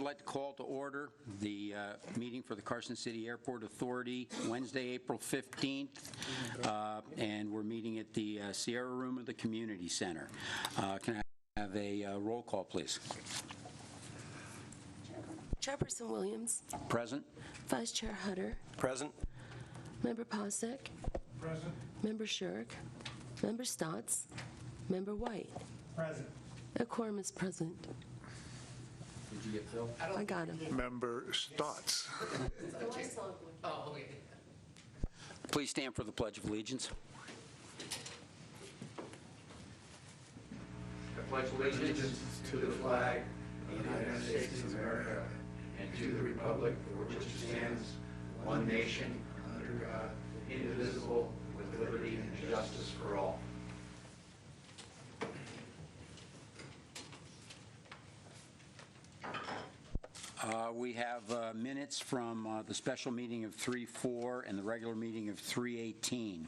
like to call to order the meeting for the Carson City Airport Authority, Wednesday, April 15th, and we're meeting at the Sierra Room of the Community Center. Can I have a roll call, please? Chairperson Williams. Present. Vice Chair Hutter. Present. Member Posek. Present. Member Shirk. Member Stotts. Member White. Present. A quorum is present. Did you get Phil? I got him. Member Stotts. Oh, okay. Please stand for the Pledge of Allegiance. I pledge allegiance to the flag of the United States of America and to the republic for which it stands, one nation, under God, indivisible, with liberty and justice for all. We have minutes from the special meeting of 3-4 and the regular meeting of 3-18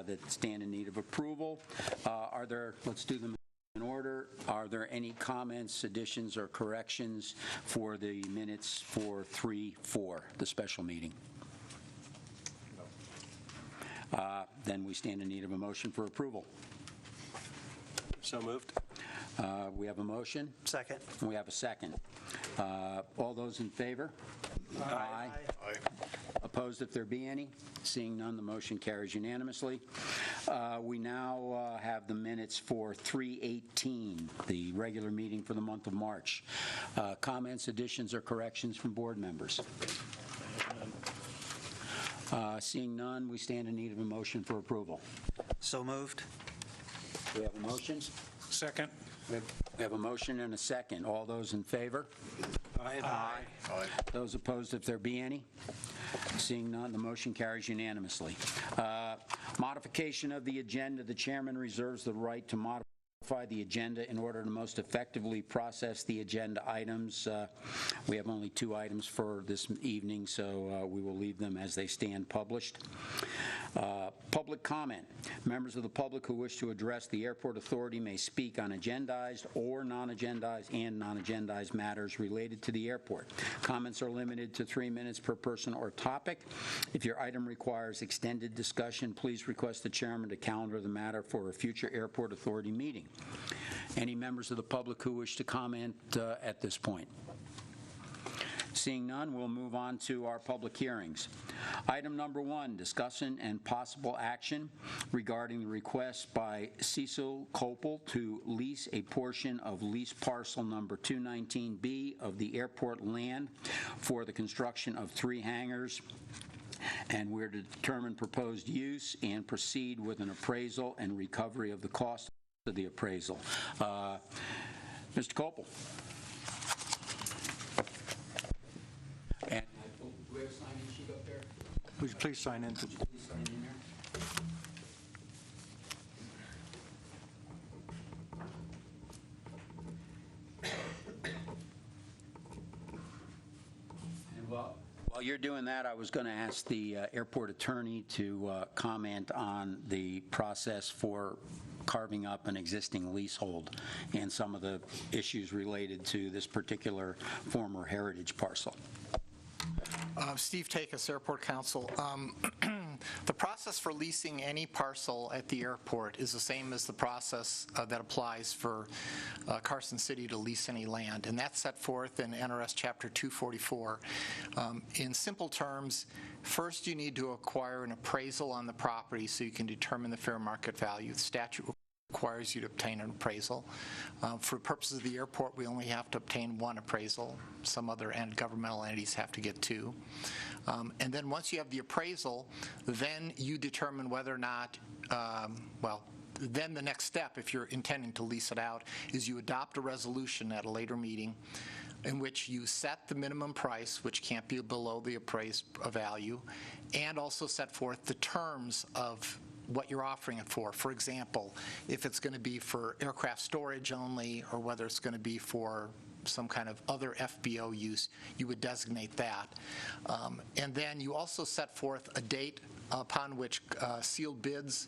that stand in need of approval. Let's do them in order. Are there any comments, additions, or corrections for the minutes for 3-4, the special meeting? Then we stand in need of a motion for approval. So moved. We have a motion. Second. We have a second. All those in favor? Aye. Aye. Opposed, if there be any? Seeing none, the motion carries unanimously. We now have the minutes for 3-18, the regular meeting for the month of March. Comments, additions, or corrections from board members? Seeing none, we stand in need of a motion for approval. So moved. We have a motion. Second. We have a motion and a second. All those in favor? Aye. Aye. Those opposed, if there be any? Seeing none, the motion carries unanimously. Modification of the agenda. The chairman reserves the right to modify the agenda in order to most effectively process the agenda items. We have only 2 items for this evening, so we will leave them as they stand published. Public comment. Members of the public who wish to address the Airport Authority may speak on agendized or non-agendized matters related to the airport. Comments are limited to 3 minutes per person or topic. If your item requires extended discussion, please request the chairman to calendar the matter for a future Airport Authority meeting. Any members of the public who wish to comment at this point? Seeing none, we'll move on to our public hearings. Item number 1, discussion and possible action regarding the request by Cecil Copel to lease a portion of lease parcel number 219B of the airport land for the construction of 3 hangars, and we're to determine proposed use and proceed with an appraisal and recovery of the cost of the appraisal. Mr. Copel. And do we have a sign-in sheet up there? Would you please sign in? Would you please sign in there? And while you're doing that, I was going to ask the airport attorney to comment on the process for carving up an existing leasehold and some of the issues related to this particular former heritage parcel. Steve Takis, Airport Council. The process for leasing any parcel at the airport is the same as the process that applies for Carson City to lease any land, and that's set forth in NRS Chapter 244. In simple terms, first you need to acquire an appraisal on the property so you can determine the fair market value. The statute requires you to obtain an appraisal. For purposes of the airport, we only have to obtain 1 appraisal. Some other governmental entities have to get 2. And then once you have the appraisal, then you determine whether or not, then the next step, if you're intending to lease it out, is you adopt a resolution at a later meeting in which you set the minimum price, which can't be below the appraised value, and also set forth the terms of what you're offering it for. For example, if it's going to be for aircraft storage only, or whether it's going to be for some kind of other FBO use, you would designate that. And then you also set forth a date upon which sealed bids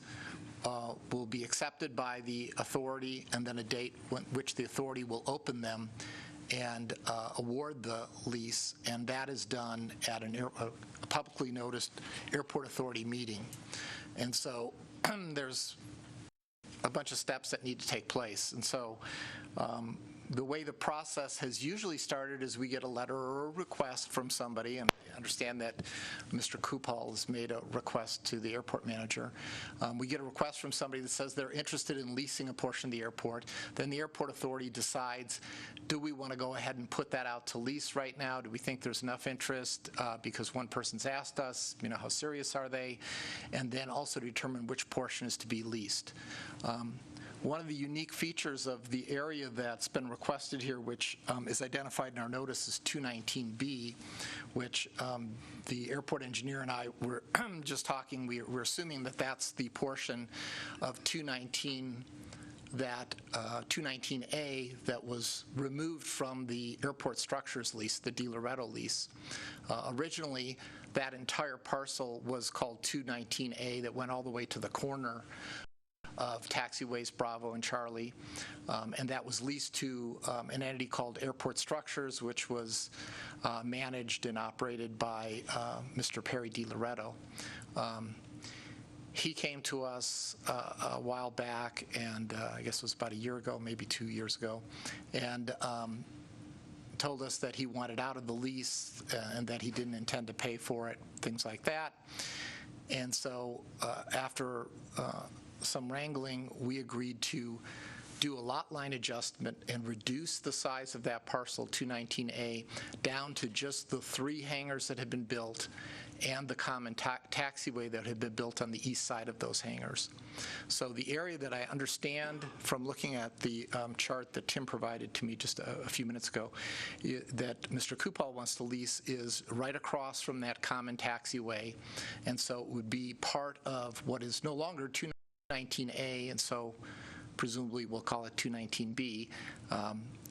will be accepted by the authority, and then a date which the authority will open them. and award the lease, and that is done at a publicly noticed airport authority meeting. And so there's a bunch of steps that need to take place. And so the way the process has usually started is we get a letter or a request from somebody, and I understand that Mr. Kupal has made a request to the airport manager. We get a request from somebody that says they're interested in leasing a portion of the airport. Then the airport authority decides, do we want to go ahead and put that out to lease right now? Do we think there's enough interest because one person's asked us, how serious are they? And then also determine which portion is to be leased. One of the unique features of the area that's been requested here, which is identified in our notice as 219B, which the airport engineer and I were just talking, we're assuming that that's the portion of 219 that 219A that was removed from the airport structures lease, the De Loretto lease. Originally, that entire parcel was called 219A that went all the way to the corner of taxiways Bravo and Charlie, and that was leased to an entity called Airport Structures, which was managed and operated by Mr. Perry De Loretto. He came to us a while back, and I guess it was about a year ago, maybe 2 years ago, and told us that he wanted out of the lease and that he didn't intend to pay for it, things like that. And so after some wrangling, we agreed to do a lot line adjustment and reduce the size of that parcel 219A down to just the 3 hangars that had been built and the common taxiway that had been built on the east side of those hangars. So the area that I understand from looking at the chart that Tim provided to me just a few minutes ago, that Mr. Kupal wants to lease is right across from that common taxiway, and so it would be part of what is no longer 219A, and so presumably we'll call it 219B,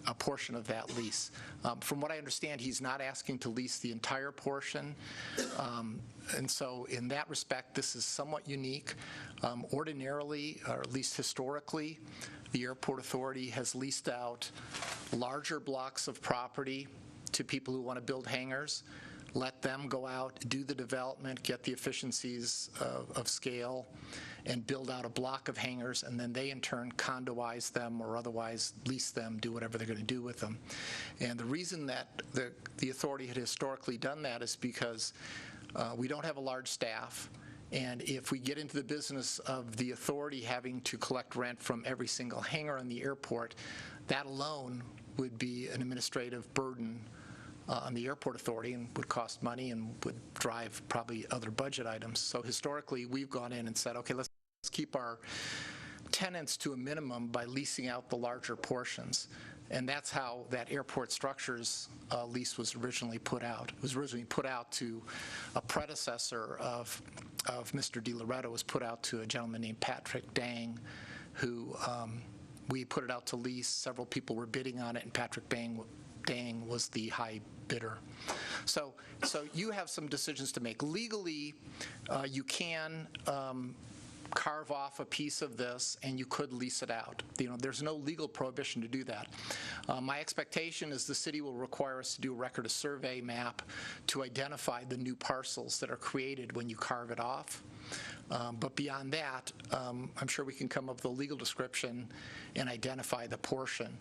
a portion of that lease. From what I understand, he's not asking to lease the entire portion, and so in that respect, this is somewhat unique. Ordinarily, or at least historically, the airport authority has leased out larger blocks of property to people who want to build hangars, let them go out, do the development, get the efficiencies of scale, and build out a block of hangars, and then they in turn condoize them or otherwise lease them, do whatever they're going to do with them. And the reason that the authority had historically done that is because we don't have a large staff, and if we get into the business of the authority having to collect rent from every single hangar on the airport, that alone would be an administrative burden on the airport authority and would cost money and would drive probably other budget items. So historically, we've gone in and said, okay, let's keep our tenants to a minimum by leasing out the larger portions. And that's how that airport structures lease was originally put out. It was originally put out to a predecessor of Mr. De Loretto, was put out to a gentleman named Patrick Dang, who we put it out to lease. Several people were bidding on it, and Patrick Dang was the high bidder. So you have some decisions to make. Legally, you can carve off a piece of this and you could lease it out. There's no legal prohibition to do that. My expectation is the city will require us to do a record of survey map to identify the new parcels that are created when you carve it off. But beyond that, I'm sure we can come up with a legal description and identify the portion.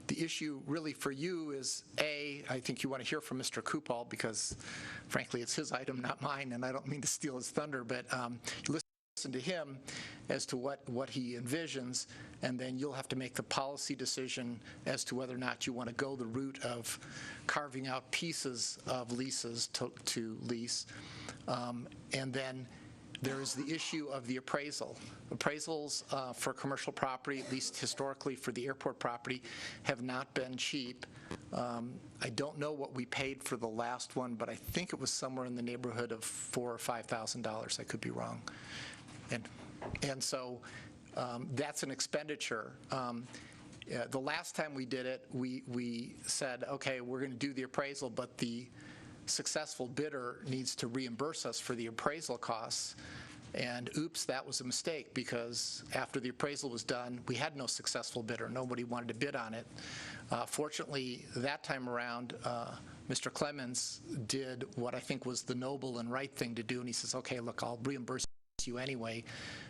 The issue really for you is, I think you want to hear from Mr. Kupal because, frankly, it's his item, not mine, and I don't mean to steal his thunder, but listen to him as to what he envisions, and then you'll have to make the policy decision as to whether or not you want to go the route of carving out pieces of leases to lease. And then there is the issue of the appraisal. Appraisals for commercial property, at least historically for the airport property, have not been cheap. I don't know what we paid for the last one, but I think it was somewhere in the neighborhood of $4,000 or $5,000. I could be wrong. And so that's an expenditure. The last time we did it, we said, okay, we're going to do the appraisal, but the successful bidder needs to reimburse us for the appraisal costs. And oops, that was a mistake, because after the appraisal was done, we had no successful bidder. Nobody wanted to bid on it. Fortunately, that time around, Mr. Clemens did what I think was the noble and right thing to do, and he says, okay, look, I'll reimburse you anyway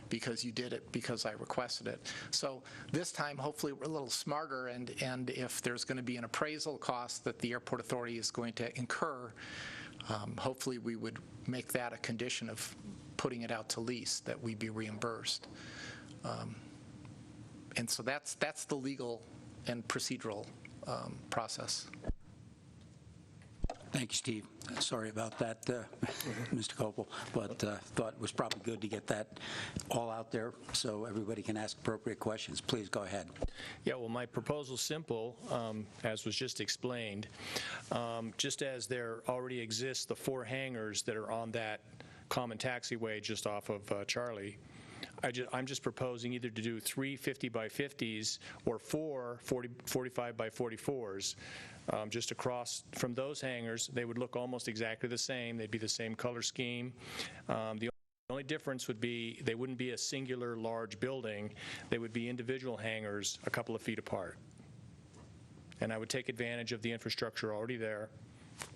because you did it because I requested it. So this time, hopefully, we're a little smarter, and if there's going to be an appraisal cost that the airport authority is going to incur, hopefully we would make that a condition of putting it out to lease, that we be reimbursed. And so that's the legal and procedural process. Thank you, Steve. Sorry about that, Mr. Copel, but thought it was probably good to get that all out there so everybody can ask appropriate questions. Please go ahead. Yeah, well, my proposal's simple, as was just explained. Just as there already exists the 4 hangars that are on that common taxiway just off of Charlie, I'm just proposing either to do 3 50 by 50s or 4 45 by 44s. Just across from those hangars. They would look almost exactly the same. They'd be the same color scheme. The only difference would be they wouldn't be a singular large building. They would be individual hangars a couple of feet apart. And I would take advantage of the infrastructure already there.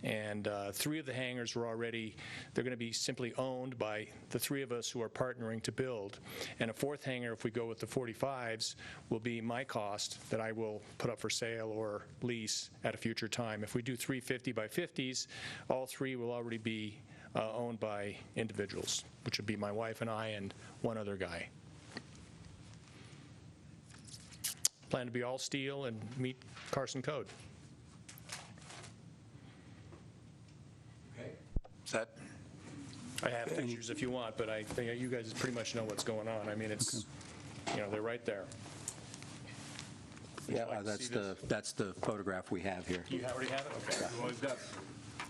And 3 of the hangars were already, they're going to be simply owned by the 3 of us who are partnering to build. And a 4th hangar, if we go with the 45s, will be my cost that I will put up for sale or lease at a future time. If we do 3 50 by 50s, all 3 will already be owned by individuals, which would be my wife and I and one other guy. Plan to be all steel and meet Carson code. Is that? I have pictures if you want, but I think you guys pretty much know what's going on. I mean, it's, you know, they're right there. Would you like to see this? That's the photograph we have here. You already have it? Okay. Well, we've got,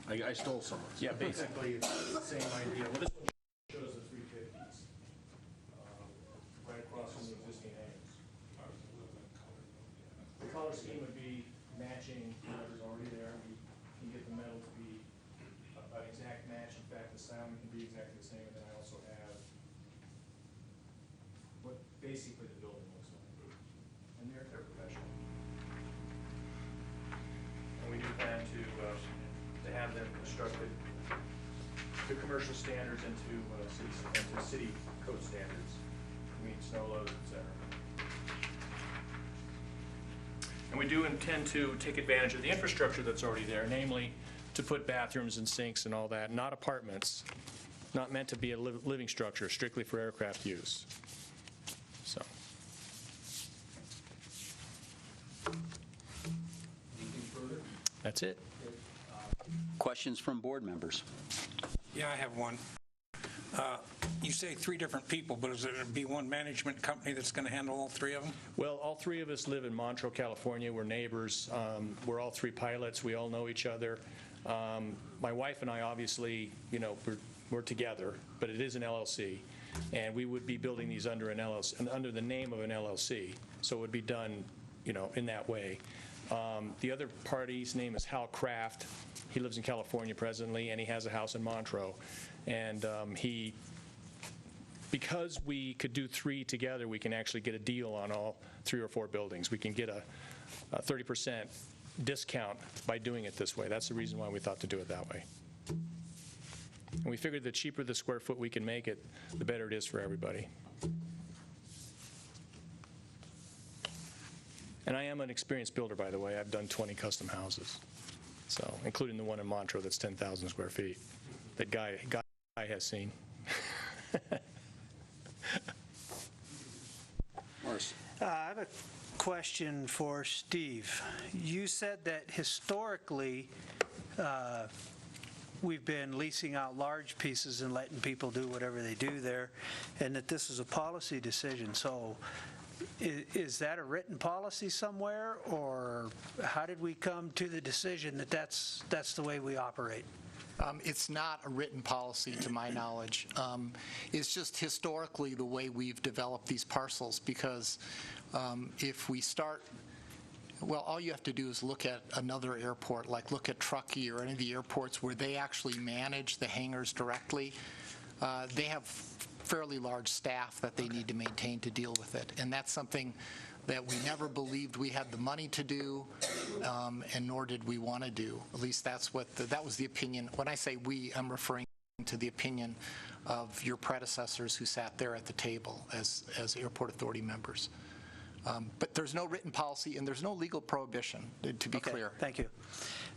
I stole someone's. Yeah, basically, it's the same idea. Well, this one shows the 350s right across from the existing hangars. The color scheme would be matching whatever's already there. We can get the metal to be an exact match. In fact, the sound can be exactly the same. And then I also have what basically the building looks like. And they're professional. And we do plan to have them constructed to commercial standards and to city code standards, meet snow loads, et cetera. And we do intend to take advantage of the infrastructure that's already there, namely to put bathrooms and sinks and all that, not apartments, not meant to be a living structure, strictly for aircraft use. So. Anything further? That's it. Questions from board members? Yeah, I have one. You say 3 different people, but is it going to be one management company that's going to handle all 3 of them? Well, all 3 of us live in Montreux, California. We're neighbors. We're all 3 pilots. We all know each other. My wife and I, obviously, you know, we're together, but it is an LLC, and we would be building these under an LLC, under the name of an LLC. So it would be done, you know, in that way. The other party's name is Hal Kraft. He lives in California presently, and he has a house in Montreux. And because we could do 3 together, we can actually get a deal on all 3 or 4 buildings. We can get a 30% discount by doing it this way. That's the reason why we thought to do it that way. And we figured the cheaper the square foot we can make it, the better it is for everybody. And I am an experienced builder, by the way. I've done 20 custom houses, so including the one in Montreux that's 10,000 square feet that Guy has seen. Morris. I have a question for Steve. You said that historically we've been leasing out large pieces and letting people do whatever they do there, and that this is a policy decision. So is that a written policy somewhere, or how did we come to the decision that that's the way we operate? It's not a written policy, to my knowledge. It's just historically the way we've developed these parcels, because if we start, well, all you have to do is look at another airport, like look at Truckee or any of the airports where they actually manage the hangars directly. They have fairly large staff that they need to maintain to deal with it. And that's something that we never believed we had the money to do, and nor did we want to do. At least that's what that was the opinion. When I say we, I'm referring to the opinion of your predecessors who sat there at the table as Airport Authority members. But there's no written policy and there's no legal prohibition, to be clear. Thank you.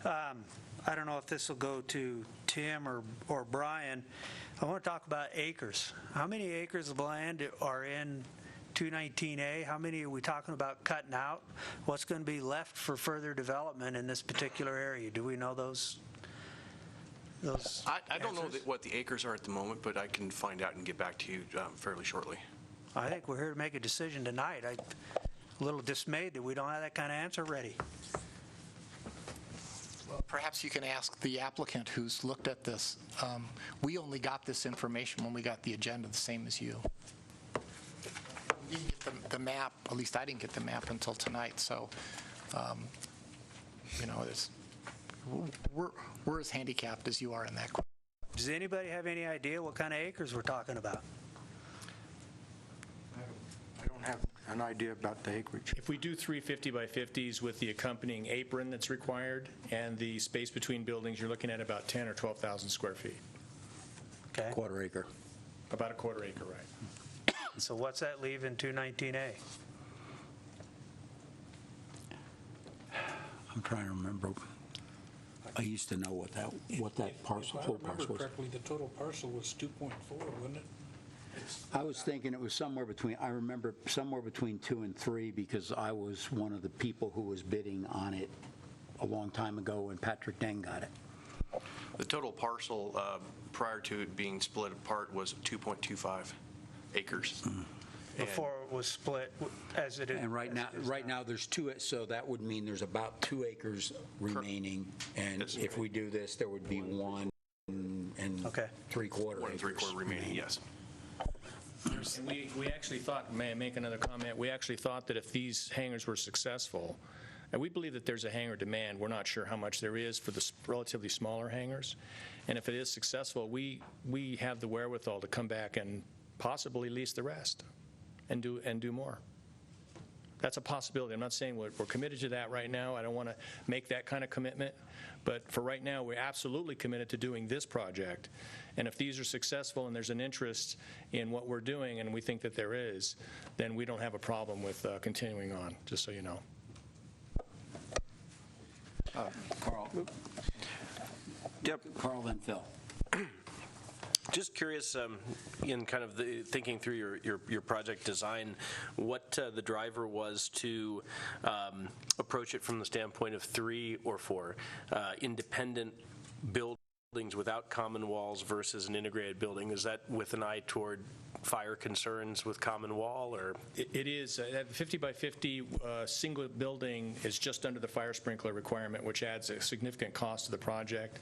I don't know if this will go to Tim or Brian. I want to talk about acres. How many acres of land are in 219A? How many are we talking about cutting out? What's going to be left for further development in this particular area? Do we know those I don't know answers? what the acres are at the moment, but I can find out and get back to you fairly shortly. I think we're here to make a decision tonight. I'm a little dismayed that we don't have that kind of answer ready. Well, perhaps you can ask the applicant who's looked at this. We only got this information when we got the agenda, the same as you. We didn't get the map, at least I didn't get the map until tonight, so, we're as handicapped as you are in that. Does anybody have any idea what kind of acres we're talking about? I don't have an idea about the acreage. If we do 3 50 by 50s with the accompanying apron that's required and the space between buildings, you're looking at about 10 or 12,000 square feet. Okay. Quarter acre. About a quarter acre, right. So what's that leave in 219A? I'm trying to remember. I used to know what that parcel, whole If I remember parcel was. correctly, the total parcel was 2.4, wasn't it? I was thinking it was somewhere between, I remember somewhere between 2 and 3 because I was one of the people who was bidding on it a long time ago when Patrick Deng got it. The total parcel prior to it being split apart was 2.25 acres. Before it was split as it is. And right now there's 2, so that would mean there's about 2 acres remaining. And if we do this, there would be 1 and Okay. 3/4 1 acres. 3/4 remaining, yes. And we actually thought, may I make another comment? We actually thought that if these hangars were successful, and we believe that there's a hangar demand, we're not sure how much there is for the relatively smaller hangars. And if it is successful, we have the wherewithal to come back and possibly lease the rest and do more. That's a possibility. I'm not saying we're committed to that right now. I don't want to make that kind of commitment. But for right now, we're absolutely committed to doing this project. And if these are successful and there's an interest in what we're doing, and we think that there is, then we don't have a problem with continuing on, just so you know. Carl. Yep. Carl, then Phil. Just curious, in kind of thinking through your project design, what the driver was to approach it from the standpoint of 3 or 4 independent buildings without common walls versus an integrated building. Is that with an eye toward fire concerns with common wall, or? It is. That 50 by 50 single building is just under the fire sprinkler requirement, which adds a significant cost to the project.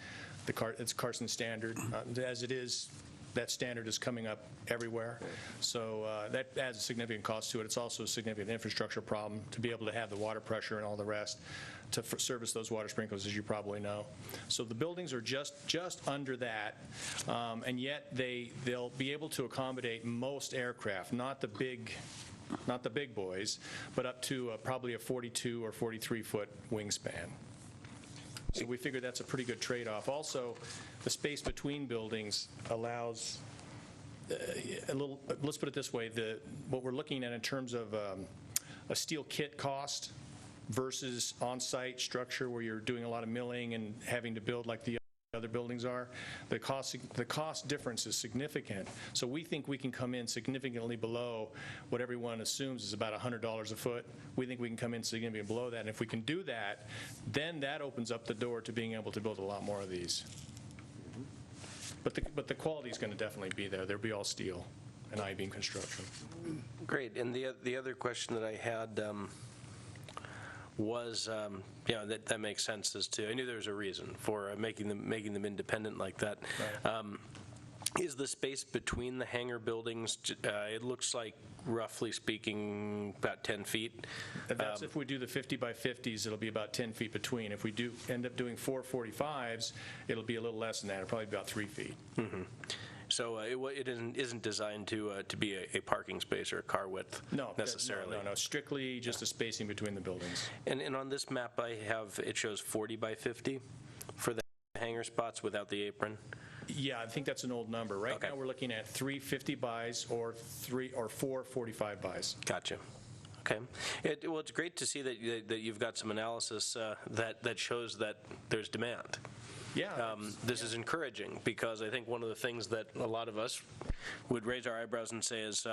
It's Carson standard. As it is, that standard is coming up everywhere. So that adds a significant cost to it. It's also a significant infrastructure problem to be able to have the water pressure and all the rest to service those water sprinklers, as you probably know. So the buildings are just under that, and yet they'll be able to accommodate most aircraft, not the big boys, but up to probably a 42 or 43 foot wingspan. So we figure that's a pretty good trade-off. Also, the space between buildings allows a little, let's put it this way, what we're looking at in terms of a steel kit cost versus on-site structure where you're doing a lot of milling and having to build like the other buildings are, the cost difference is significant. So we think we can come in significantly below what everyone assumes is about $100 a foot. We think we can come in significantly below that, and if we can do that, then that opens up the door to being able to build a lot more of these. But the quality is going to definitely be there. They'll be all steel and I-beam construction. Great. And the other question that I had was, that makes sense as to, I knew there was a reason for making them independent like that. Right. Is the space between the hangar buildings, it looks like, roughly speaking, about 10 feet? That's if we do the 50 by 50s, it'll be about 10 feet between. If we end up doing 4 45s, it'll be a little less than that. It'll probably be about 3 feet. Mm-hmm. So it isn't designed to be a parking space or a car width necessarily? No, strictly just a spacing between the buildings. And on this map I have, it shows 40 by 50 for the hangar spots without the apron? Yeah, I think that's an old number. Right now we're looking at 3 50 bys or 4 45 bys. Gotcha. Okay. Well, it's great to see that you've got some analysis that shows that there's demand. Yeah. This is encouraging because I think one of the things that a lot of us would raise our eyebrows and say is,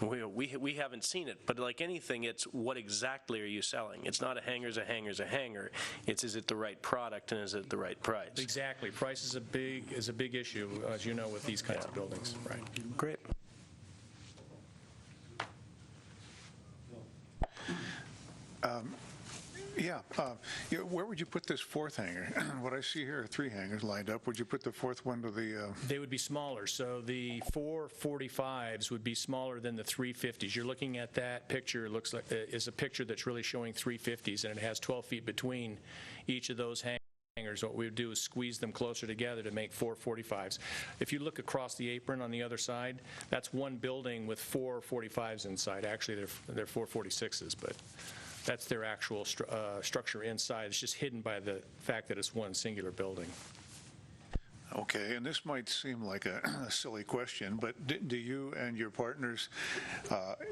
we haven't seen it. But like anything, it's what exactly are you selling? It's not a hangar's a hangar's a hangar. It's is it the right product and is it the right price? Exactly. Price is a big issue, as you know, with these kinds of buildings. Right. Great. Where would you put this fourth hangar? What I see here are 3 hangars lined up. Would you put the fourth one to the... They would be smaller. So the 445s would be smaller than the 350s. You're looking at that picture. It looks like is a picture that's really showing 350s, and it has 12 feet between each of those hangars. What we would do is squeeze them closer together to make 445s. If you look across the apron on the other side, that's one building with 445s inside. Actually, they're 446s, but that's their actual structure inside. It's just hidden by the fact that it's one singular building. Okay, and this might seem like a silly question, but do you and your partners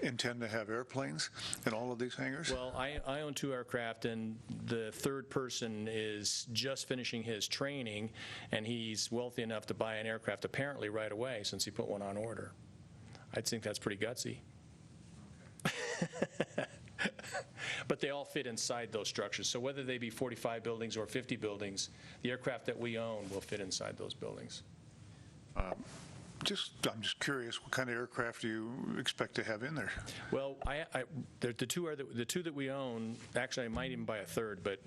intend to have airplanes in all of these hangars? Well, I own 2 aircraft, and the third person is just finishing his training, and he's wealthy enough to buy an aircraft apparently right away since he put one on order. I think that's pretty gutsy. But they all fit inside those structures. So whether they be 45 buildings or 50 buildings, the aircraft that we own will fit inside those buildings. I'm just curious, what kind of aircraft do you expect to have in there? Well, the two that we own. Actually, I might even buy a third, but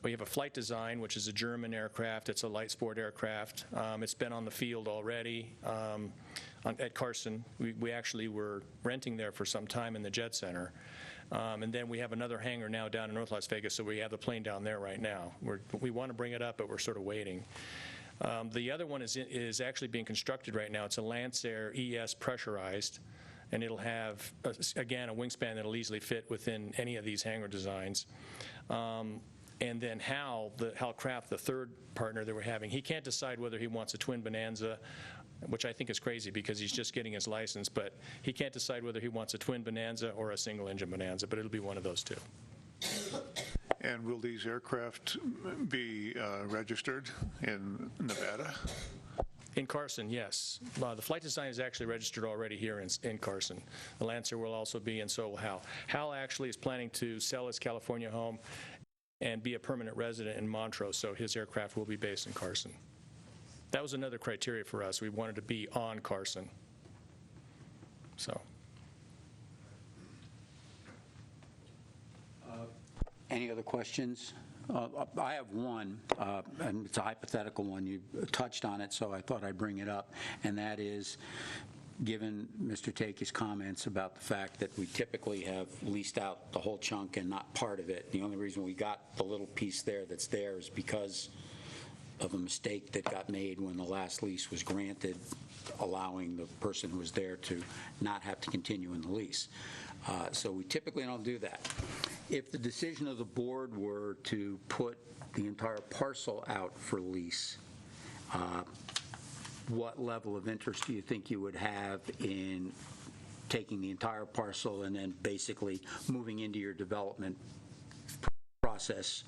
we have a Flight Design, which is a German aircraft. It's a light sport aircraft. It's been on the field already at Carson. We actually were renting there for some time in the Jet Center. And then we have another hangar now down in North Las Vegas, so we have the plane down there right now. We want to bring it up, but we're sort of waiting. The other one is actually being constructed right now. It's a Lancer ES pressurized, and it'll have, again, a wingspan that'll easily fit within any of these hangar designs. And then Hal Kraft, the third partner that we're having, he can't decide whether he wants a twin Bonanza, which I think is crazy because he's just getting his license, but he can't decide whether he wants a twin Bonanza or a single engine Bonanza, but it'll be one of those 2. And will these aircraft be registered in Nevada? In Carson, yes. The Flight Design is actually registered already here in Carson. The Lancer will also be, and so will Hal. Hal actually is planning to sell his California home and be a permanent resident in Montrose, so his aircraft will be based in Carson. That was another criteria for us. We wanted to be on Carson. So. Any other questions? I have one, and it's a hypothetical one. You touched on it, so I thought I'd bring it up, and that is, given Mr. Takey's comments about the fact that we typically have leased out the whole chunk and not part of it, the only reason we got the little piece that's there is because of a mistake that got made when the last lease was granted, allowing the person who was there to not have to continue in the lease. So we typically don't do that. If the decision of the board were to put the entire parcel out for lease, what level of interest do you think you would have in taking the entire parcel and then basically moving into your development process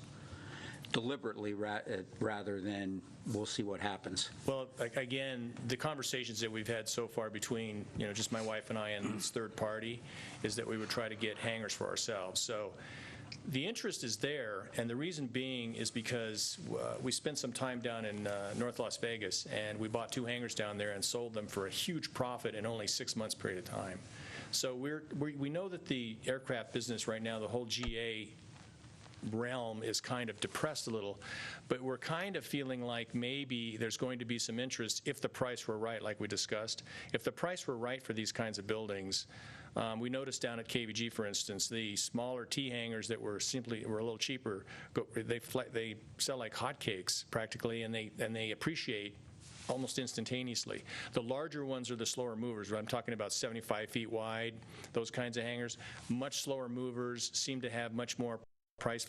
deliberately rather than we'll see what happens? Well, again, the conversations that we've had so far between, just my wife and I and this third party is that we would try to get hangars for ourselves. So the interest is there, and the reason being is because we spent some time down in North Las Vegas, and we bought 2 hangars down there and sold them for a huge profit in only 6 months period of time. So we know that the aircraft business right now, the whole GA realm is kind of depressed a little, but we're kind of feeling like maybe there's going to be some interest if the price were right, like we discussed. If the price were right for these kinds of buildings, we noticed down at KVG, for instance, the smaller T hangars that were a little cheaper, they sell like hotcakes practically, and they appreciate almost instantaneously. The larger ones are the slower movers. I'm talking about 75 feet wide, those kinds of hangars. Much slower movers seem to have much more price,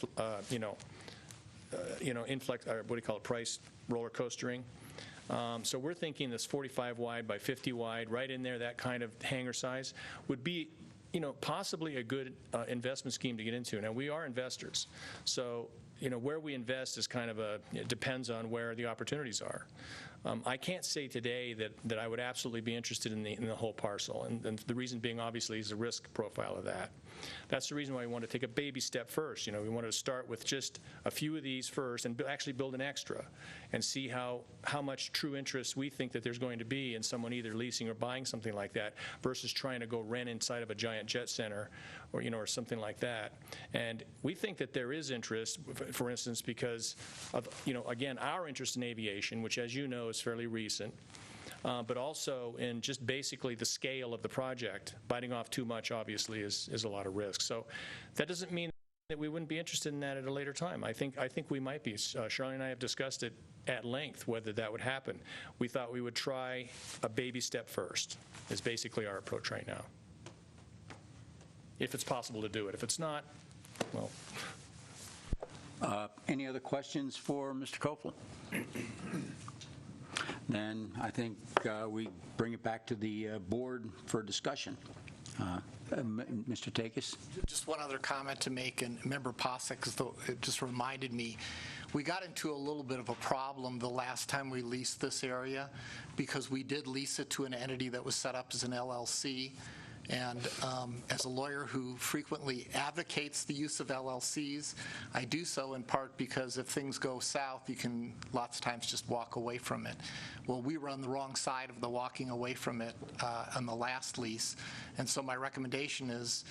influx, what do you call it, price roller coastering. So we're thinking this 45 wide by 50 wide, right in there, that kind of hangar size would be, possibly a good investment scheme to get into. Now, we are investors, so where we invest is kind of it depends on where the opportunities are. I can't say today that I would absolutely be interested in the whole parcel, and the reason being, obviously, is the risk profile of that. That's the reason why we want to take a baby step first. We wanted to start with just a few of these first and actually build an extra and see how much true interest we think that there's going to be in someone either leasing or buying something like that versus trying to go rent inside of a giant jet center or something like that. And we think that there is interest, for instance, because of, again, our interest in aviation, which, as you know, is fairly recent, but also in just basically the scale of the project. Biting off too much, obviously, is a lot of risk. So that doesn't mean that we wouldn't be interested in that at a later time. I think we might be. Charlie and I have discussed it at length, whether that would happen. We thought we would try a baby step first, is basically our approach right now. If it's possible to do it. If it's not, well. Any other questions for Mr. Koppel? Then I think we bring it back to the board for discussion. Mr. Takis? Just one other comment to make, and Member Posick, it just reminded me, we got into a little bit of a problem the last time we leased this area because we did lease it to an entity that was set up as an LLC. And as a lawyer who frequently advocates the use of LLCs, I do so in part because if things go south, you can lots of times just walk away from it. Well, we were on the wrong side of the walking away from it on the last lease. And so my recommendation is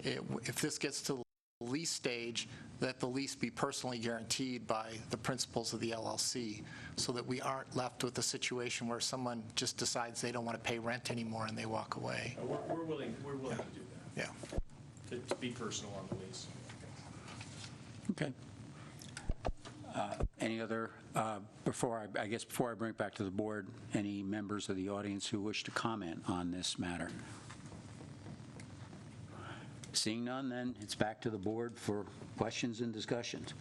if this gets to the lease stage, that the lease be personally guaranteed by the principals of the LLC so that we aren't left with a situation where someone just decides they don't want to pay rent anymore and they walk away. We're willing to do that. Yeah. To be personal on the lease. Okay. Any other, before I bring it back to the board, any members of the audience who wish to comment on this matter? Seeing none, then it's back to the board for questions and discussions.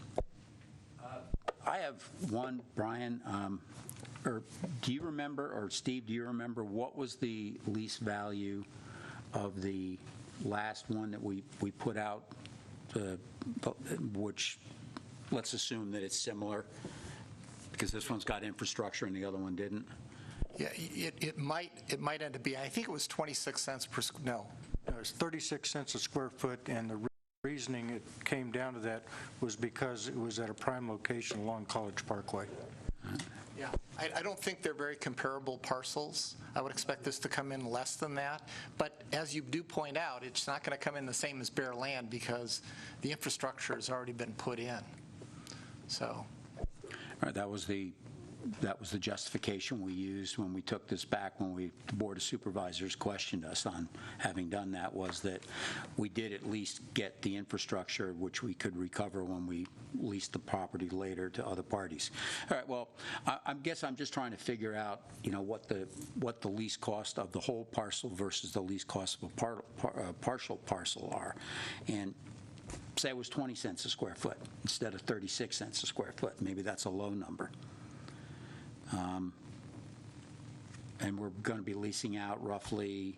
I have one, Brian, or do you remember, or Steve, do you remember what was the lease value of the last one that we put out, which, let's assume that it's similar, because this one's got infrastructure and the other one didn't? Yeah, it might end up being, I think it was 26 cents per, no. It was 36 cents a square foot, and the reasoning it came down to that was because it was at a prime location along College Parkway. Yeah, I don't think they're very comparable parcels. I would expect this to come in less than that. But as you do point out, it's not going to come in the same as bare land because the infrastructure has already been put in. So. All right, that was the justification we used when we took this back, when the Board of Supervisors questioned us on having done that, was that we did at least get the infrastructure which we could recover when we leased the property later to other parties. All right, well, I guess I'm just trying to figure out, what the lease cost of the whole parcel versus the lease cost of a partial parcel are. And say it was 20 cents a square foot instead of 36 cents a square foot. Maybe that's a low number. And we're going to be leasing out roughly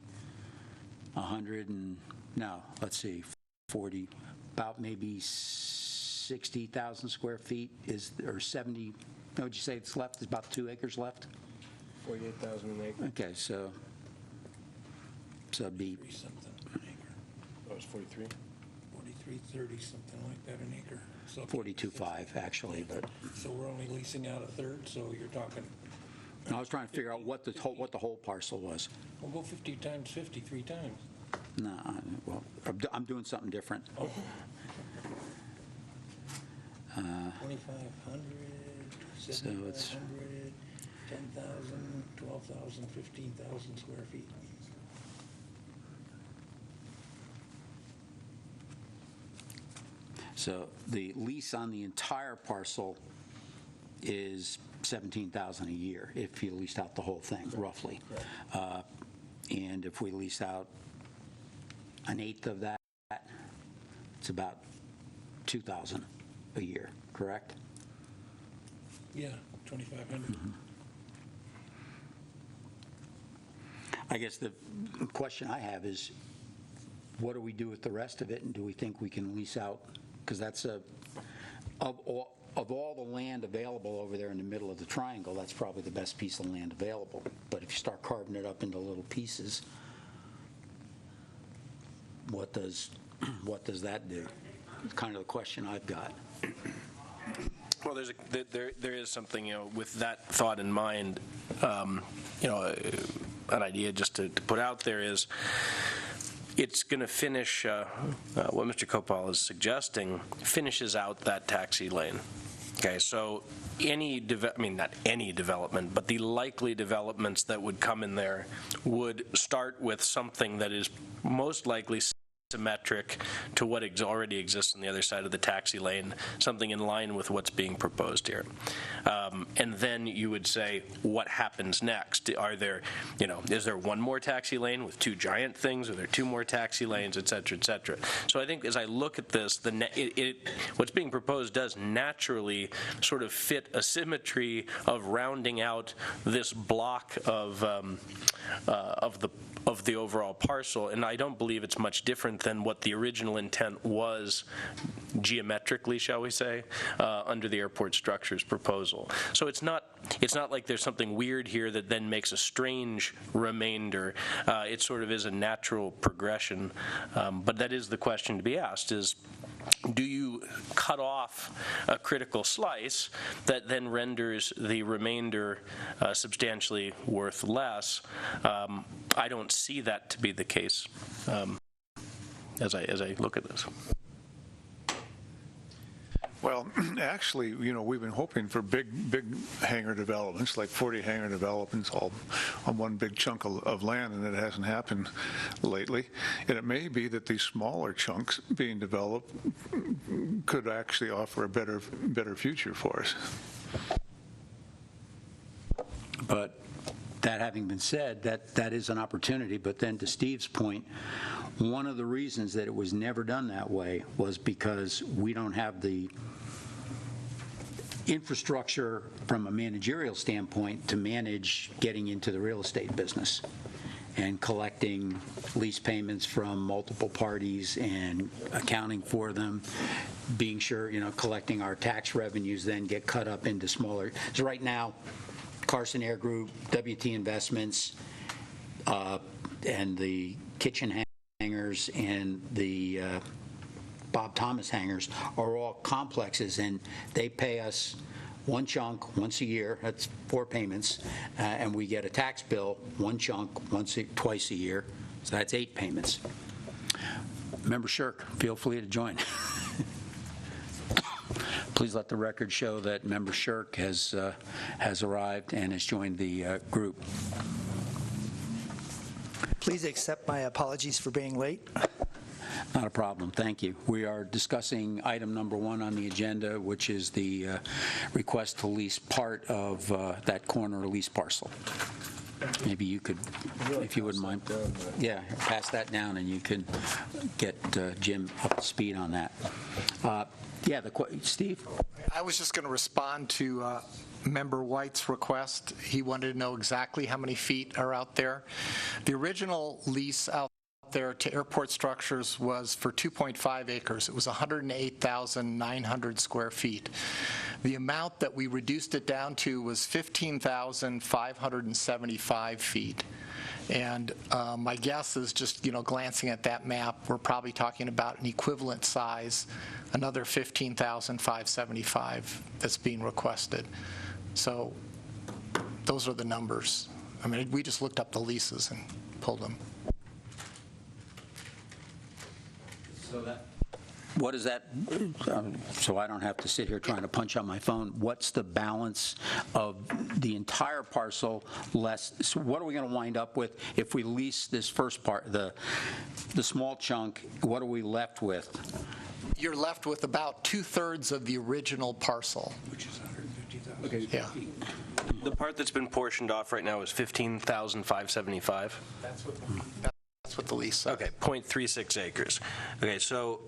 40, about maybe 60,000 square feet or 70, what would you say it's left? There's about 2 acres left? 48,000 an acre. Okay, so it'd be. Something an acre. That was 43? 43.30, something like that an acre. So 42.5 actually, but. So we're only leasing out a third, so you're talking. I was trying to figure out what the whole parcel was. We'll go 50 times 50 3 times. No, well, I'm doing something different. Oh. 2,500, So it's 7,500, 10,000, 12,000, 15,000 square feet. So the lease on the entire parcel is $17,000 a year if you leased out the whole thing, roughly. And if we lease out an eighth of that, it's about $2,000 a year, correct? Yeah, 2,500. I guess the question I have is, what do we do with the rest of it, and do we think we can lease out? Because that's of all the land available over there in the middle of the triangle, that's probably the best piece of land available. But if you start carving it up into little pieces, what does that do? It's kind of the question I've got. Well, there is something, with that thought in mind, an idea just to put out there is, it's going to finish, what Mr. Copal is suggesting, finishes out that taxi lane. Okay, so not any development, but the likely developments that would come in there would start with something that is most likely symmetric to what already exists on the other side of the taxi lane, something in line with what's being proposed here. And then you would say, what happens next? Is there one more taxi lane with two giant things? Are there two more taxi lanes, et cetera, et cetera? So I think as I look at this, what's being proposed does naturally sort of fit a symmetry of rounding out this block of the overall parcel, and I don't believe it's much different than what the original intent was geometrically, shall we say, under the airport structures proposal. So it's not like there's something weird here that then makes a strange remainder. It sort of is a natural progression, but that is the question to be asked, is do you cut off a critical slice that then renders the remainder substantially worth less? I don't see that to be the case as I look at this. Well, actually, we've been hoping for big hangar developments, like 40 hangar developments, all on one big chunk of land, and it hasn't happened lately. And it may be that these smaller chunks being developed could actually offer a better future for us. But that having been said, that is an opportunity. But then to Steve's point, one of the reasons that it was never done that way was because we don't have the infrastructure from a managerial standpoint to manage getting into the real estate business and collecting lease payments from multiple parties and accounting for them, being sure, collecting our tax revenues then get cut up into smaller. So right now, Carson Air Group, WT Investments, and the kitchen hangars and the Bob Thomas hangars are all complexes, and they pay us one chunk once a year. That's 4 payments, and we get a tax bill, one chunk twice a year. So that's 8 payments. Member Shirk, feel free to join. Please let the record show that Member Shirk has arrived and has joined the group. Please accept my apologies for being late. Not a problem. Thank you. We are discussing item number 1 on the agenda, which is the request to lease part of that corner lease parcel. Maybe you could, if you wouldn't mind, pass that down, and you can get Jim up to speed on that. Steve? I was just going to respond to Member White's request. He wanted to know exactly how many feet are out there. The original lease out there to airport structures was for 2.5 acres. It was 108,900 square feet. The amount that we reduced it down to was 15,575 feet. And my guess is just, glancing at that map, we're probably talking about an equivalent size, another 15,575 that's being requested. So those are the numbers. I mean, we just looked up the leases and pulled them. What is that, so I don't have to sit here trying to punch on my phone, what's the balance of the entire parcel less, so what are we going to wind up with if we lease this first part, the small chunk, what are we left with? You're left with about 2/3 of the original parcel. Which is 150,000. Yeah. The part that's been portioned off right now is 15,575. That's what the lease says. Okay, 0.36 acres. Okay, so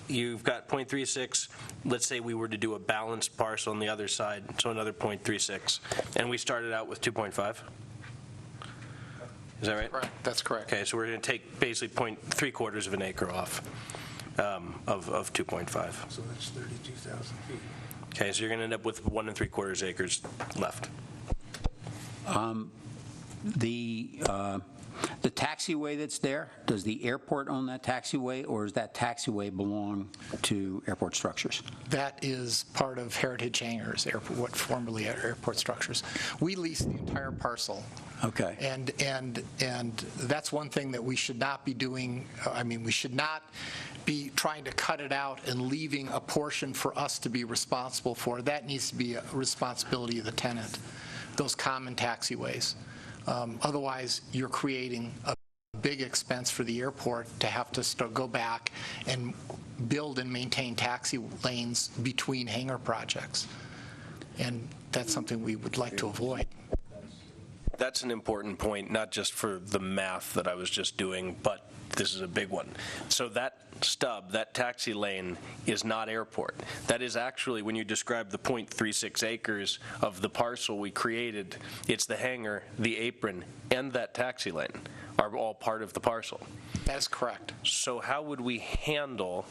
you've got 0.36. Let's say we were to do a balanced parcel on the other side, so another 0.36, and we started out with 2.5. Is that right? Correct. That's correct. Okay, so we're going to take basically 0.75 of an acre off of 2.5. So that's 32,000 feet. Okay, so you're going to end up with 1 3/4 acres left. The taxiway that's there, does the airport own that taxiway, or does that taxiway belong to airport structures? That is part of Heritage Hangars, what formerly are airport structures. We lease the entire parcel. Okay. And that's one thing that we should not be doing. I mean, we should not be trying to cut it out and leaving a portion for us to be responsible for. That needs to be a responsibility of the tenant, those common taxiways. Otherwise, you're creating a big expense for the airport to have to go back and build and maintain taxi lanes between hangar projects. And that's something we would like to avoid. That's an important point, not just for the math that I was just doing, but this is a big one. So that stub, that taxi lane, is not airport. That is actually, when you describe the 0.36 acres of the parcel we created, it's the hangar, the apron, and that taxi lane are all part of the parcel. That's correct. So how would we handle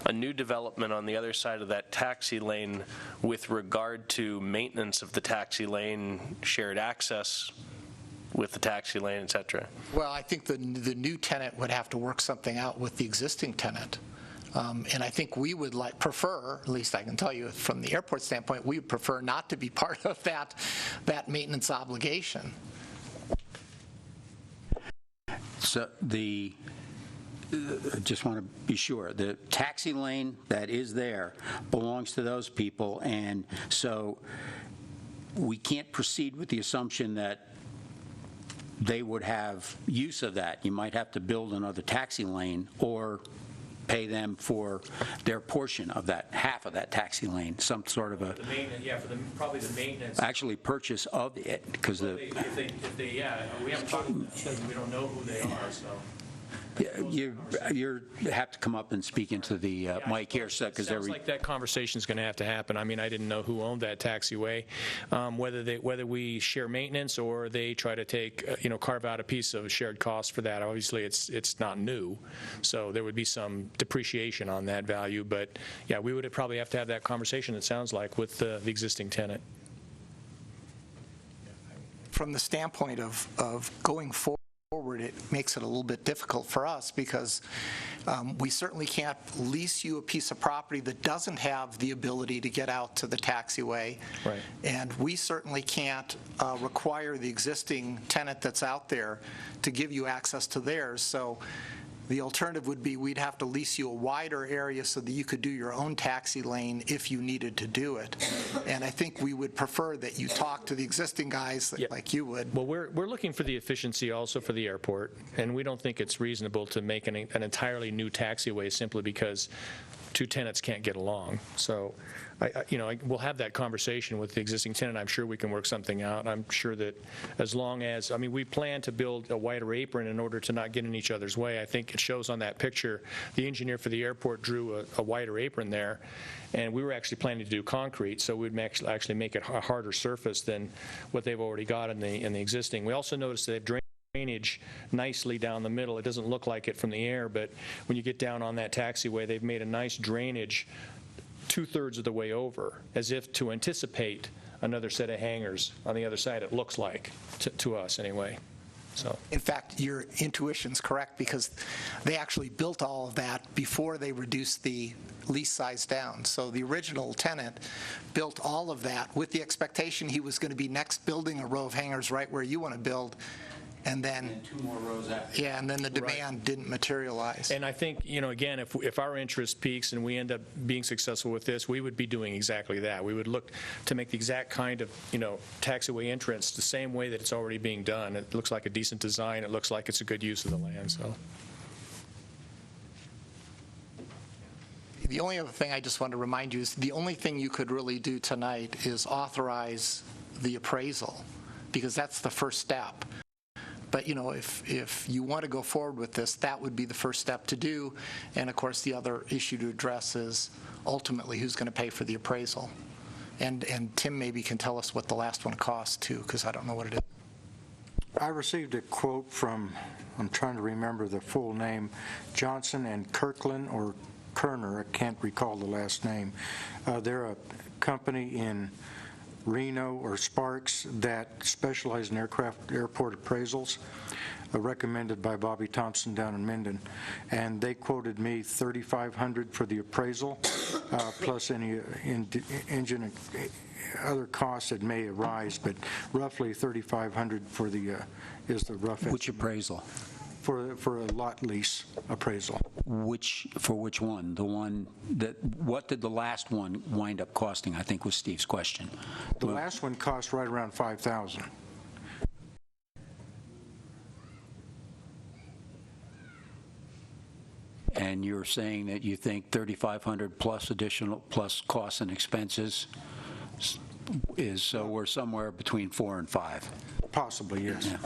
a new development on the other side of that taxi lane with regard to maintenance of the taxi lane, shared access with the taxi lane, et cetera? Well, I think the new tenant would have to work something out with the existing tenant. And I think we would prefer, at least I can tell you from the airport standpoint, we would prefer not to be part of that maintenance obligation. So I just want to be sure, the taxi lane that is there belongs to those people, and so we can't proceed with the assumption that they would have use of that. You might have to build another taxi lane or pay them for their portion of that, half of that taxi lane, some sort of a... The maintenance, yeah, probably the maintenance. Actually purchase of it, because Well, we haven't talked to them, we don't know who they are, so. you have to come up and speak into the mic here, because Sounds like that conversation's going to have to happen. I mean, I didn't know who owned that taxiway, whether we share maintenance or they try to take, carve out a piece of shared cost for that. Obviously, it's not new, so there would be some depreciation on that value. But yeah, we would probably have to have that conversation, it sounds like, with the existing tenant. From the standpoint of going forward, it makes it a little bit difficult for us because we certainly can't lease you a piece of property that doesn't have the ability to get out to the taxiway. Right. And we certainly can't require the existing tenant that's out there to give you access to theirs. So the alternative would be we'd have to lease you a wider area so that you could do your own taxi lane if you needed to do it. And I think we would prefer that you talk to the existing guys like you would. Well, we're looking for the efficiency also for the airport, and we don't think it's reasonable to make an entirely new taxiway simply because two tenants can't get along. So, we'll have that conversation with the existing tenant. I'm sure we can work something out. I'm sure that as long as, we plan to build a wider apron in order to not get in each other's way. I think it shows on that picture, the engineer for the airport drew a wider apron there, and we were actually planning to do concrete, so we'd actually make it a harder surface than what they've already got in the existing. We also noticed that they've drainage nicely down the middle. It doesn't look like it from the air, but when you get down on that taxiway, they've made a nice drainage 2/3 of the way over, as if to anticipate another set of hangars on the other side, it looks like, to us anyway. So, in fact, your intuition's correct because they actually built all of that before they reduced the lease size down. So the original tenant built all of that with the expectation he was going to be next building a row of hangars right where you want to build. And then 2 more rows after. Yeah, and then the demand didn't materialize. And I think, again, if our interest peaks and we end up being successful with this, we would be doing exactly that. We would look to make the exact kind of, taxiway entrance the same way that it's already being done. It looks like a decent design. It looks like it's a good use of the land. So. The only other thing I just want to remind you is the only thing you could really do tonight is authorize the appraisal, because that's the first step. But, if you want to go forward with this, that would be the first step to do. And, of course, the other issue to address is ultimately who's going to pay for the appraisal. And Tim maybe can tell us what the last one cost, too, because I don't know what it is. I received a quote from, I'm trying to remember the full name, Johnson and Kirkland or Kerner, I can't recall the last name. They're a company in Reno or Sparks that specialize in airport appraisals, recommended by Bobby Thompson down in Minden. And they quoted me $3,500 for the appraisal, plus any engine other costs that may arise, but roughly $3,500 for the is the rough estimate. Which appraisal? For a lot lease appraisal. For which one? The one that, what did the last one wind up costing, I think was Steve's question. The last one cost right around $5,000. And you're saying that you think $3,500 plus additional, plus costs and expenses is, so we're somewhere between 4 and 5? Possibly, yes. Yeah.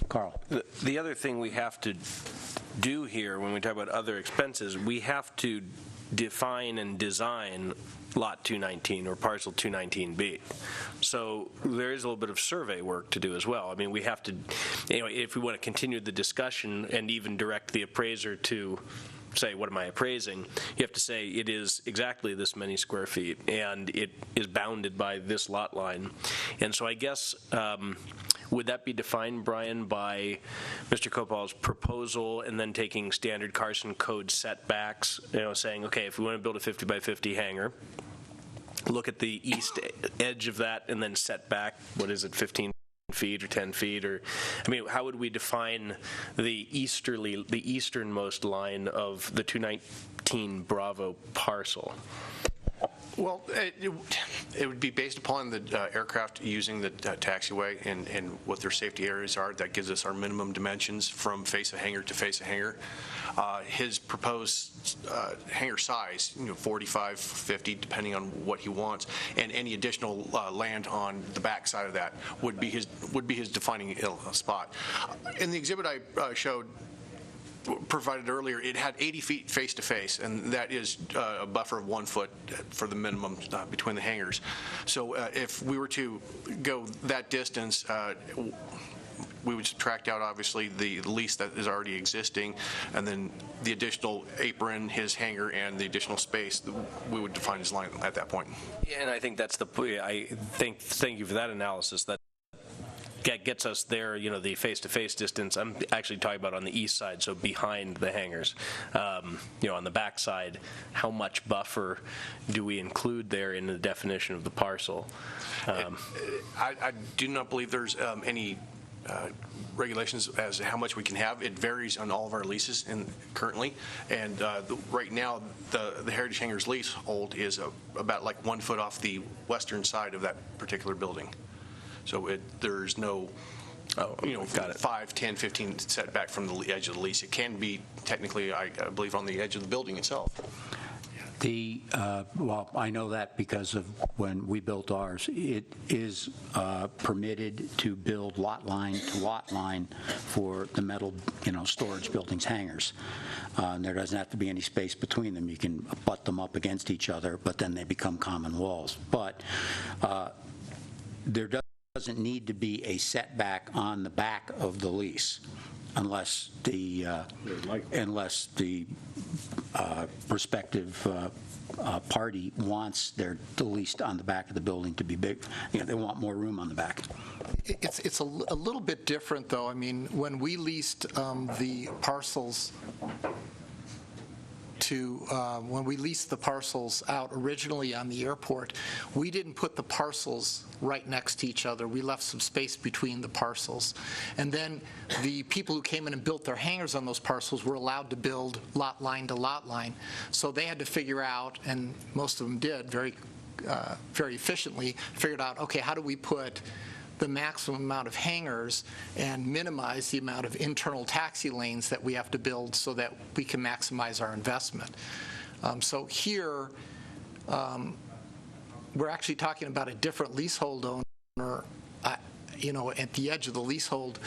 Carl. The other thing we have to do here when we talk about other expenses, we have to define and design Lot 219 or Parcel 219B. So there is a little bit of survey work to do as well. I mean, we have to, if we want to continue the discussion and even direct the appraiser to say, what am I appraising? You have to say it is exactly this many square feet and it is bounded by this lot line. And so I guess, would that be defined, Brian, by Mr. Copal's proposal and then taking standard Carson code setbacks, saying, okay, if we want to build a 50 by 50 hangar, look at the east edge of that and then set back, what is it, 15 feet or 10 feet, or, I mean, how would we define the easternmost line of the 219 Bravo parcel? Well, it would be based upon the aircraft using the taxiway and what their safety areas are. That gives us our minimum dimensions from face of hangar to face of hangar. His proposed hangar size, 45, 50, depending on what he wants, and any additional land on the back side of that would be his defining spot. In the exhibit I provided earlier, it had 80 feet face-to-face, and that is a buffer of 1 foot for the minimum between the hangars. So if we were to go that distance, we would subtract out, obviously, the lease that is already existing, and then the additional apron, his hangar, and the additional space, we would define his line at that point. And I think that's thank you for that analysis. That gets us there, the face-to-face distance. I'm actually talking about on the east side, so behind the hangars. On the back side, how much buffer do we include there in the definition of the parcel? I do not believe there's any regulations as to how much we can have. It varies on all of our leases currently, and right now the Heritage Hangars leasehold is about like 1 foot off the western side of that particular building. So there's no, 5, 10, 15 setback from the edge of the lease. It can be technically, I believe, on the edge of the building itself. Well, I know that because of when we built ours. It is permitted to build lot line to lot line for the metal, storage buildings, hangars. There doesn't have to be any space between them. You can butt them up against each other, but then they become common walls. But there doesn't need to be a setback on the back of the lease unless the respective party wants the lease on the back of the building to be big. They want more room on the back. It's a little bit different, though. I mean, when we leased the parcels when we leased the parcels out originally on the airport, we didn't put the parcels right next to each other. We left some space between the parcels. And then the people who came in and built their hangars on those parcels were allowed to build lot line to lot line. So they had to figure out, and most of them did very efficiently, figured out, okay, how do we put the maximum amount of hangars and minimize the amount of internal taxi lanes that we have to build so that we can maximize our investment. So here, we're actually talking about a different leasehold owner. At the edge of the leasehold,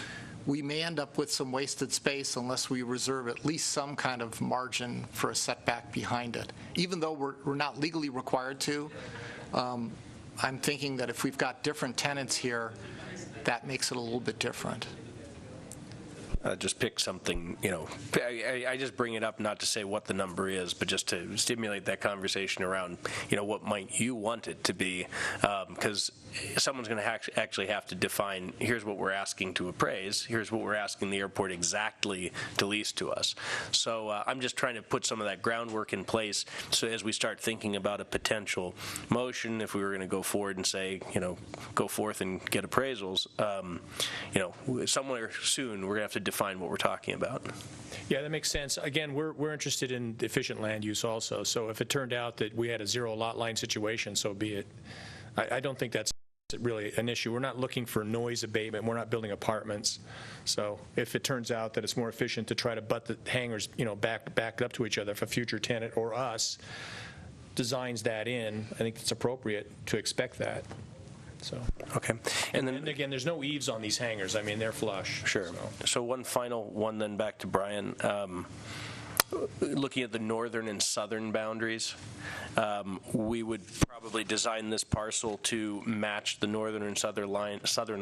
we may end up with some wasted space unless we reserve at least some kind of margin for a setback behind it. Even though we're not legally required to, I'm thinking that if we've got different tenants here, that makes it a little bit different. Just pick something, I just bring it up not to say what the number is, but just to stimulate that conversation around, what might you want it to be, because someone's going to actually have to define, here's what we're asking to appraise, here's what we're asking the airport exactly to lease to us. So I'm just trying to put some of that groundwork in place, so as we start thinking about a potential motion, if we were going to go forward and say, go forth and get appraisals, somewhere soon we're going to have to define what we're talking about. Yeah, that makes sense. Again, we're interested in efficient land use also. So if it turned out that we had a zero lot line situation, so be it. I don't think that's really an issue. We're not looking for noise abatement. We're not building apartments. So if it turns out that it's more efficient to try to butt the hangars, back up to each other, if a future tenant or us designs that in, I think it's appropriate to expect that. So okay, and then again, there's no eaves on these hangars. I mean, they're flush. Sure. So one final one, then back to Brian. Looking at the northern and southern boundaries, we would probably design this parcel to match the northern and southern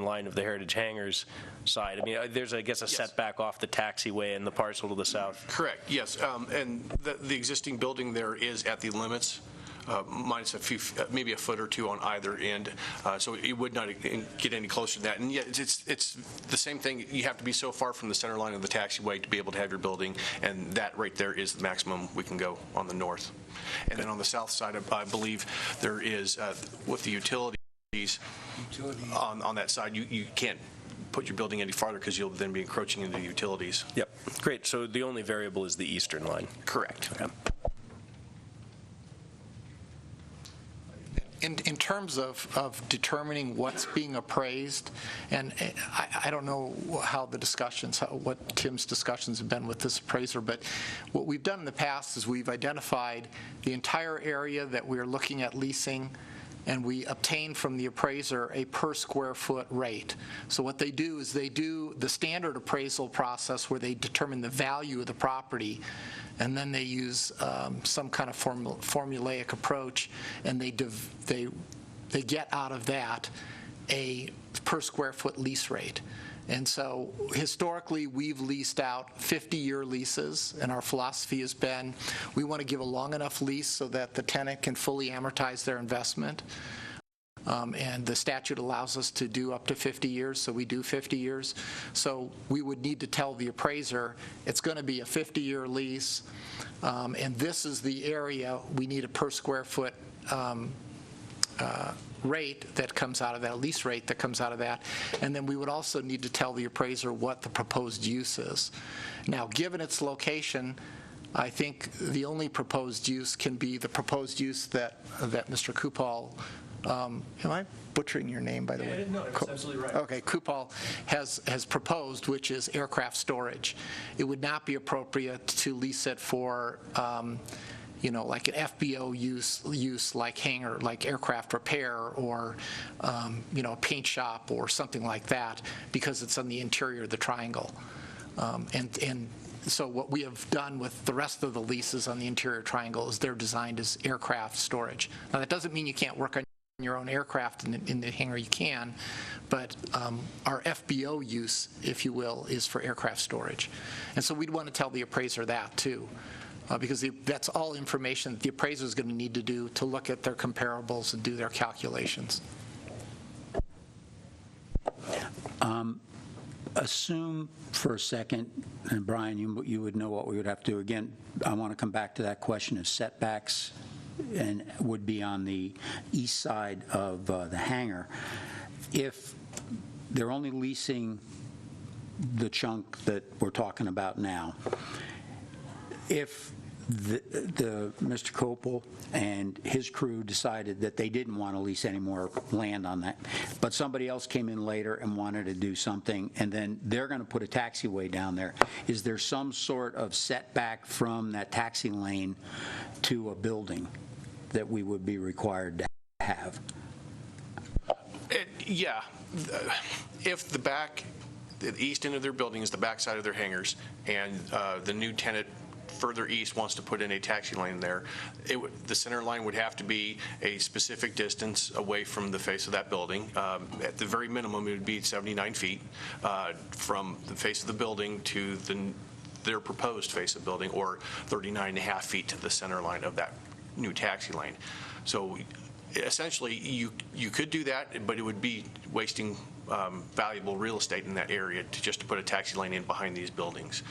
line of the Heritage Hangars side. I mean, there's, I guess, a setback off the taxiway and the parcel to the south. Correct, yes. And the existing building there is at the limits. Minus a few, maybe a foot or two on either end, so it would not get any closer to that. And yet, it's the same thing. You have to be so far from the center line of the taxiway to be able to have your building, and that right there is the maximum we can go on the north. And then on the south side, I believe there is with the utilities on that side. You can't put your building any farther because you'll then be encroaching into the utilities. Yep. Great. So the only variable is the eastern line. Correct. Okay. In terms of determining what's being appraised, and I don't know how the discussions, what Tim's discussions have been with this appraiser, but what we've done in the past is we've identified the entire area that we're looking at leasing, and we obtain from the appraiser a per square foot rate. So what they do is they do the standard appraisal process where they determine the value of the property, and then they use some kind of formulaic approach, and they get out of that a per square foot lease rate. And so historically, we've leased out 50-year leases, and our philosophy has been we want to give a long enough lease so that the tenant can fully amortize their investment. And the statute allows us to do up to 50 years, so we do 50 years. So we would need to tell the appraiser it's going to be a 50-year lease, and this is the area we need a per square foot rate that comes out of that, lease rate that comes out of that. And then we would also need to tell the appraiser what the proposed use is. Now, given its location, I think the only proposed use can be the proposed use that Mr. Kupal, am I butchering your name, by the way? No, that's absolutely right. Okay, Kupal has proposed, which is aircraft storage. It would not be appropriate to lease it for like an FBO use like hangar, like aircraft repair, or a paint shop or something like that, because it's on the interior of the triangle. And so what we have done with the rest of the leases on the interior triangle is they're designed as aircraft storage. Now, that doesn't mean you can't work on your own aircraft in the hangar. You can, but our FBO use, if you will, is for aircraft storage. And so we'd want to tell the appraiser that too. Because that's all information that the appraiser is going to need to do to look at their comparables and do their calculations. Assume for a second, and Brian, you would know what we would have to do. Again, I want to come back to that question of setbacks, and would be on the east side of the hangar. If they're only leasing the chunk that we're talking about now, if Mr. Copel and his crew decided that they didn't want to lease any more land on that, but somebody else came in later and wanted to do something, and then they're going to put a taxiway down there. Is there some sort of setback from that taxi lane to a building that we would be required to have? Yeah. If the east end of their building is the backside of their hangars, and the new tenant further east wants to put in a taxi lane there, the center line would have to be a specific distance away from the face of that building. At the very minimum, it would be 79 feet from the face of the building to their proposed face of the building, or 39 and a half feet to the center line of that new taxi lane. So essentially, you could do that, but it would be wasting valuable real estate in that area to put a taxi lane in behind these buildings.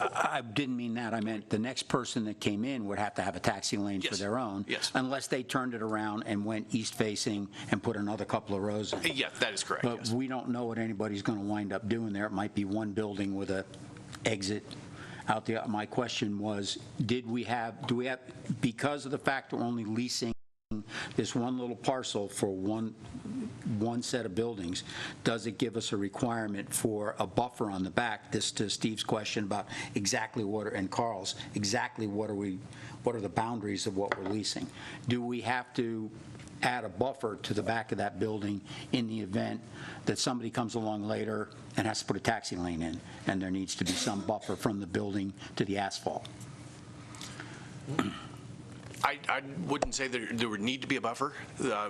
I didn't mean that. I meant the next person that came in would have to have a taxi lane for their own, unless they turned it around and went east-facing and put another couple of rows in. Yeah, that is correct. But we don't know what anybody's going to wind up doing there. It might be one building with a exit out there. My question was, do we have, because of the fact we're only leasing this one little parcel for one set of buildings, does it give us a requirement for a buffer on the back? This to Steve's question about exactly what, and Carl's, exactly what are the boundaries of what we're leasing? Do we have to add a buffer to the back of that building in the event that somebody comes along later and has to put a taxi lane in, and there needs to be some buffer from the building to the asphalt? I wouldn't say that there would need to be a buffer.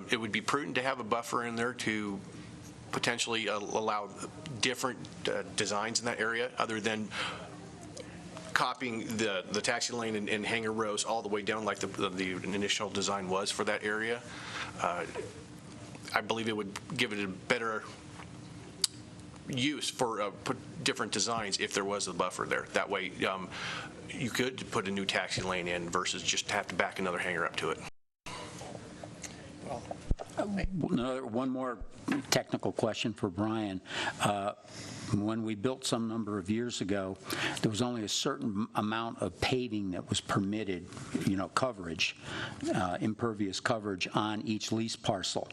It would be prudent to have a buffer in there to potentially allow different designs in that area, other than copying the taxi lane and hangar rows all the way down like the initial design was for that area. I believe it would give it a better use for different designs if there was a buffer there. That way, you could put a new taxi lane in versus just have to back another hangar up to it. One more technical question for Brian. When we built some number of years ago, there was only a certain amount of paving that was permitted, coverage, impervious coverage on each lease parcel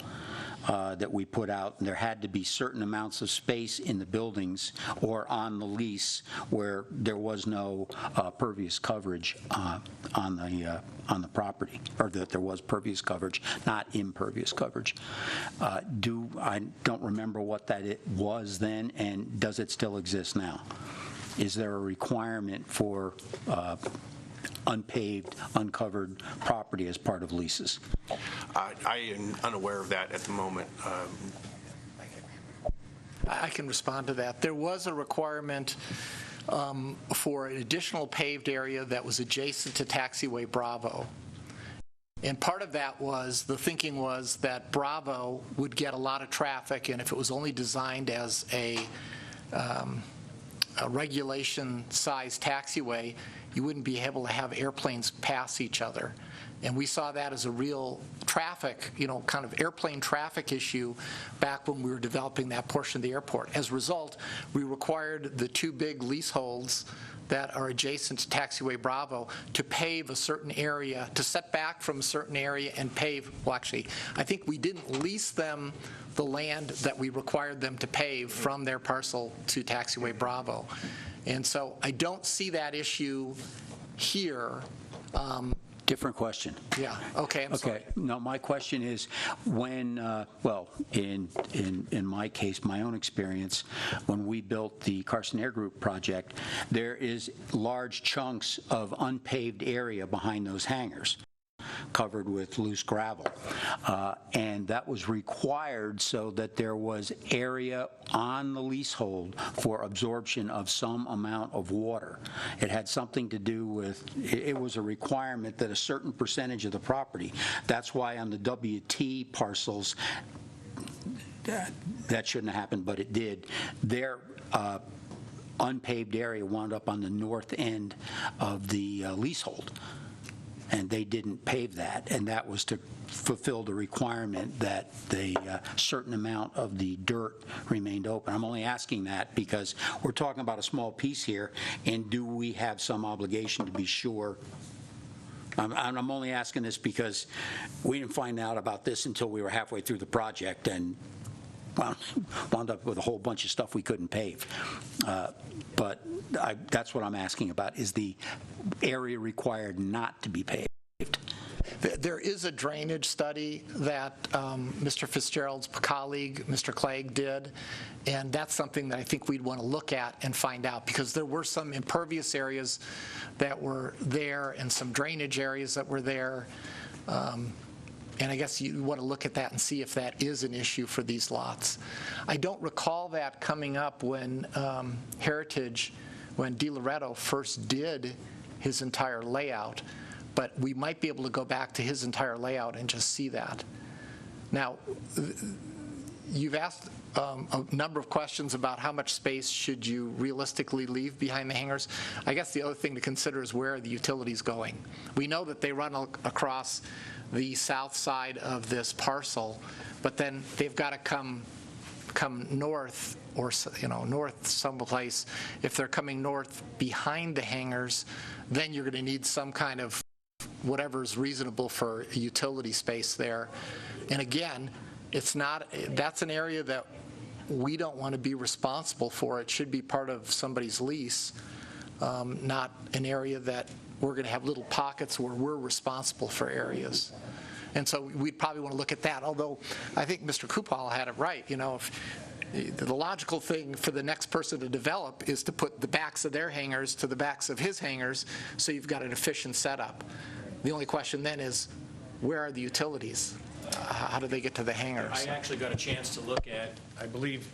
that we put out. And there had to be certain amounts of space in the buildings or on the lease where there was no pervious coverage on the property, or that there was pervious coverage, not impervious coverage. I don't remember what that was then, and does it still exist now? Is there a requirement for unpaved, uncovered property as part of leases? I am unaware of that at the moment. I can respond to that. There was a requirement for an additional paved area that was adjacent to Taxiway Bravo. And part of that was, the thinking was that Bravo would get a lot of traffic, and if it was only designed as a regulation-sized taxiway, you wouldn't be able to have airplanes pass each other. And we saw that as a real traffic, kind of airplane traffic issue back when we were developing that portion of the airport. As a result, we required the two big leaseholds that are adjacent to Taxiway Bravo to pave a certain area, to step back from a certain area and pave. Well, actually, I think we didn't lease them the land that we required them to pave from their parcel to Taxiway Bravo. And so I don't see that issue here. Different question. Yeah, okay, I'm sorry. No, my question is, when, in my case, my own experience, when we built the Carson Air Group project, there is large chunks of unpaved area behind those hangars, covered with loose gravel. And that was required so that there was area on the leasehold for absorption of some amount of water. It had something to do with, it was a requirement that a certain percentage of the property, that's why on the WT parcels, that shouldn't have happened, but it did. Their unpaved area wound up on the north end of the leasehold. and they didn't pave that, and that was to fulfill the requirement that the certain amount of the dirt remained open. I'm only asking that because we're talking about a small piece here, and do we have some obligation to be sure? I'm only asking this because we didn't find out about this until we were halfway through the project and wound up with a whole bunch of stuff we couldn't pave. But that's what I'm asking about, is the area required not to be paved. There is a drainage study that Mr. Fitzgerald's colleague, Mr. Clegg, did, and that's something that I think we'd want to look at and find out, because there were some impervious areas that were there and some drainage areas that were there. And I guess you want to look at that and see if that is an issue for these lots. I don't recall that coming up when Heritage, when DiLoretto first did his entire layout, but we might be able to go back to his entire layout and just see that. Now, you've asked a number of questions about how much space should you realistically leave behind the hangars. I guess the other thing to consider is where are the utilities going. We know that they run across the south side of this parcel, but then they've got to come north, or north someplace. If they're coming north behind the hangars, then you're going to need some kind of whatever's reasonable for utility space there. And again, that's an area that we don't want to be responsible for. It should be part of somebody's lease, not an area that we're going to have little pockets where we're responsible for areas. And so we'd probably want to look at that, although I think Mr. Kupal had it right. If the logical thing for the next person to develop is to put the backs of their hangars to the backs of his hangars, so you've got an efficient setup. The only question then is, where are the utilities? How do they get to the hangars? I actually got a chance to look at, I believe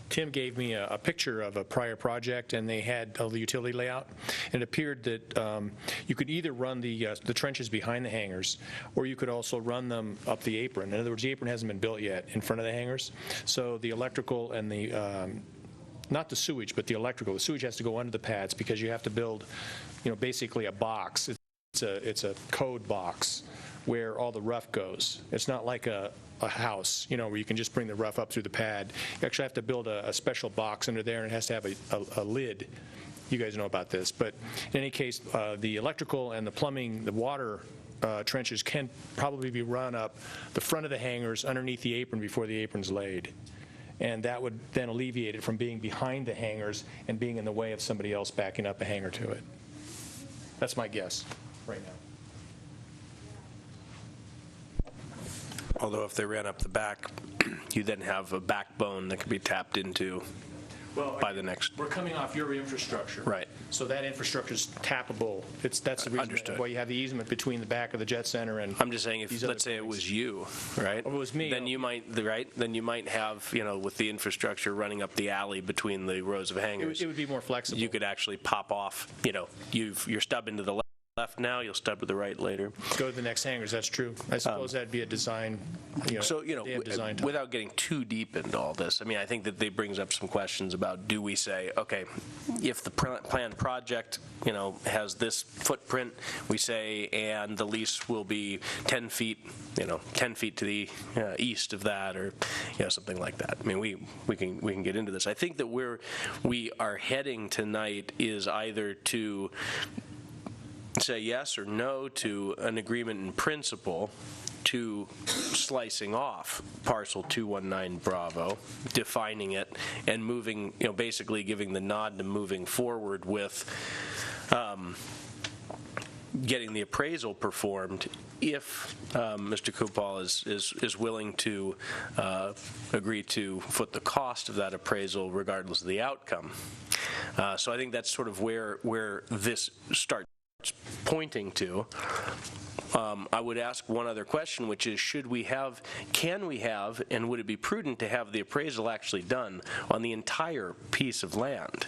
Tim gave me a picture of a prior project, and they had the utility layout. And it appeared that you could either run the trenches behind the hangars, or you could also run them up the apron. In other words, the apron hasn't been built yet in front of the hangars. So the electrical and the not the sewage, but the electrical. The sewage has to go under the pads because you have to build, basically a box. It's a code box where all the rough goes. It's not like a house, where you can just bring the rough up through the pad. You actually have to build a special box under there, and it has to have a lid. You guys know about this. But in any case, the electrical and the plumbing, the water trenches can probably be run up the front of the hangars underneath the apron before the apron's laid. And that would then alleviate it from being behind the hangars and being in the way of somebody else backing up a hangar to it. That's my guess right now. Although if they ran up the back, you then have a backbone that could be tapped into by the next. We're coming off your infrastructure. Right. So that infrastructure is tappable. That's the reason why you have the easement between the back of the jet center and. I'm just saying, if let's say it was you, right? If it was me. Then you might, right? Then you might have, with the infrastructure running up the alley between the rows of hangars. It would be more flexible. You could actually pop off. You're stubbing to the left now, you'll stub to the right later. Go to the next hangars, that's true. I suppose that'd be a design, without getting too deep into all this, I think that they brings up some questions about, do we say, okay, if the planned project, has this footprint, we say, and the lease will be 10 feet, 10 feet to the east of that, or, something like that. We can get into this. I think that where we are heading tonight is either to say yes or no to an agreement in principle to slicing off parcel 219 Bravo, defining it, and moving, basically giving the nod to moving forward with getting the appraisal performed if Mr. Kupal is willing to agree to foot the cost of that appraisal regardless of the outcome. So I think that's sort of where this starts pointing to. I would ask one other question, which is, can we have, and would it be prudent to have the appraisal actually done on the entire piece of land,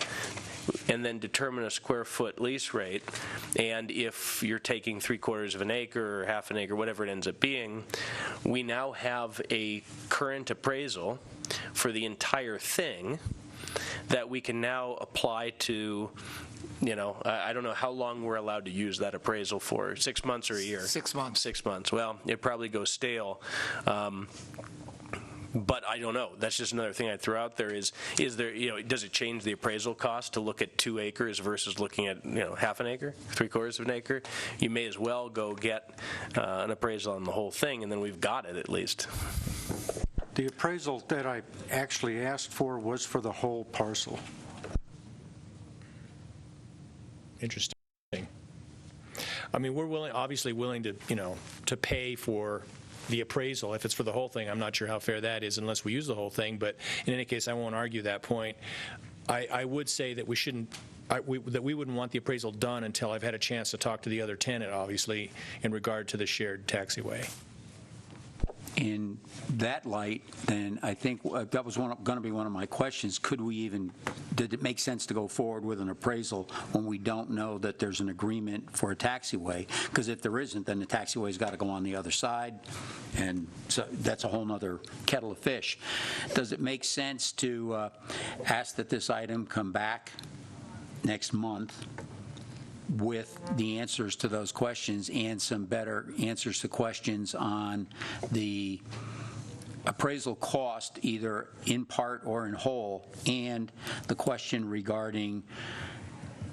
and then determine a square foot lease rate? And if you're taking 3/4 of an acre or half an acre, whatever it ends up being, we now have a current appraisal for the entire thing that we can now apply to I don't know how long we're allowed to use that appraisal for, 6 months or a year? 6 months. 6 months. Well, it probably goes stale. But I don't know. That's just another thing I'd throw out there is there, does it change the appraisal cost to look at 2 acres versus looking at, half an acre, 3/4 of an acre? You may as well go get an appraisal on the whole thing, and then we've got it at least. The appraisal that I actually asked for was for the whole parcel. Interesting. I mean, we're obviously willing to, to pay for the appraisal. If it's for the whole thing, I'm not sure how fair that is unless we use the whole thing, but in any case, I won't argue that point. I would say that we shouldn't, that we wouldn't want the appraisal done until I've had a chance to talk to the other tenant, obviously, in regard to the shared taxiway. In that light, then, I think that was going to be one of my questions. Did it make sense to go forward with an appraisal when we don't know that there's an agreement for a taxiway? Because if there isn't, then the taxiway's got to go on the other side, and so that's a whole other kettle of fish. Does it make sense to ask that this item come back next month with the answers to those questions and some better answers to questions on the appraisal cost, either in part or in whole, and the question regarding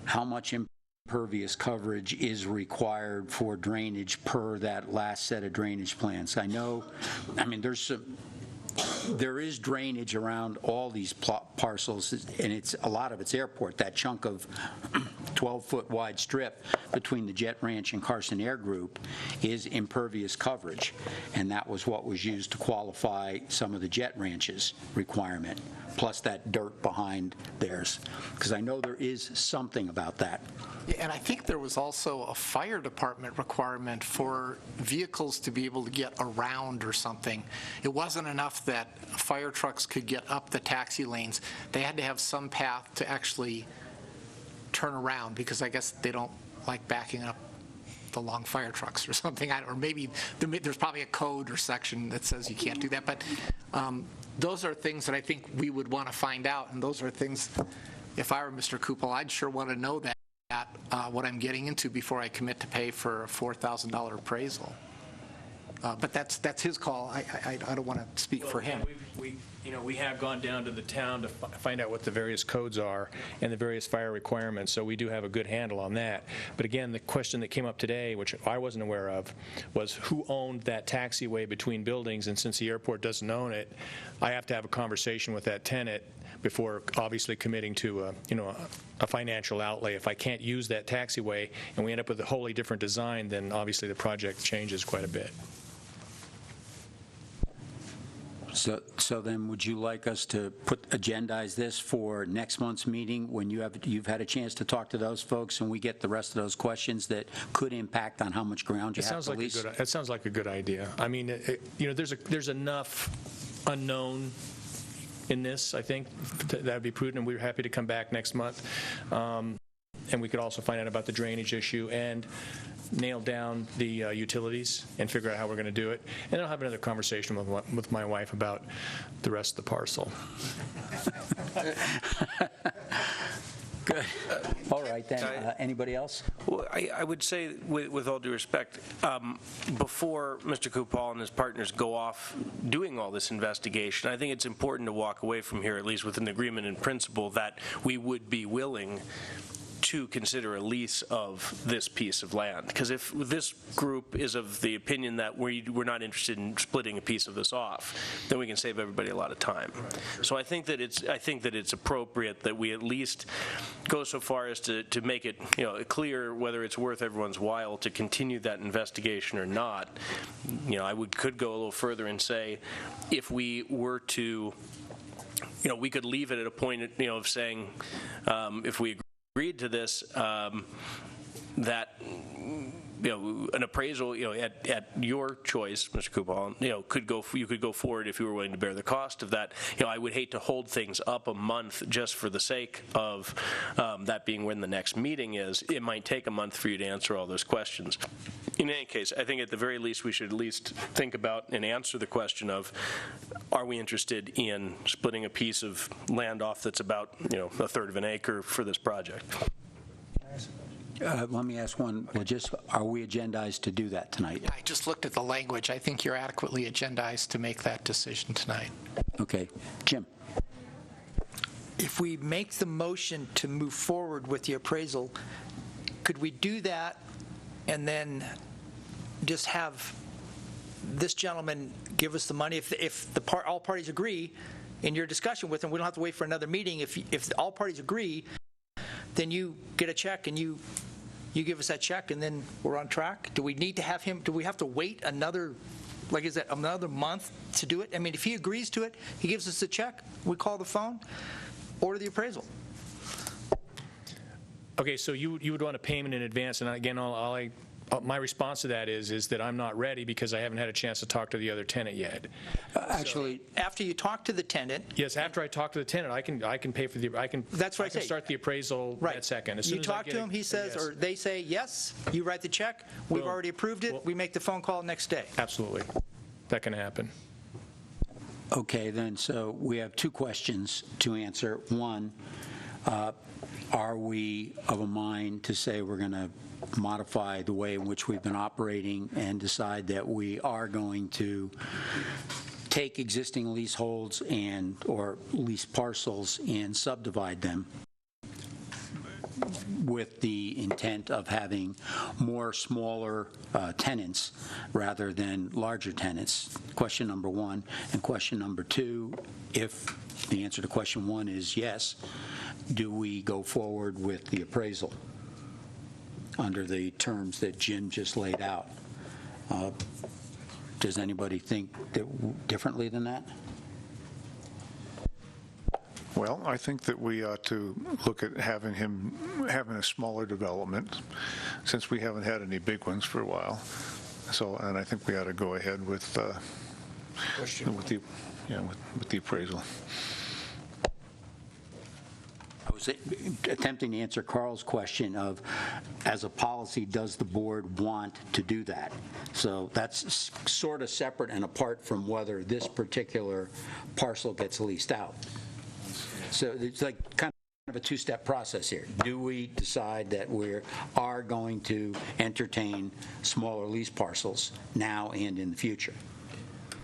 how much impervious coverage is required for drainage per that last set of drainage plans? There is drainage around all these parcels, and a lot of it's airport. That chunk of 12-foot wide strip between the Jet Ranch and Carson Air Group is impervious coverage, and that was what was used to qualify some of the Jet Ranch's requirement, plus that dirt behind theirs, because I know there is something about that. Yeah, and I think there was also a fire department requirement for vehicles to be able to get around or something. It wasn't enough that fire trucks could get up the taxi lanes. They had to have some path to actually turn around, because I guess they don't like backing up the long fire trucks or something. Or maybe there's probably a code or section that says you can't do that. But those are things that I think we would want to find out, and those are things, if I were Mr. Kupel, I'd sure want to know that. What I'm getting into before I commit to pay for a $4,000 appraisal. But that's his call. I don't want to speak for him. We have gone down to the town to find out what the various codes are and the various fire requirements, so we do have a good handle on that. But again, the question that came up today, which I wasn't aware of, was who owned that taxiway between buildings, and since the airport doesn't own it, I have to have a conversation with that tenant before obviously committing to a financial outlay. If I can't use that taxiway and we end up with a wholly different design, then obviously the project changes quite a bit. So then, would you like us to agendize this for next month's meeting when you've had a chance to talk to those folks and we get the rest of those questions that could impact on how much ground you have to lease? That sounds like a good idea. I mean, there's enough unknown in this, I think, that would be prudent, and we're happy to come back next month. And we could also find out about the drainage issue and nail down the utilities and figure out how we're going to do it. And I'll have another conversation with my wife about the rest of the parcel. Good. All right, then. Anybody else? Well, I would say, with all due respect, before Mr. Kupal and his partners go off doing all this investigation, I think it's important to walk away from here, at least with an agreement in principle, that we would be willing to consider a lease of this piece of land. Because if this group is of the opinion that we're not interested in splitting a piece of this off, then we can save everybody a lot of time. So I think that it's appropriate that we at least go so far as to make it clear whether it's worth everyone's while to continue that investigation or not. I could go a little further and say, if we were to, we could leave it at a point of saying, if we agreed to this, that an appraisal at your choice, Mr. Kupal, you could go forward if you were willing to bear the cost of that. I would hate to hold things up a month just for the sake of that being when the next meeting is. It might take a month for you to answer all those questions. In any case, I think at the very least we should at least think about and answer the question of, are we interested in splitting a piece of land off that's about a third of an acre for this project? Let me ask one. Well, just are we agendized to do that tonight? I just looked at the language. I think you're adequately agendized to make that decision tonight. Okay. Jim? If we make the motion to move forward with the appraisal, could we do that and then just have this gentleman give us the money? If all parties agree in your discussion with him, we don't have to wait for another meeting. If all parties agree, then you get a check and you give us that check, and then we're on track? Do we need to have him, do we have to wait another, like, is that another month to do it? I mean, if he agrees to it, he gives us the check, we call the phone, order the appraisal. Okay, so you would want a payment in advance, and again, my response to that is that I'm not ready because I haven't had a chance to talk to the other tenant yet. Actually, after you talk to the tenant. Yes, after I talk to the tenant, I can pay for the, That's what I can say. start the appraisal that second. As soon You as I talk get to a- him, he says, yes. or they say yes, you write the check, we've Boom. already approved it, Well- we make the phone call next day. Absolutely. That can happen. okay, then, so we have two questions to answer. One, are we of a mind to say we're going to modify the way in which we've been operating and decide that we are going to take existing leaseholds or lease parcels and subdivide them with the intent of having more smaller tenants rather than larger tenants? Question number one. And question number two, if the answer to question one is yes, do we go forward with the appraisal under the terms that Jim just laid out? Does anybody think differently than that? Well, I think that we ought to look at having a smaller development, since we haven't had any big ones for a while. So, and I think we ought to go ahead with the appraisal. I was attempting to answer Carl's question of, as a policy, does the board want to do that? So that's sort of separate and apart from whether this particular parcel gets leased out. So it's like kind of a two-step process here. Do we decide that we are going to entertain smaller lease parcels now and in the future?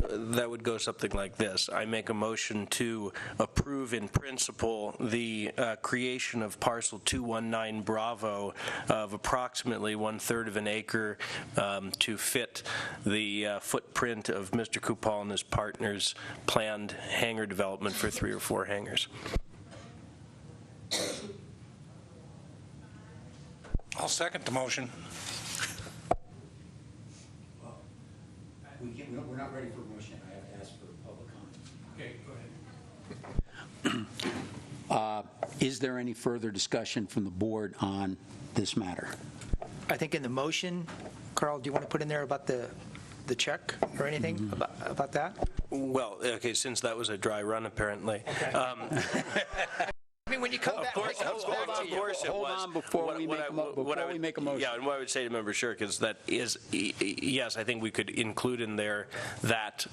That would go something like this. I make a motion to approve in principle the creation of parcel 219 Bravo of approximately 1/3 of an acre to fit the footprint of Mr. Kupal and his partners' planned hangar development for 3 or 4 hangars. I'll second the motion. We're not ready for a motion. I have to ask for public comment. Okay, go ahead. Is there any further discussion from the board on this matter? I think in the motion, Carl, do you want to put in there about the check or anything about that? Well, okay, since that was a dry run, apparently. I mean, when you come back, Hold on before we make a motion. Yeah, and what I would say to Member Shirk is that yes, I think we could include in there that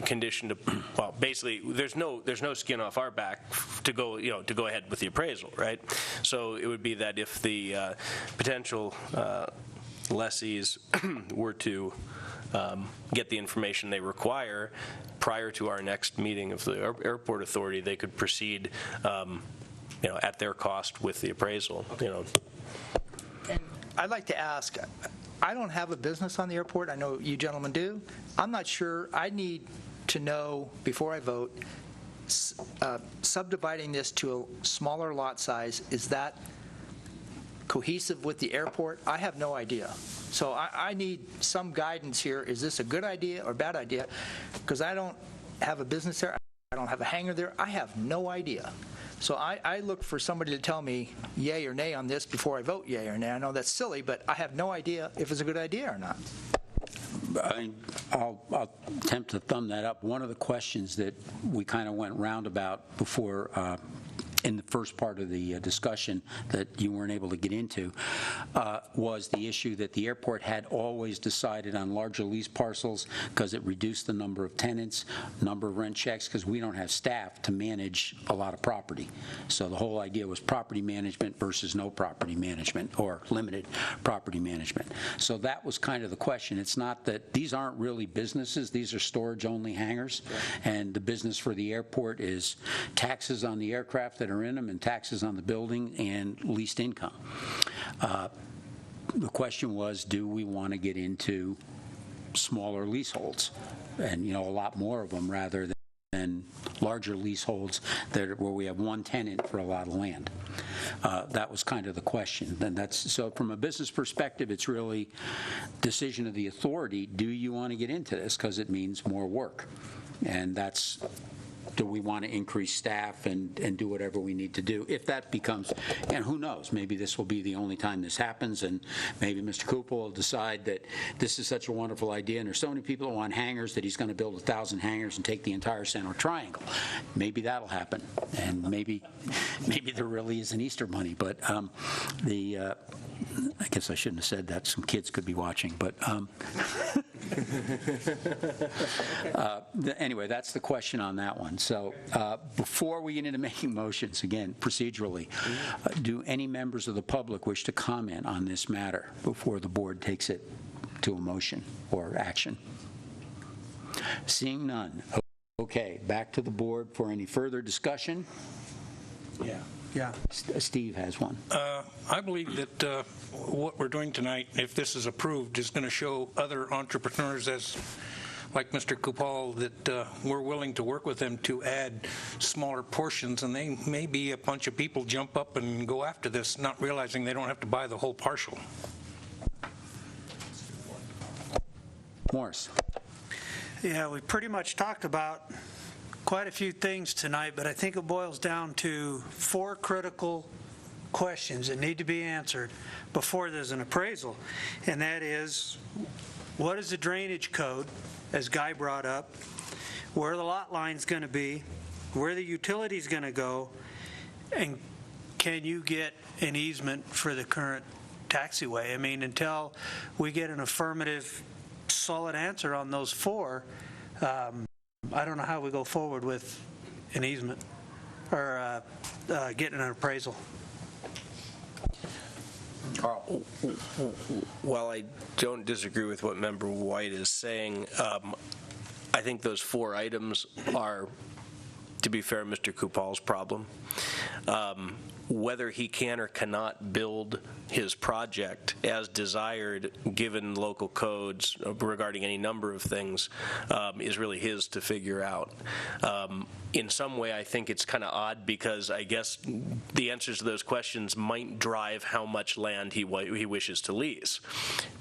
condition to, well, basically, there's no skin off our back to go ahead with the appraisal, right? So it would be that if the potential lessees were to get the information they require prior to our next meeting of the airport authority, they could proceed at their cost with the appraisal. And I'd like to ask, I don't have a business on the airport. I know you gentlemen do. I'm not sure. I need to know before I vote, subdividing this to a smaller lot size, is that cohesive with the airport? I have no idea. So I need some guidance here. Is this a good idea or bad idea? Because I don't have a business there. I don't have a hangar there. I have no idea. So I look for somebody to tell me yay or nay on this before I vote yay or nay. I know that's silly, but I have no idea if it's a good idea or not. I'll attempt to thumb that up. One of the questions that we kind of went roundabout before in the first part of the discussion that you weren't able to get into, was the issue that the airport had always decided on larger lease parcels because it reduced the number of tenants, number of rent checks, because we don't have staff to manage a lot of property. So the whole idea was property management versus no property management or limited property management. So that was kind of the question. It's not that these aren't really businesses. These are storage-only hangars, and the business for the airport is taxes on the aircraft that are in them and taxes on the building and leased income. The question was, do we want to get into smaller leaseholds and, a lot more of them rather than larger leaseholds where we have one tenant for a lot of land? That was kind of the question. And so from a business perspective, it's really decision of the authority. Do you want to get into this? Because it means more work. And that's, do we want to increase staff and do whatever we need to do? If that becomes, and who knows, maybe this will be the only time this happens, and maybe Mr. Cooper will decide that this is such a wonderful idea, and there's so many people who want hangars that he's going to build 1,000 hangars and take the entire Central Triangle. Maybe that'll happen, and maybe there really is an Easter bunny, but I guess I shouldn't have said that. Some kids could be watching, but anyway, that's the question on that one. So before we get into making motions, again, procedurally, do any members of the public wish to comment on this matter before the board takes it to a motion or action? Seeing none. Okay, back to the board for any further discussion. Yeah. Steve has one. I believe that what we're doing tonight, if this is approved, is going to show other entrepreneurs, like Mr. Kupal, that we're willing to work with them to add smaller portions, and they maybe a bunch of people jump up and go after this, not realizing they don't have to buy the whole parcel. Morris. Yeah, we pretty much talked about quite a few things tonight, but I think it boils down to 4 critical questions that need to be answered before there's an appraisal. And that is, what is the drainage code, as Guy brought up, where the lot line's going to be, where the utility's going to go, and can you get an easement for the current taxiway? I mean, until we get an affirmative, solid answer on those 4, I don't know how we go forward with an easement or getting an appraisal. Carl. While I don't disagree with what Member White is saying, I think those 4 items are, to be fair, Mr. Kupal's problem. Whether he can or cannot build his project as desired, given local codes regarding any number of things, is really his to figure out. In some way, I think it's kind of odd because I guess the answers to those questions might drive how much land he wishes to lease,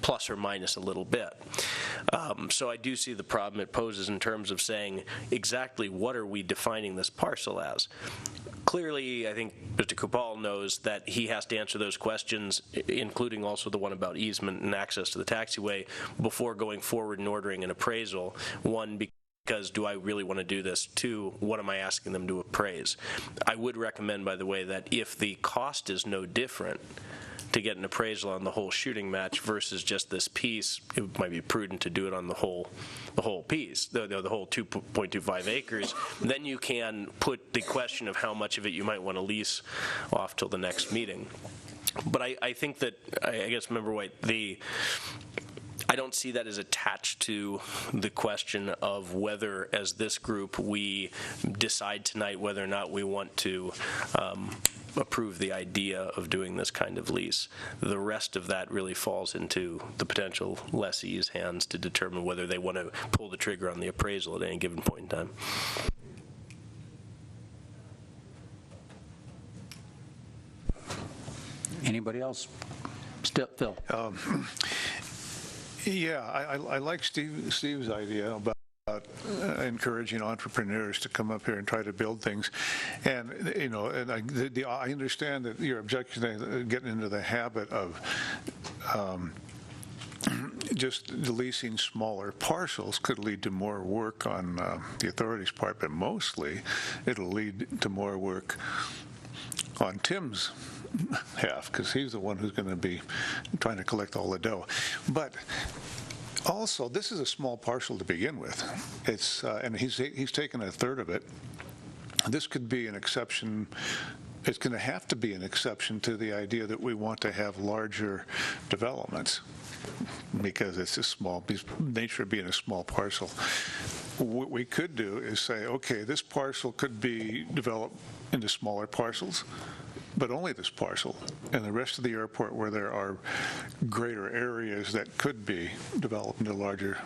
plus or minus a little bit. So I do see the problem it poses in terms of saying exactly what are we defining this parcel as. Clearly, I think Mr. Kupal knows that he has to answer those questions, including also the one about easement and access to the taxiway, before going forward and ordering an appraisal. 1, because do I really want to do this? 2, what am I asking them to appraise? I would recommend, by the way, that if the cost is no different, to get an appraisal on the whole shooting match versus just this piece, it might be prudent to do it on the whole piece, the whole 2.25 acres. Then you can put the question of how much of it you might want to lease off till the next meeting. But I think that, I guess, Member White, I don't see that as attached to the question of whether, as this group, we decide tonight whether or not we want to approve the idea of doing this kind of lease. The rest of that really falls into the potential lessee's hands to determine whether they want to pull the trigger on the appraisal at any given point in time. Anybody else? Still, Phil. Yeah, I like Steve's idea about encouraging entrepreneurs to come up here and try to build things, and I understand that your objection to getting into the habit of just leasing smaller parcels could lead to more work on the authorities' part, but mostly it'll lead to more work on Tim's half, because he's the one who's going to be trying to collect all the dough. But also, this is a small parcel to begin with. It's and he's taken a third of it. This could be an exception. It's going to have to be an exception to the idea that we want to have larger developments, because it's a small, nature of being a small parcel. What we could do is say, okay, this parcel could be developed into smaller parcels, but only this parcel, and the rest of the airport where there are greater areas that could be developed into larger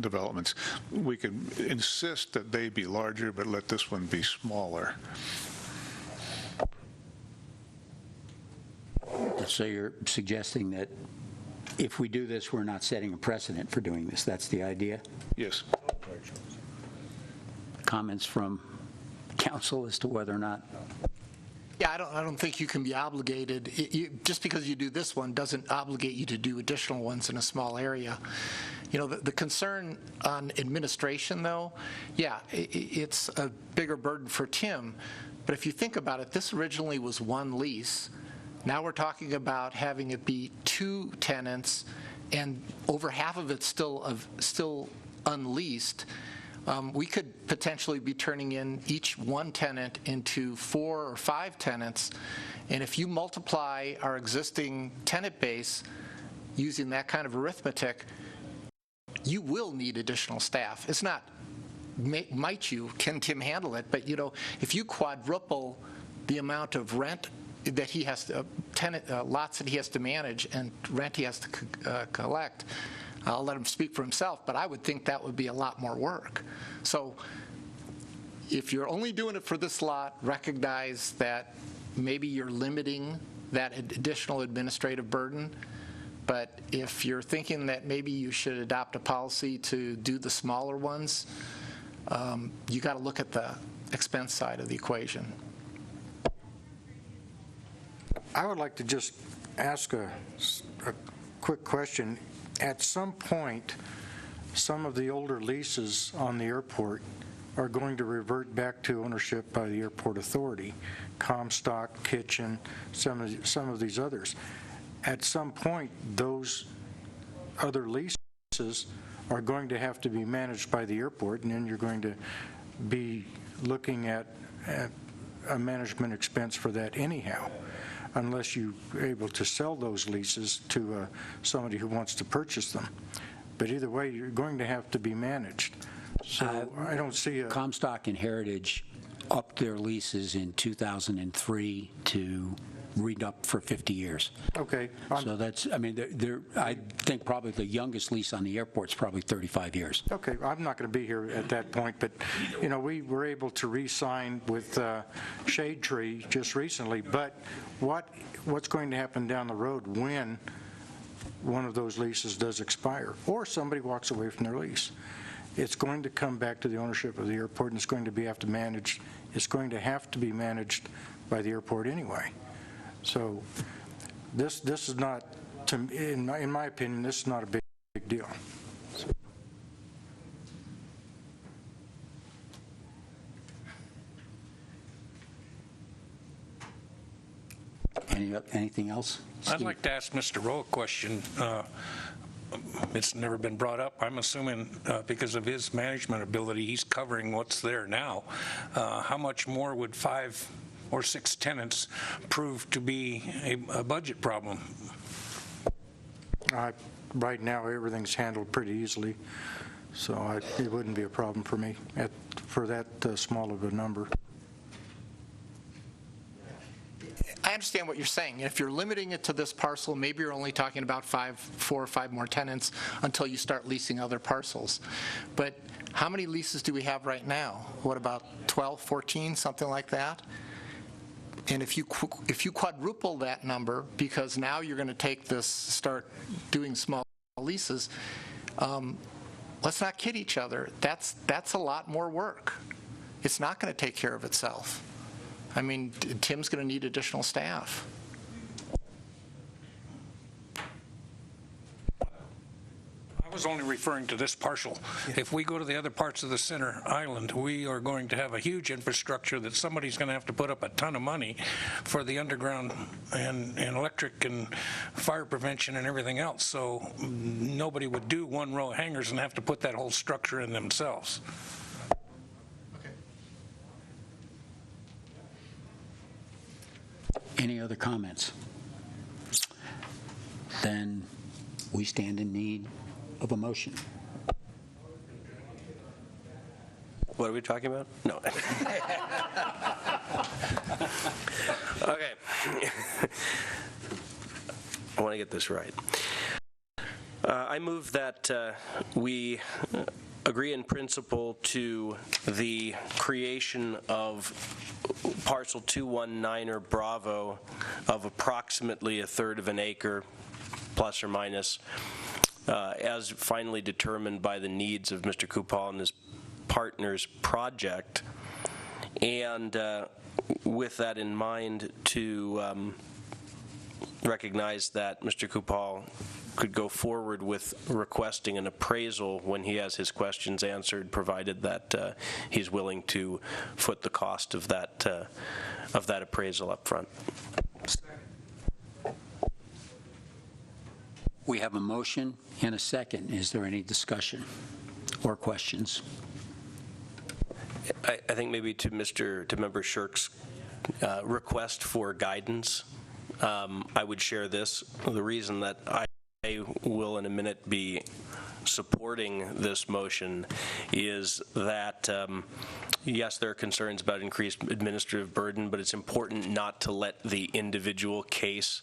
developments. We could insist that they be larger, but let this one be smaller. So you're suggesting that if we do this, we're not setting a precedent for doing this. That's the idea? Yes. Comments from council as to whether or not? Yeah, I don't think you can be obligated. Just because you do this one doesn't obligate you to do additional ones in a small area. You know, the concern on administration, though, yeah, it's a bigger burden for Tim. But if you think about it, this originally was one lease. Now we're talking about having it be 2 tenants, and over half of it's still unleased. We could potentially be turning in each 1 tenant into 4 or 5 tenants, and if you multiply our existing tenant base using that kind of arithmetic, you will need additional staff. It's not can Tim handle it, but you know, if you quadruple the amount of rent that he has to, lots that he has to manage and rent he has to collect, I'll let him speak for himself, but I would think that would be a lot more work. So if you're only doing it for this lot, recognize that maybe you're limiting that additional administrative burden. But if you're thinking that maybe you should adopt a policy to do the smaller ones, you got to look at the expense side of the equation. I would like to just ask a quick question. At some point, some of the older leases on the airport are going to revert back to ownership by the airport authority, Comstock, Kitchen, some of these others. At some point, those other leases are going to have to be managed by the airport, and then you're going to be looking at a management expense for that anyhow, unless you're able to sell those leases to somebody who wants to purchase them. But either way, you're going to have to be managed. So I don't see a... Comstock and Heritage upped their leases in 2003 to read up for 50 years. Okay. So that's, I mean, I think probably the youngest lease on the airport's probably 35 years. Okay, I'm not going to be here at that point, but, you know, we were able to re-sign with Shade Tree just recently, but what's going to happen down the road when one of those leases does expire, or somebody walks away from their lease? It's going to come back to the ownership of the airport, and it's going to have to be managed by the airport anyway. So this is not, in my opinion, this is not a big deal. So. Anything else? I'd like to ask Mr. Rowe a question. It's never been brought up. I'm assuming because of his management ability, he's covering what's there now. How much more would 5 or 6 tenants prove to be a budget problem? Right now, everything's handled pretty easily, so it wouldn't be a problem for me for that small of a number. I understand what you're saying. If you're limiting it to this parcel, maybe you're only talking about 4 or 5 more tenants until you start leasing other parcels. But how many leases do we have right now? What, about 12, 14, something like that? And if you quadruple that number, because now you're going to start doing small leases, let's not kid each other. That's a lot more work. It's not going to take care of itself. I mean, Tim's going to need additional staff. I I was only referring to this parcel. If we go to the other parts of the center island, we are going to have a huge infrastructure that somebody's going to have to put up a ton of money for the underground and electric and fire prevention and everything else. So nobody would do one row of hangars and have to put that whole structure in themselves. Any other comments? Then we stand in need of a motion. What are we talking about? No. Okay. I want to get this right. I move that we agree in principle to the creation of parcel 219 or Bravo of approximately a third of an acre, plus or minus, as finally determined by the needs of Mr. Kupal and his partner's project, and with that in mind, to recognize that Mr. Kupal could go forward with requesting an appraisal when he has his questions answered, provided that he's willing to foot the cost of that appraisal up front. We have a motion and a second. Is there any discussion or questions? I think maybe to Member Shirk's request for guidance, I would share this. The reason that I will in a minute be supporting this motion is that, yes, there are concerns about increased administrative burden, but it's important not to let the individual case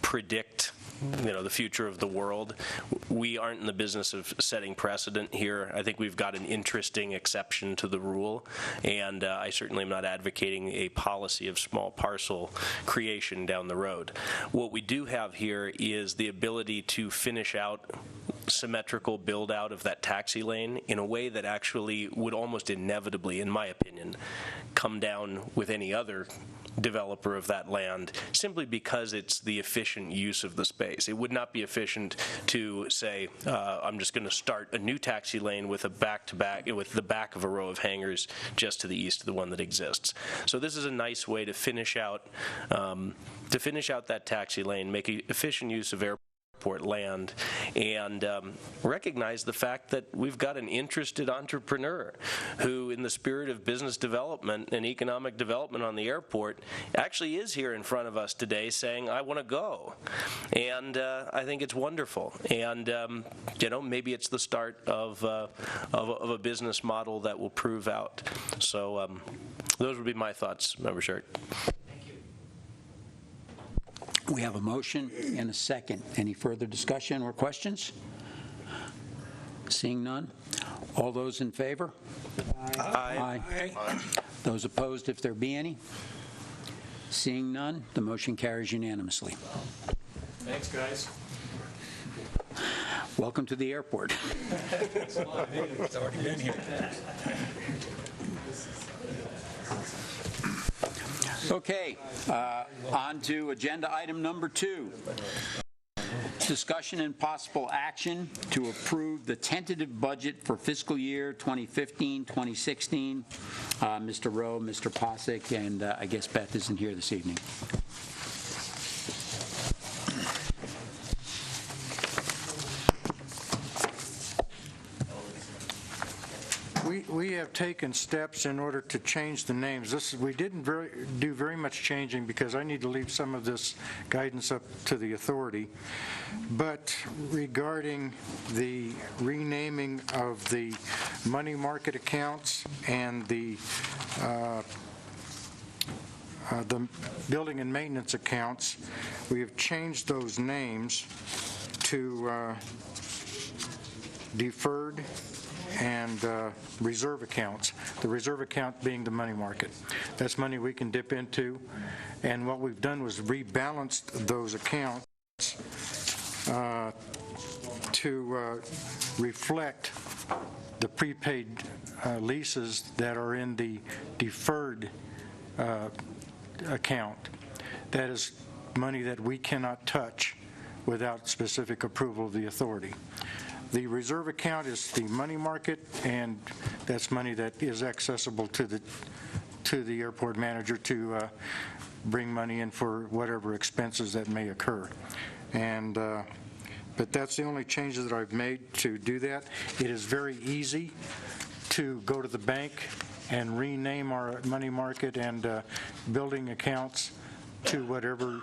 predict the future of the world. We aren't in the business of setting precedent here. I think we've got an interesting exception to the rule, and I certainly am not advocating a policy of small parcel creation down the road. What we do have here is the ability to finish out symmetrical build out of that taxi lane in a way that actually would almost inevitably, in my opinion, come down with any other developer of that land, simply because it's the efficient use of the space. It would not be efficient to say, I'm just going to start a new taxi lane with a back-to-back, with the back of a row of hangars just to the east of the one that exists. So this is a nice way to finish out that taxi lane, make efficient use of airport land, and recognize the fact that we've got an interested entrepreneur who, in the spirit of business development and economic development on the airport, actually is here in front of us today saying, I want to go. And I think it's wonderful. And, maybe it's the start of a business model that will prove out. So those would be my thoughts, Member Shirk. We have a motion and a second. Any further discussion or questions? Seeing none. All those in favor? Aye. Aye. Those opposed, if there be any? Seeing none, the motion carries unanimously. Thanks, guys. Welcome to the airport. It's already been here. Okay, on to agenda item number 2. Discussion and possible action to approve the tentative budget for fiscal year 2015-2016. Mr. Rowe, Mr. Posick, and I guess Beth isn't here this evening. We have taken steps in order to change the names. We didn't do very much changing because I need to leave some of this guidance up to the authority. But regarding the renaming of the money market accounts and the building and maintenance accounts, we have changed those names to deferred and reserve accounts, the reserve account being the money market. That's money we can dip into, and what we've done was rebalanced those accounts to reflect the prepaid leases that are in the deferred account. That is money that we cannot touch without specific approval of the authority. The reserve account is the money market, and that's money that is accessible to the airport manager to bring money in for whatever expenses that may occur. And but that's the only changes that I've made to do that. It is very easy to go to the bank and rename our money market and building accounts to whatever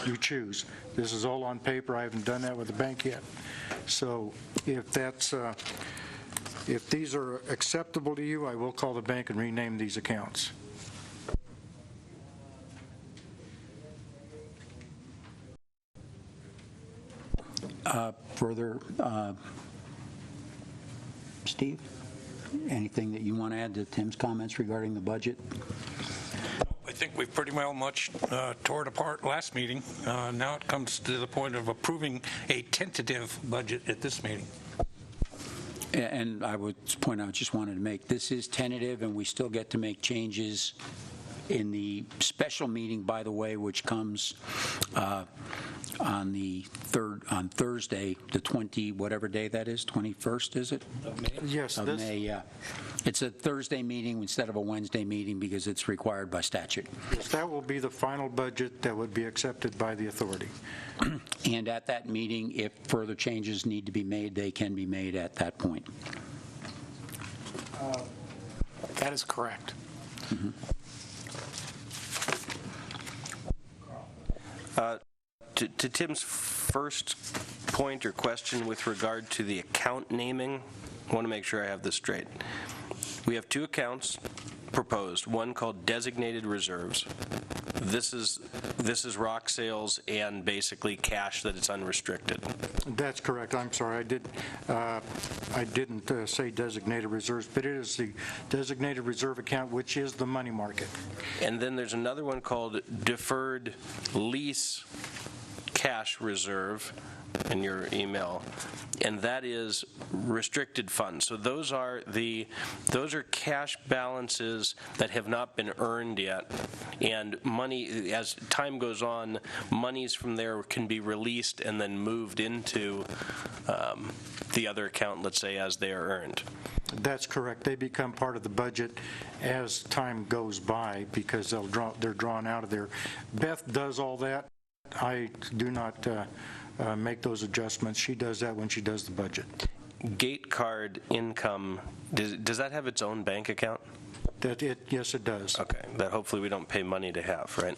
you choose. This is all on paper. I haven't done that with the bank yet. So if these are acceptable to you, I will call the bank and rename these accounts. Further, Steve, anything that you want to add to Tim's comments regarding the budget? I think we pretty well much tore it apart last meeting. Now it comes to the point of approving a tentative budget at this meeting. And I would point out, just wanted to make, this is tentative, and we still get to make changes in the special meeting, by the way, which comes on Thursday, the 20, whatever day that is, 21st, is it? Of May? Yes. Of May, yeah. It's a Thursday meeting instead of a Wednesday meeting because it's required by statute. Yes, that will be the final budget that would be accepted by the authority. And at that meeting, if further changes need to be made, they can be made at that point. That is correct. To Tim's first point or question with regard to the account naming, I want to make sure I have this straight. We have two accounts proposed, one called designated reserves. This is rock sales and basically cash that it's unrestricted. That's correct. I'm sorry. I didn't say designated reserves, but it is the designated reserve account, which is the money market. And then there's another one called deferred lease cash reserve in your email, and that is restricted funds. So those are cash balances that have not been earned yet, and money, as time goes on, monies from there can be released and then moved into the other account, let's say, as they are earned. That's correct. They become part of the budget as time goes by because they're drawn out of there. Beth does all that. I do not make those adjustments. She does that when she does the budget. Gate card income, does that have its own bank account? Yes, it does. Okay, that hopefully we don't pay money to have, right?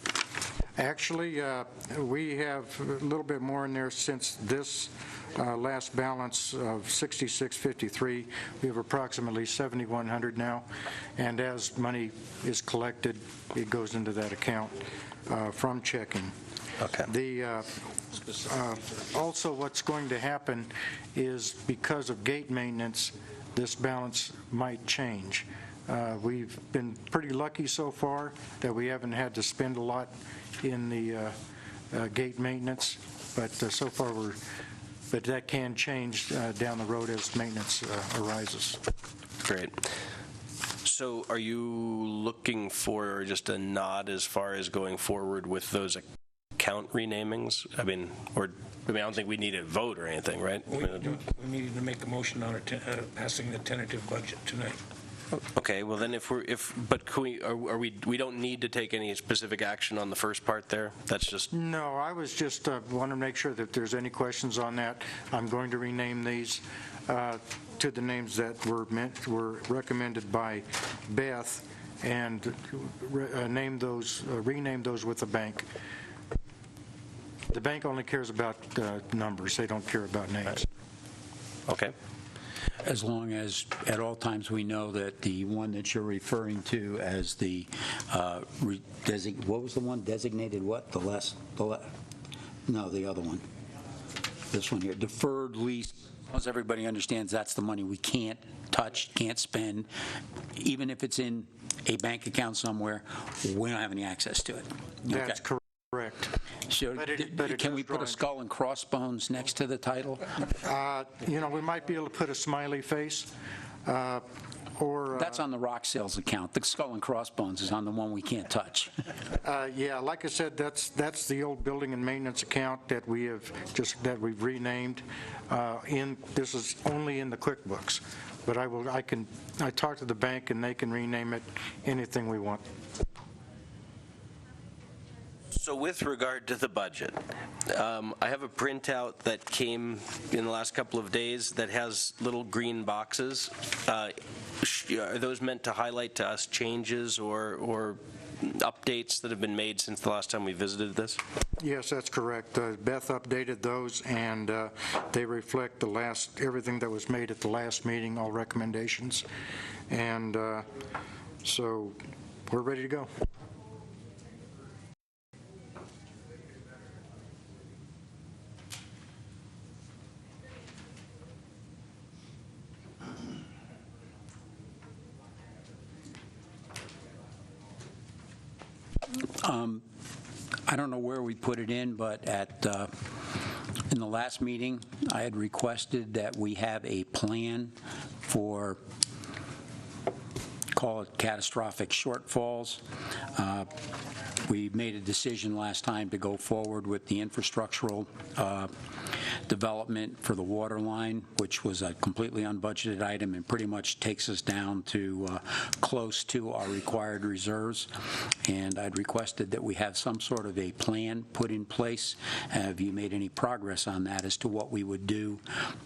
Actually, we have a little bit more in there since this last balance of $66.53. We have approximately $7,100 now, and as money is collected, it goes into that account from checking. Okay. Also, what's going to happen is because of gate maintenance, this balance might change. We've been pretty lucky so far that we haven't had to spend a lot in the gate maintenance, but so far but that can change down the road as maintenance arises. Great. So are you looking for just a nod as far as going forward with those account renamings? I don't think we need a vote or anything, right? We needed to make a motion on passing the tentative budget tonight. Okay, well then we don't need to take any specific action on the first part there? That's just... No, I was just want to make sure that if there's any questions on that. I'm going to rename these to the names that were recommended by Beth and rename those with the bank. The bank only cares about numbers. They don't care about names. Okay. As long as at all times we know that the one that you're referring to as the, what was the one, designated what? No, the other one. This one here, deferred lease. As long as everybody understands that's the money we can't touch, can't spend, even if it's in a bank account somewhere, we don't have any access to it. That's correct. So can we put a skull and crossbones next to the title? We might be able to put a smiley face. or... That's on the rock sales account. The skull and crossbones is on the one we can't touch. Yeah, like I said, that's the old building and maintenance account that we've renamed. This is only in the QuickBooks, but I talked to the bank and they can rename it anything we want. So with regard to the budget, I have a printout that came in the last couple of days that has little green boxes. Are those meant to highlight to us changes or updates that have been made since the last time we visited this? Yes, that's correct. Beth updated those, and they reflect everything that was made at the last meeting, all recommendations. And so we're ready to go. I don't know where we put it in, but in the last meeting, I had requested that we have a plan for, call it catastrophic shortfalls. We made a decision last time to go forward with the infrastructural development for the water line, which was a completely unbudgeted item and pretty much takes us down to close to our required reserves. And I'd requested that we have some sort of a plan put in place. Have you made any progress on that as to what we would do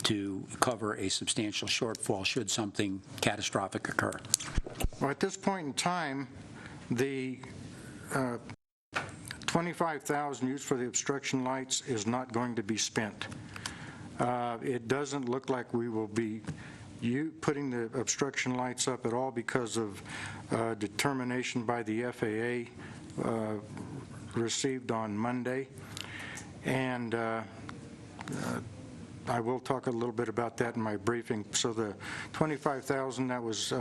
to cover a substantial shortfall should something catastrophic occur? Well, at this point in time, the $25,000 used for the obstruction lights is not going to be spent. It doesn't look like we will be putting the obstruction lights up at all because of determination by the FAA received on Monday. And I will talk a little bit about that in my briefing. So the $25,000 that was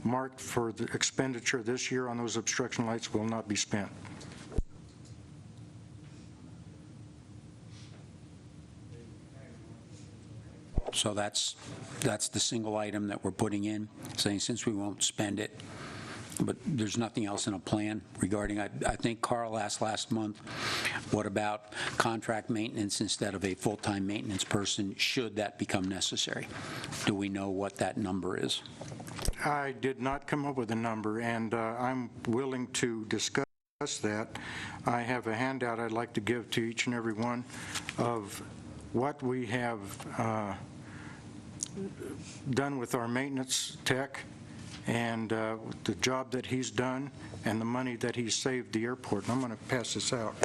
marked for the expenditure this year on those obstruction lights will not be spent. So that's the single item that we're putting in, saying since we won't spend it, but there's nothing else in a plan regarding, I think Carl asked last month, what about contract maintenance instead of a full-time maintenance person, should that become necessary? Do we know what that number is? I did not come up with a number, and I'm willing to discuss that. I have a handout I'd like to give to each and every one of what we have done with our maintenance tech and the job that he's done and the money that he's saved the airport. And I'm going to pass this out.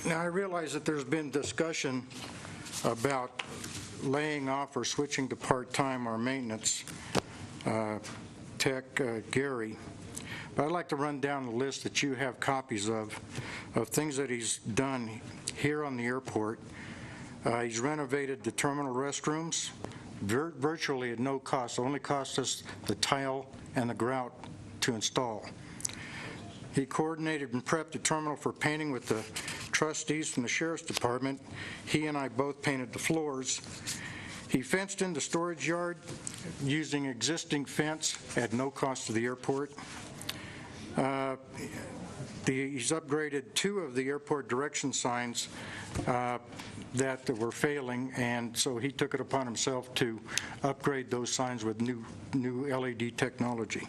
Now, I realize that there's been discussion about laying off or switching to part-time our maintenance tech, Gary, but I'd like to run down the list that you have copies of things that he's done here on the airport. He's renovated the terminal restrooms virtually at no cost. It only cost us the tile and the grout to install. He coordinated and prepped the terminal for painting with the trustees from the Sheriff's Department. He and I both painted the floors. He fenced in the storage yard using existing fence at no cost to the airport. He's upgraded 2 of the airport direction signs that were failing, and so he took it upon himself to upgrade those signs with new LED technology.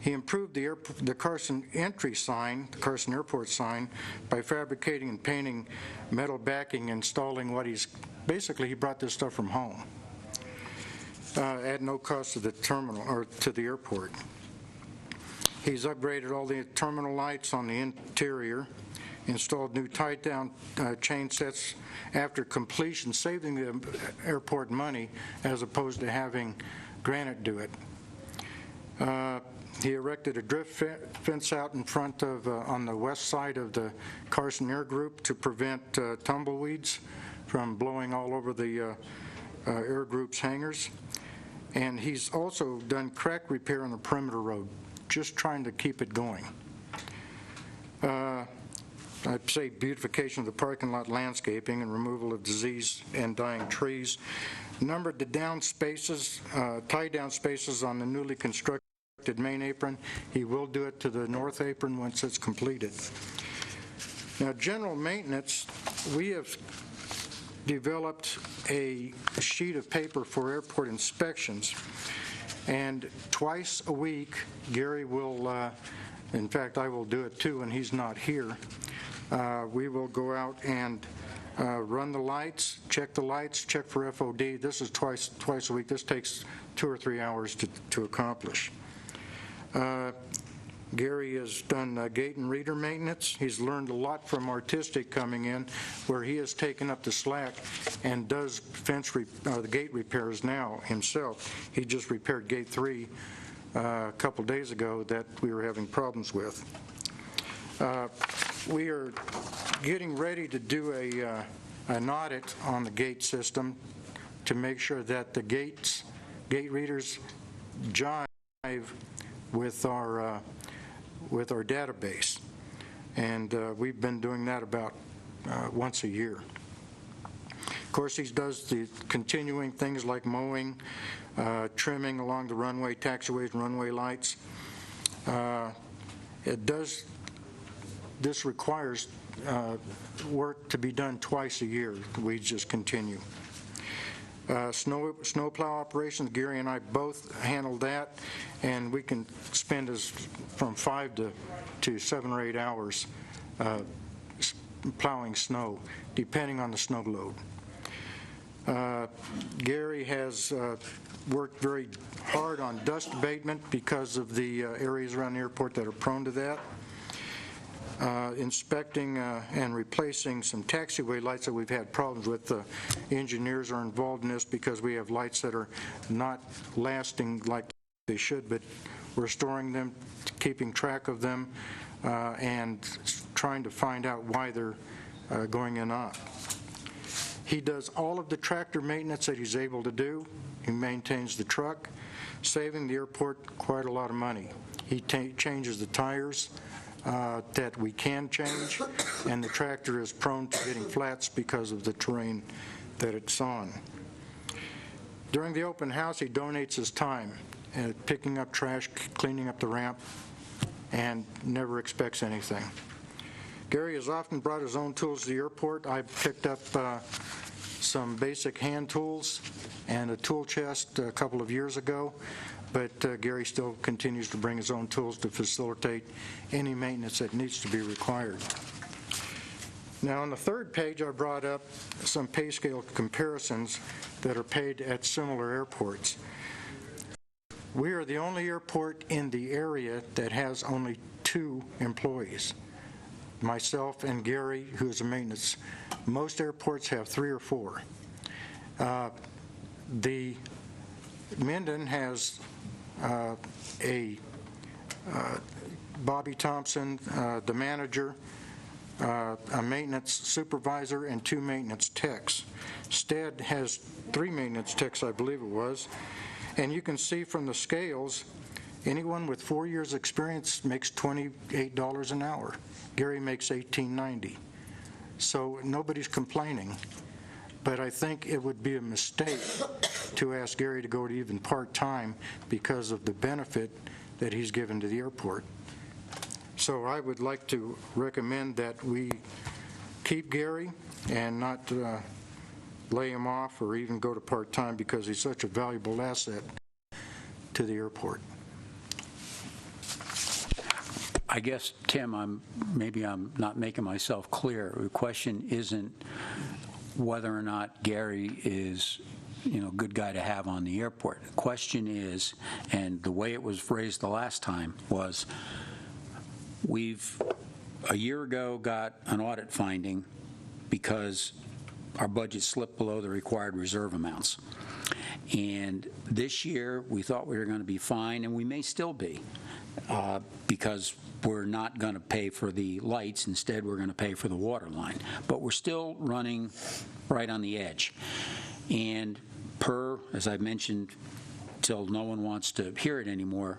He improved the Carson entry sign, the Carson Airport sign, by fabricating and painting metal backing, installing what he brought this stuff from home. at no cost to the terminal or to the airport. He's upgraded all the terminal lights on the interior, installed new tie-down chain sets after completion, saving the airport money as opposed to having Granite do it. He erected a drift fence out in front of, on the west side of the Carson Air Group to prevent tumbleweeds from blowing all over the Air Group's hangars. And he's also done crack repair on the perimeter road, just trying to keep it going. I'd say beautification of the parking lot landscaping and removal of disease and dying trees. Numbered the down spaces, tie-down spaces on the newly constructed main apron. He will do it to the north apron once it's completed. Now, general maintenance, we have developed a sheet of paper for airport inspections, and twice a week, Gary will, in fact, I will do it too when he's not here. We will go out and run the lights, check for FOD. This is twice a week. This takes 2 or 3 hours to accomplish. Gary has done gate and reader maintenance. He's learned a lot from Artistic coming in, where he has taken up the slack and does the gate repairs now himself. He just repaired gate 3 a couple days ago that we were having problems with. We are getting ready to do an audit on the gate system to make sure that the gate readers jive with our database, and we've been doing that about once a year. Of course, he does the continuing things like mowing, trimming along the runway, taxiways, and runway lights. This requires work to be done twice a year. We just continue. Snowplow operations, Gary and I both handle that, and we can spend from 5 to 7 or 8 hours plowing snow, depending on the snow load. Gary has worked very hard on dust abatement because of the areas around the airport that are prone to that. Inspecting and replacing some taxiway lights that we've had problems with. The engineers are involved in this because we have lights that are not lasting like they should, but we're storing them, keeping track of them, and trying to find out why they're going in off. He does all of the tractor maintenance that he's able to do. He maintains the truck, saving the airport quite a lot of money. He changes the tires that we can change, and the tractor is prone to getting flats because of the terrain that it's on. During the open house, he donates his time, picking up trash, cleaning up the ramp, and never expects anything. Gary has often brought his own tools to the airport. I picked up some basic hand tools and a tool chest a couple of years ago, but Gary still continues to bring his own tools to facilitate any maintenance that needs to be required. Now, on the third page, I brought up some pay scale comparisons that are paid at similar airports. We are the only airport in the area that has only 2 employees, myself and Gary, who is a maintenance. Most airports have 3 or 4. The Minden has Bobby Thompson, the manager, a maintenance supervisor, and 2 maintenance techs. Stead has 3 maintenance techs, I believe it was. And you can see from the scales, anyone with 4 years experience makes $28 an hour. Gary makes $18.90. So nobody's complaining. But I think it would be a mistake to ask Gary to go to even part-time because of the benefit that he's given to the airport. So I would like to recommend that we keep Gary and not lay him off or even go to part-time because he's such a valuable asset to the airport. I guess, Tim, maybe I'm not making myself clear. The question isn't whether or not Gary is good guy to have on the airport. The question is, and the way it was phrased the last time was, we've, a year ago, got an audit finding because our budget slipped below the required reserve amounts. And this year, we thought we were going to be fine, and we may still be, because we're not going to pay for the lights. Instead, we're going to pay for the water line. But we're still running right on the edge. And as I've mentioned, till no one wants to hear it anymore,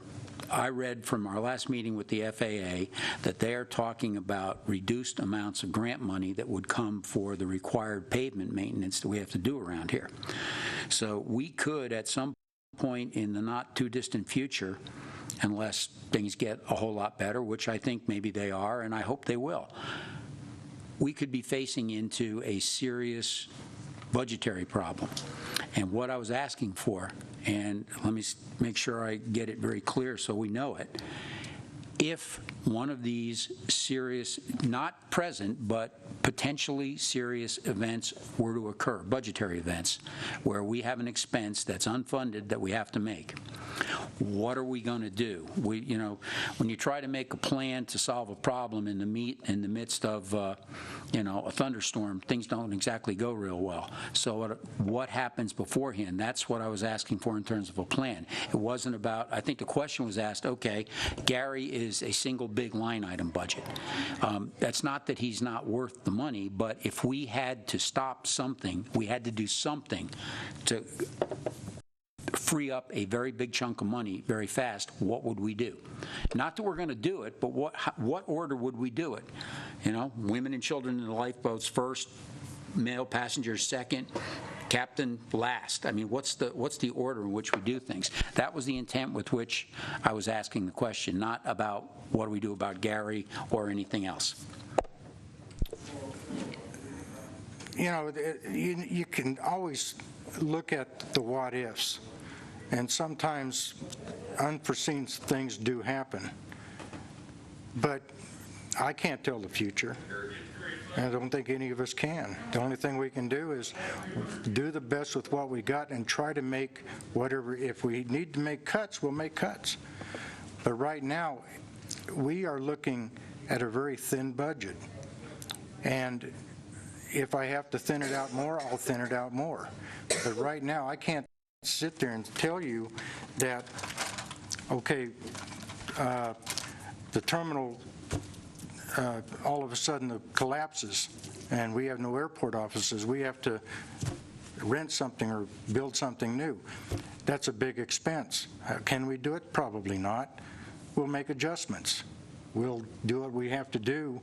I read from our last meeting with the FAA that they are talking about reduced amounts of grant money that would come for the required pavement maintenance that we have to do around here. So we could, at some point in the not-too-distant future, unless things get a whole lot better, which I think maybe they are, and I hope they will, we could be facing into a serious budgetary problem. And what I was asking for, and let me make sure I get it very clear so we know it, if one of these serious, not present, but potentially serious events were to occur, budgetary events, where we have an expense that's unfunded that we have to make, what are we going to do? When you try to make a plan to solve a problem in the midst of, a thunderstorm, things don't exactly go real well. So what happens beforehand? That's what I was asking for in terms of a plan. It wasn't about, I think the question was asked, okay, Gary is a single big line item budget. That's not that he's not worth the money, but if we had to stop something, we had to do something to free up a very big chunk of money very fast, what would we do? Not that we're going to do it, but what order would we do it? Women and children in the lifeboats first, male passengers second, captain last. I mean, what's the order in which we do things? That was the intent with which I was asking the question, not about what do we do about Gary or anything else. You can always look at the what ifs, and sometimes unforeseen things do happen. But I can't tell the future. I don't think any of us can. The only thing we can do is do the best with what we got and try to make whatever. If we need to make cuts, we'll make cuts. But right now, we are looking at a very thin budget. And if I have to thin it out more, I'll thin it out more. But right now, I can't sit there and tell you that, okay, the terminal all of a sudden collapses and we have no airport offices. We have to rent something or build something new. That's a big expense. Can we do it? Probably not. We'll make adjustments. We'll do what we have to do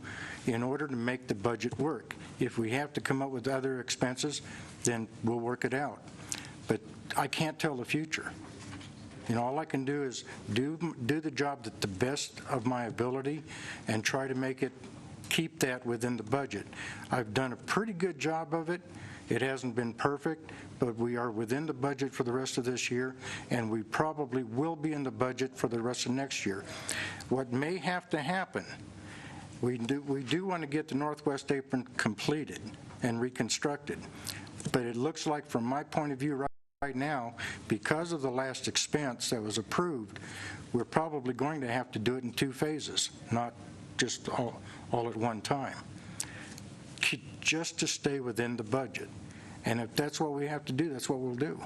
in order to make the budget work. If we have to come up with other expenses, then we'll work it out. But I can't tell the future. All I can do is do the job to the best of my ability and try to keep that within the budget. I've done a pretty good job of it. It hasn't been perfect, but we are within the budget for the rest of this year, and we probably will be in the budget for the rest of next year. What may have to happen, we do want to get the Northwest Apron completed and reconstructed, but it looks like, from my point of view right now, because of the last expense that was approved, we're probably going to have to do it in 2 phases, not just all at one time, just to stay within the budget. And if that's what we have to do, that's what we'll do.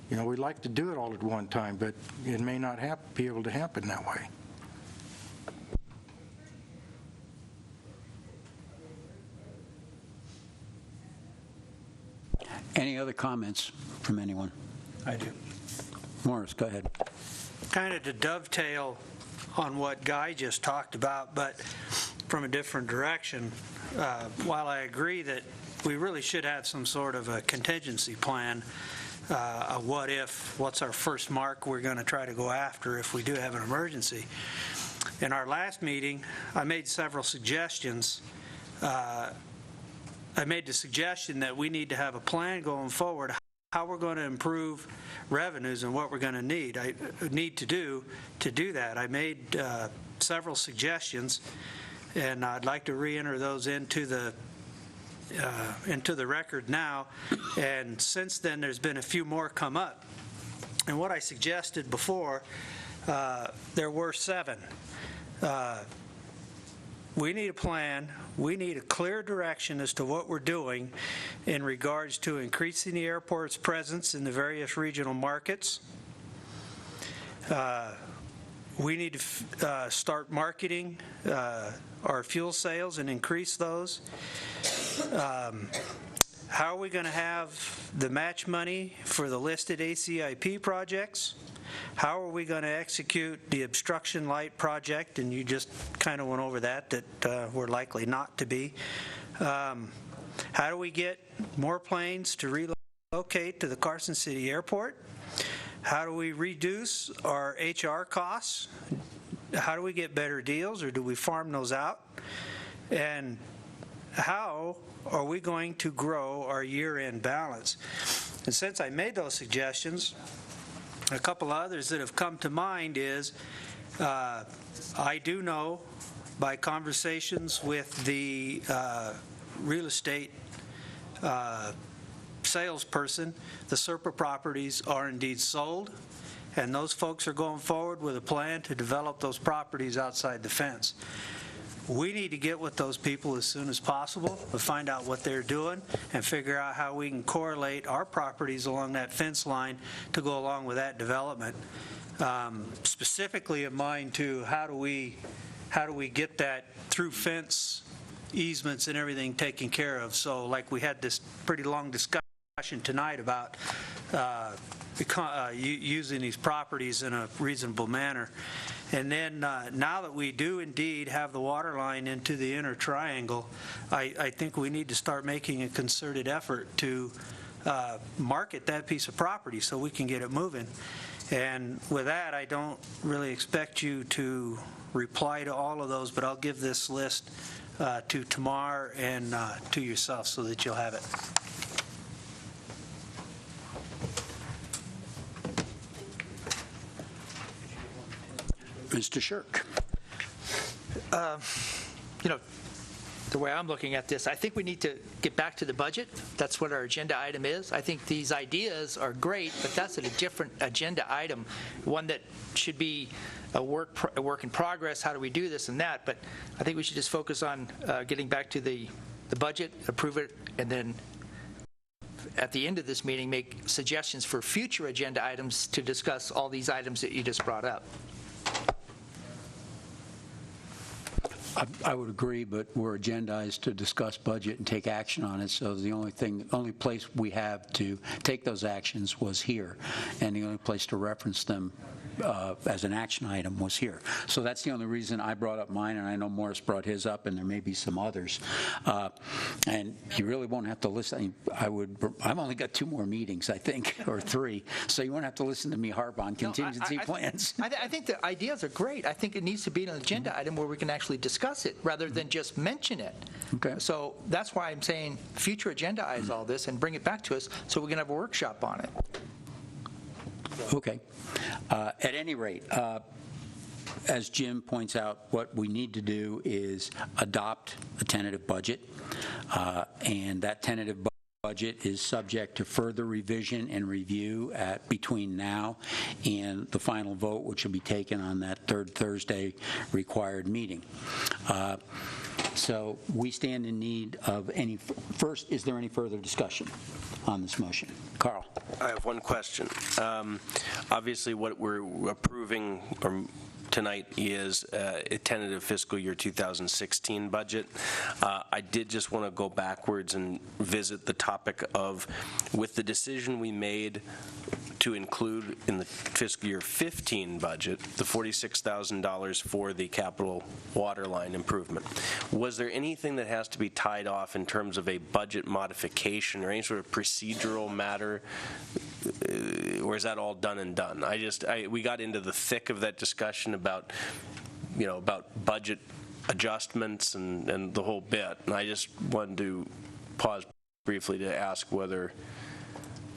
We'd like to do it all at one time, but it may not be able to happen that way. Any other comments from anyone? I do. Morris, go ahead. Kind of to dovetail on what Guy just talked about, but from a different direction, while I agree that we really should have some sort of a contingency plan, a what if, what's our first mark we're going to try to go after if we do have an emergency. In our last meeting, I made several suggestions. I made the suggestion that we need to have a plan going forward, how we're going to improve revenues and what we're going to need to do that. I made several suggestions, and I'd like to re-enter those into the into the record now, and since then, there's been a few more come up. And what I suggested before, there were 7. We need a plan. We need a clear direction as to what we're doing in regards to increasing the airport's presence in the various regional markets. We need to start marketing our fuel sales and increase those. How are we going to have the match money for the listed ACIP projects? How are we going to execute the obstruction light project? And you just kind of went over that we're likely not to be. How do we get more planes to relocate to the Carson City Airport? How do we reduce our HR costs? How do we get better deals, or do we farm those out? And how are we going to grow our year-end balance? And since I made those suggestions, a couple others that have come to mind is I do know by conversations with the real estate salesperson, the SERPA properties are indeed sold, and those folks are going forward with a plan to develop those properties outside the fence. We need to get with those people as soon as possible to find out what they're doing and figure out how we can correlate our properties along that fence line to go along with that development. Specifically in mind to how do we get that through fence easements and everything taken care of. So like we had this pretty long discussion tonight about using these properties in a reasonable manner. And then now that we do indeed have the water line into the inner triangle, I think we need to start making a concerted effort to market that piece of property so we can get it moving. And with that, I don't really expect you to reply to all of those, but I'll give this list to Tamar and to yourself so that you'll have it. Mr. Shirk. The way I'm looking at this, I think we need to get back to the budget. That's what our agenda item is. I think these ideas are great, but that's a different agenda item, one that should be a work in progress. How do we do this and that? But I think we should just focus on getting back to the budget, approve it, and then at the end of this meeting, make suggestions for future agenda items to discuss all these items that you just brought up. I would agree, but we're agendized to discuss budget and take action on it, so the only place we have to take those actions was here, and the only place to reference them as an action item was here. So that's the only reason I brought up mine, and I know Morris brought his up, and there may be some others. And you really won't have to listen. I've only got 2 more meetings, I think, or 3, so you won't have to listen to me harp on contingency plans. I think the ideas are great. I think it needs to be an agenda item where we can actually discuss it rather than just mention it. Okay. So that's why I'm saying future agenda-ize all this and bring it back to us so we can have a workshop on it. Okay. At any rate, as Jim points out, what we need to do is adopt a tentative budget, and that tentative budget is subject to further revision and review between now and the final vote, which will be taken on that 3rd Thursday required meeting. So we stand in need of first, is there any further discussion on this motion? Carl. I have one question. Obviously, what we're approving tonight is a tentative fiscal year 2016 budget. I did just want to go backwards and visit the topic of, with the decision we made to include in the fiscal year 15 budget the $46,000 for the capital water line improvement. Was there anything that has to be tied off in terms of a budget modification or any sort of procedural matter, or is that all done and done? We got into the thick of that discussion about budget adjustments and the whole bit, and I just wanted to pause briefly to ask whether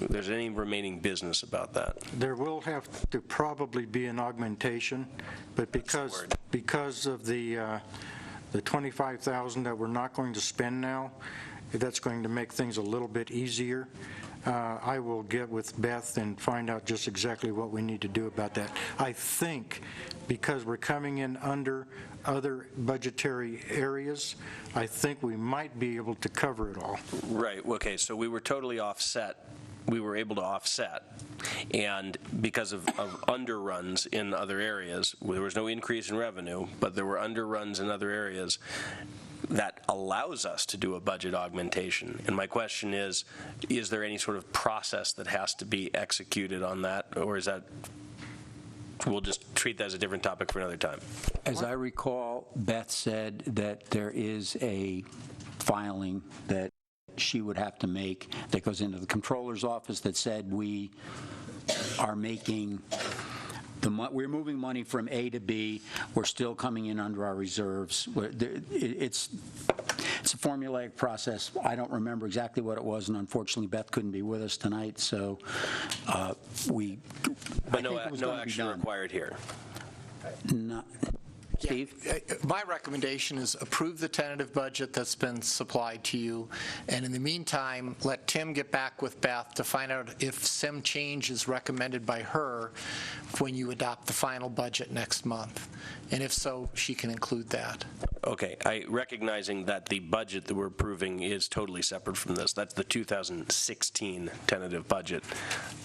there's any remaining business about that. There will have to probably be an augmentation, but because of the $25,000 that we're not going to spend now, that's going to make things a little bit easier. I will get with Beth and find out just exactly what we need to do about that. I think because we're coming in under other budgetary areas, I think we might be able to cover it all. Right, okay, so we were totally offset. We were able to offset, and because of underruns in other areas, there was no increase in revenue, but there were underruns in other areas. That allows us to do a budget augmentation. And my question is there any sort of process that has to be executed on that, or is that, we'll just treat that as a different topic for another time? As I recall, Beth said that there is a filing that she would have to make that goes into the comptroller's office that said we are making we're moving money from A to B. We're still coming in under our reserves. It's a formulaic process. I don't remember exactly what it was, and unfortunately, Beth couldn't be with us tonight. So But no action required here. No. Steve? My recommendation is approve the tentative budget that's been supplied to you, and in the meantime, let Tim get back with Beth to find out if some change is recommended by her when you adopt the final budget next month. And if so, she can include that. Okay, recognizing that the budget that we're approving is totally separate from this. That's the 2016 tentative budget.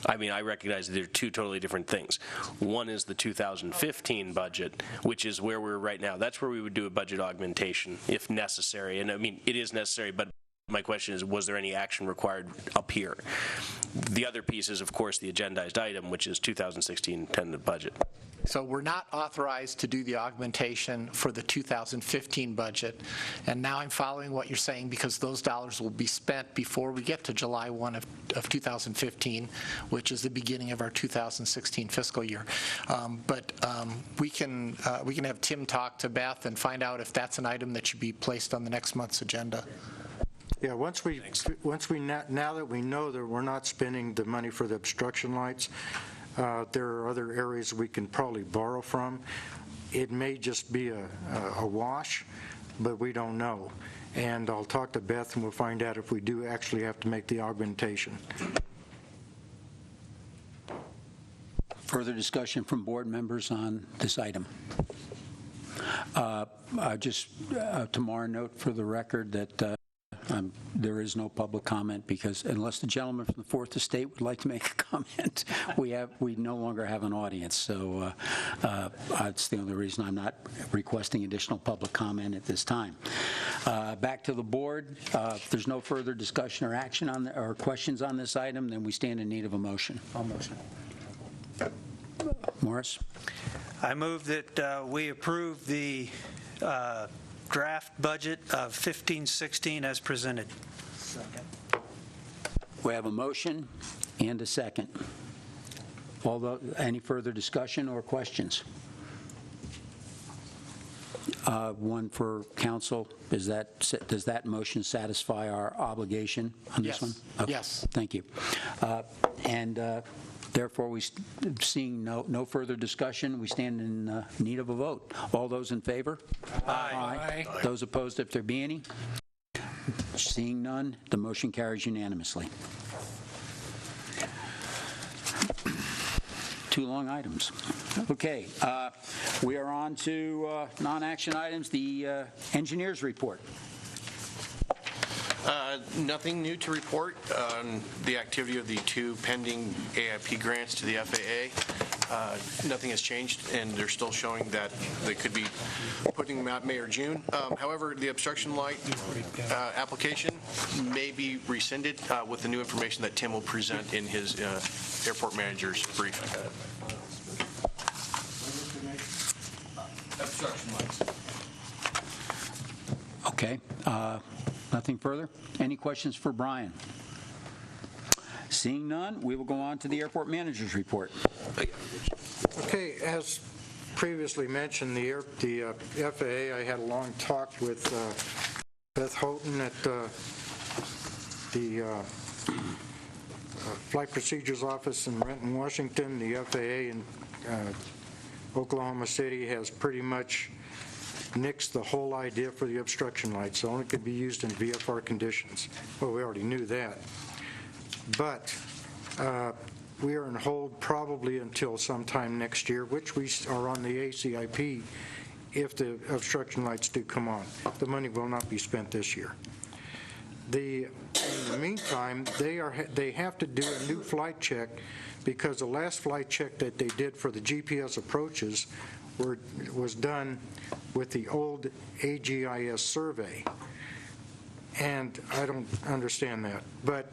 I mean, I recognize that they're two totally different things. One is the 2015 budget, which is where we're right now. That's where we would do a budget augmentation if necessary. And I mean, it is necessary, but my question is, was there any action required up here? The other piece is, of course, the agendized item, which is 2016 tentative budget. So we're not authorized to do the augmentation for the 2015 budget. And now I'm following what you're saying because those dollars will be spent before we get to July 1 of 2015, which is the beginning of our 2016 fiscal year. But we can have Tim talk to Beth and find out if that's an item that should be placed on the next month's agenda. Yeah, now that we know that we're not spending the money for the obstruction lights, there are other areas we can probably borrow from. It may just be a wash, but we don't know. And I'll talk to Beth and we'll find out if we do actually have to make the augmentation. Further discussion from board members on this item? Just tomorrow note for the record that there is no public comment because unless the gentleman from the Fourth Estate would like to make a comment, we no longer have an audience. So that's the only reason I'm not requesting additional public comment at this time. Back to the board. If there's no further discussion or action on or questions on this item, then we stand in need of a motion. I'll motion. Morris? I move that we approve the draft budget of 15-16 as presented. Second. We have a motion and a second. Any further discussion or questions? One for council. Does that motion satisfy our obligation on this one? Okay. Yes. Thank you. Therefore, seeing no further discussion, we stand in need of a vote. All those in favor? Aye. Aye. Those opposed, if there be any? Seeing none, the motion carries unanimously. Two long items. Okay, we are on to non-action items, the engineer's report. Nothing new to report on the activity of the two pending AIP grants to the FAA. Nothing has changed, and they're still showing that they could be putting them out May or June. However, the obstruction light application may be rescinded with the new information that Tim will present in his airport manager's briefing. Obstruction lights. Okay. Nothing further? Any questions for Brian? Seeing none, we will go on to the airport manager's report. Okay, as previously mentioned, the FAA, I had a long talk with Beth Houghton at the Flight Procedures Office in Renton, Washington. The FAA in Oklahoma City has pretty much nixed the whole idea for the obstruction lights. It only could be used in VFR conditions. Well, we already knew that. But we are on hold probably until sometime next year, which we are on the ACIP if the obstruction lights do come on. The money will not be spent this year. In the meantime, they have to do a new flight check because the last flight check that they did for the GPS approaches was done with the old AGIS survey. And I don't understand that. But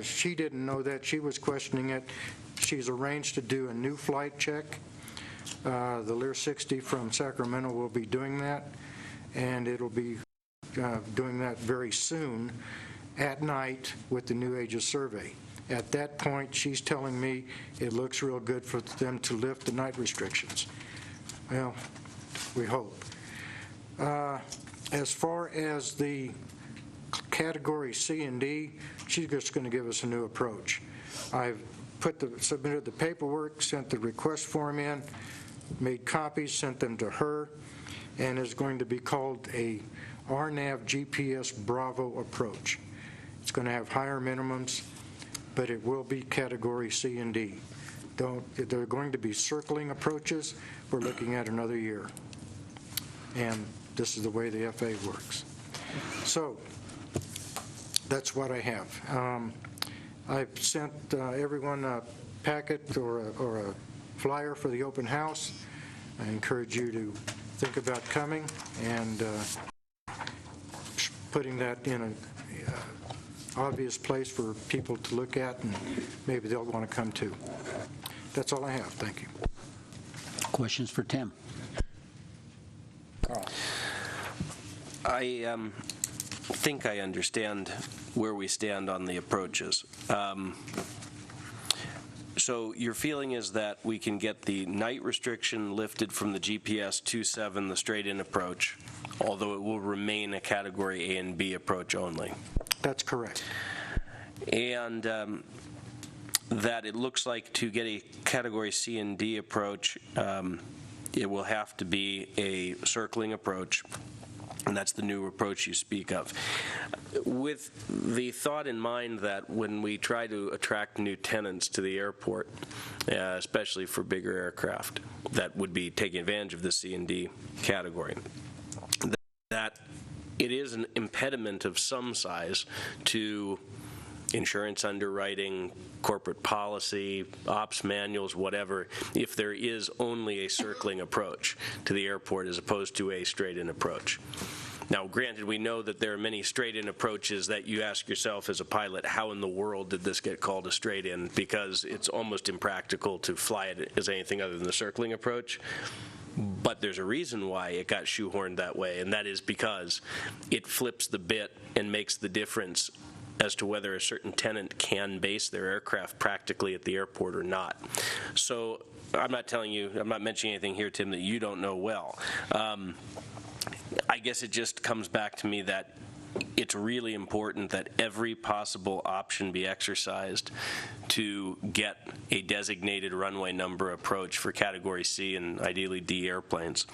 she didn't know that. She was questioning it. She's arranged to do a new flight check. The Lear 60 from Sacramento will be doing that, and it'll be doing that very soon at night with the new Aegis survey. At that point, she's telling me it looks real good for them to lift the night restrictions. Well, we hope. As far as the category C and D, she's just going to give us a new approach. I've submitted the paperwork, sent the request form in, made copies, sent them to her, and it's going to be called a RNAV GPS Bravo approach. It's going to have higher minimums, but it will be category C and D. They're going to be circling approaches. We're looking at another year. And this is the way the FA works. So that's what I have. I've sent everyone a packet or a flyer for the open house. I encourage you to think about coming and putting that in an obvious place for people to look at, and maybe they'll want to come too. That's all I have. Thank you. Questions for Tim? Carl. I think I understand where we stand on the approaches. So your feeling is that we can get the night restriction lifted from the GPS 27, the straight-in approach, although it will remain a Category A and B approach only. That's correct. And that it looks like to get a Category C and D approach, it will have to be a circling approach, and that's the new approach you speak of. With the thought in mind that when we try to attract new tenants to the airport, especially for bigger aircraft that would be taking advantage of the C and D category, that it is an impediment of some size to insurance underwriting, corporate policy, ops manuals, whatever, if there is only a circling approach to the airport as opposed to a straight-in approach. Now, granted, we know that there are many straight-in approaches that you ask yourself as a pilot, how in the world did this get called a straight-in? Because it's almost impractical to fly it as anything other than the circling approach. But there's a reason why it got shoehorned that way, and that is because it flips the bit and makes the difference as to whether a certain tenant can base their aircraft practically at the airport or not. So I'm not mentioning anything here, Tim, that you don't know well. I guess it just comes back to me that it's really important that every possible option be exercised to get a designated runway number approach for Category C and ideally D airplanes.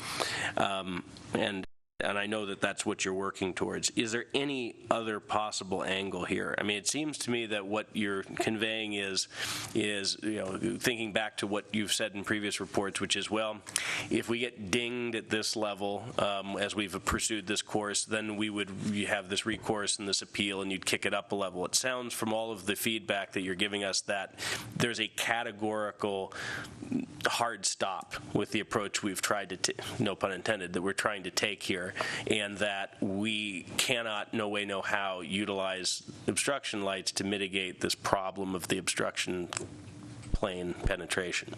And I know that that's what you're working towards. Is there any other possible angle here? I mean, it seems to me that what you're conveying is thinking back to what you've said in previous reports, which is, well, if we get dinged at this level as we've pursued this course, then you have this recourse and this appeal, and you'd kick it up a level. It sounds from all of the feedback that you're giving us that there's a categorical hard stop with the approach we've tried to, no pun intended, that we're trying to take here, and that we cannot, no way, no how, utilize obstruction lights to mitigate this problem of the obstruction plane penetration.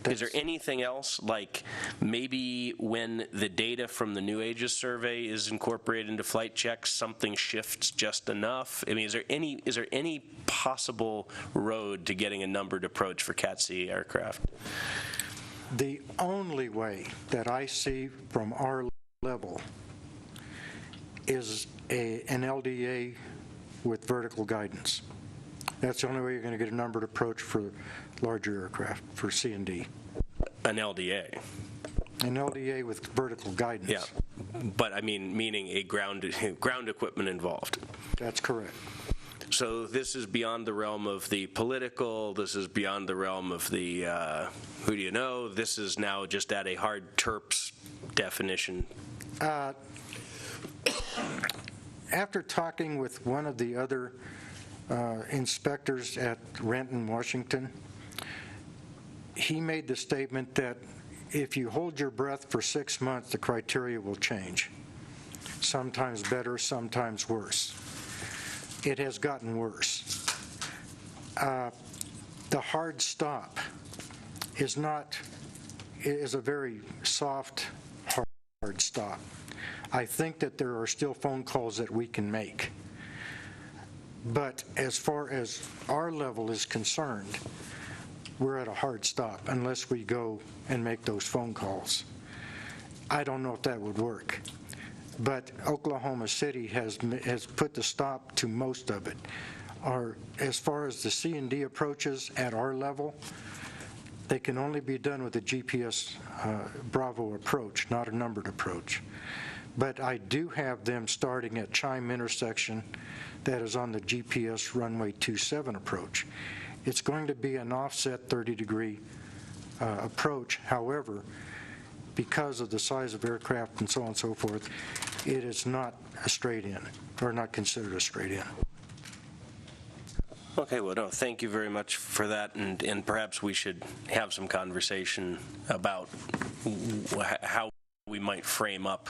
Is there anything else, like maybe when the data from the New Aegis survey is incorporated into flight checks, something shifts just enough? I mean, is there any possible road to getting a numbered approach for Cat C aircraft? The only way that I see from our level is an LDA with vertical guidance. That's the only way you're going to get a numbered approach for larger aircraft, for C and D. An LDA? An LDA with vertical guidance. Yeah, But I mean, meaning a ground equipment involved. That's correct. So this is beyond the realm of the political, this is beyond the realm of the who do you know, this is now just at a hard terps definition. After talking with one of the other inspectors at Renton, Washington, he made the statement that if you hold your breath for 6 months, the criteria will change. Sometimes better, sometimes worse. It has gotten worse. The hard stop is a very soft, hard stop. I think that there are still phone calls that we can make. But as far as our level is concerned, we're at a hard stop unless we go and make those phone calls. I don't know if that would work. But Oklahoma City has put the stop to most of it. As far as the C&D approaches at our level, they can only be done with a GPS Bravo approach, not a numbered approach. But I do have them starting at Chime intersection that is on the GPS runway 27 approach. It's going to be an offset 30-degree approach. However, because of the size of aircraft and so on and so forth, it is not a straight in, or not considered a straight in. Okay, well, no, thank you very much for that, and perhaps we should have some conversation about how we might frame up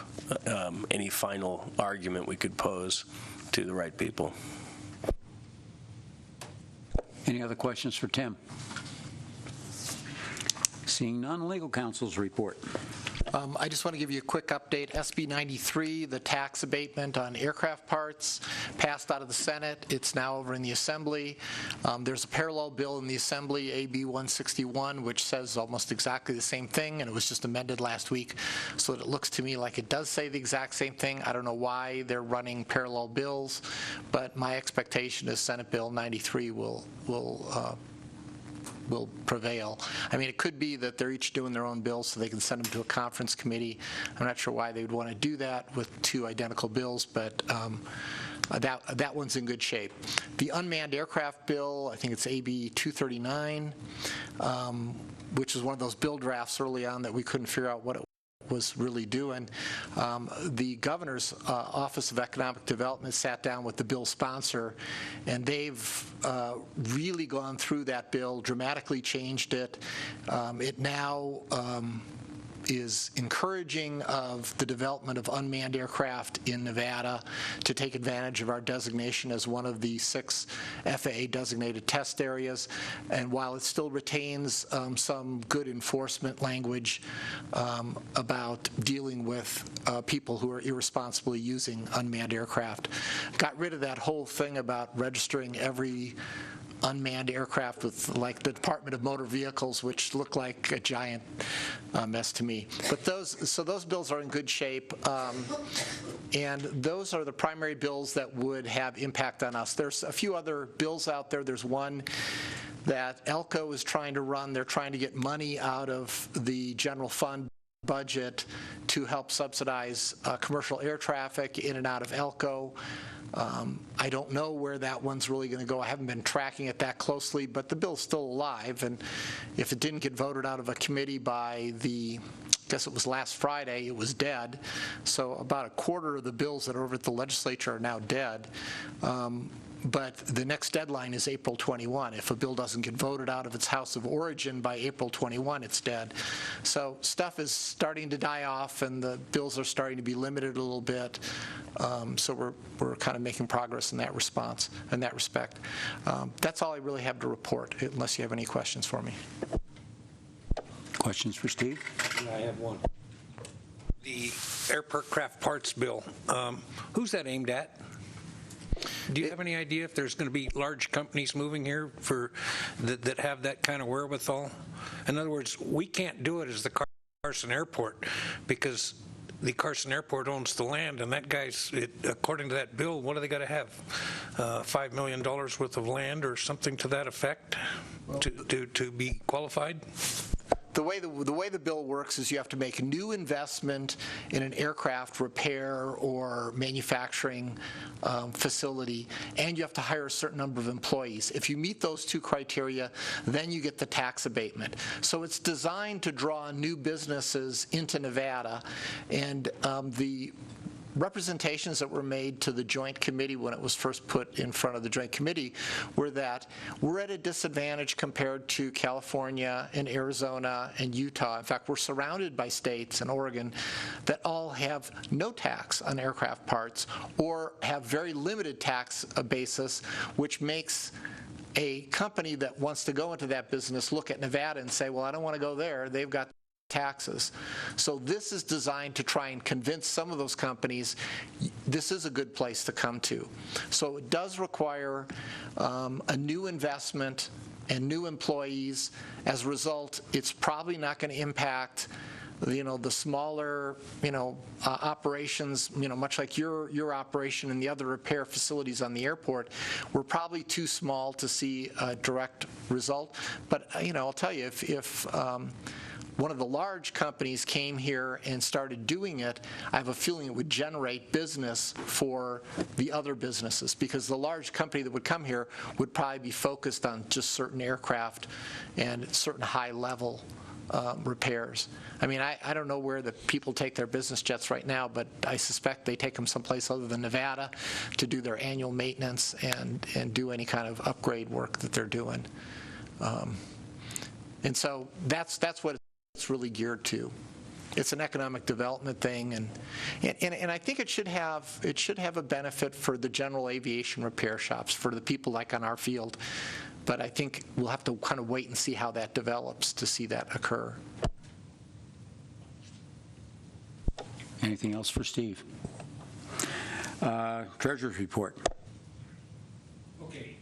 any final argument we could pose to the right people. Any other questions for Tim? Seeing none, legal counsel's report. I just want to give you a quick update. SB 93, the tax abatement on aircraft parts, passed out of the Senate. It's now over in the Assembly. There's a parallel bill in the Assembly, AB 161, which says almost exactly the same thing, and it was just amended last week, so that it looks to me like it does say the exact same thing. I don't know why they're running parallel bills, but my expectation is Senate Bill 93 will prevail. I mean, it could be that they're each doing their own bills so they can send them to a conference committee. I'm not sure why they would want to do that with two identical bills, but that one's in good shape. The unmanned aircraft bill, I think it's AB 239, which is one of those bill drafts early on that we couldn't figure out what it was really doing. The governor's Office of Economic Development sat down with the bill sponsor, and they've really gone through that bill, dramatically changed it. It now is encouraging of the development of unmanned aircraft in Nevada to take advantage of our designation as one of the 6 FAA-designated test areas. And while it still retains some good enforcement language about dealing with people who are irresponsibly using unmanned aircraft, got rid of that whole thing about registering every unmanned aircraft with, like, the Department of Motor Vehicles, which look like a giant mess to me. But those bills are in good shape, and those are the primary bills that would have impact on us. There's a few other bills out there. There's one that ELCO is trying to run. They're trying to get money out of the general fund budget to help subsidize commercial air traffic in and out of ELCO. I don't know where that one's really going to go. I haven't been tracking it that closely, but the bill's still alive, and if it didn't get voted out of a committee by I guess it was last Friday, it was dead. So about a quarter of the bills that are over at the legislature are now dead. But the next deadline is April 21. If a bill doesn't get voted out of its house of origin by April 21, it's dead. So stuff is starting to die off, and the bills are starting to be limited a little bit. So we're kind of making progress in that respect. That's all I really have to report, unless you have any questions for me. Questions for Steve? Yeah, I have one. The aircraft parts bill, who's that aimed at? Do you have any idea if there's going to be large companies moving here that have that kind of wherewithal? In other words, we can't do it as the Carson Airport because the Carson Airport owns the land, and that guy's, according to that bill, what do they got to have? $5 million worth of land or something to that effect to be qualified? the way the bill works is you have to make a new investment in an aircraft repair or manufacturing facility, and you have to hire a certain number of employees. If you meet those two criteria, then you get the tax abatement. So it's designed to draw new businesses into Nevada, and the representations that were made to the Joint Committee when it was first put in front of the Joint Committee were that we're at a disadvantage compared to California and Arizona and Utah. In fact, we're surrounded by states and Oregon that all have no tax on aircraft parts or have very limited tax basis, which makes a company that wants to go into that business look at Nevada and say, well, I don't want to go there. They've got taxes. So this is designed to try and convince some of those companies this is a good place to come to. So it does require a new investment and new employees. As a result, it's probably not going to impact the smaller, operations, much like your operation and the other repair facilities on the airport. We're probably too small to see a direct result. But, I'll tell you, if one of the large companies came here and started doing it, I have a feeling it would generate business for the other businesses, because the large company that would come here would probably be focused on just certain aircraft and certain high-level repairs. I mean, I don't know where the people take their business jets right now, but I suspect they take them someplace other than Nevada to do their annual maintenance and do any kind of upgrade work that they're doing. And so that's what it's really geared to. It's an economic development thing, and I think it should have a benefit for the general aviation repair shops, for the people like on our field. But I think we'll have to kind of wait and see how that develops to see that occur. Anything else for Steve? Treasurer's report. Okay.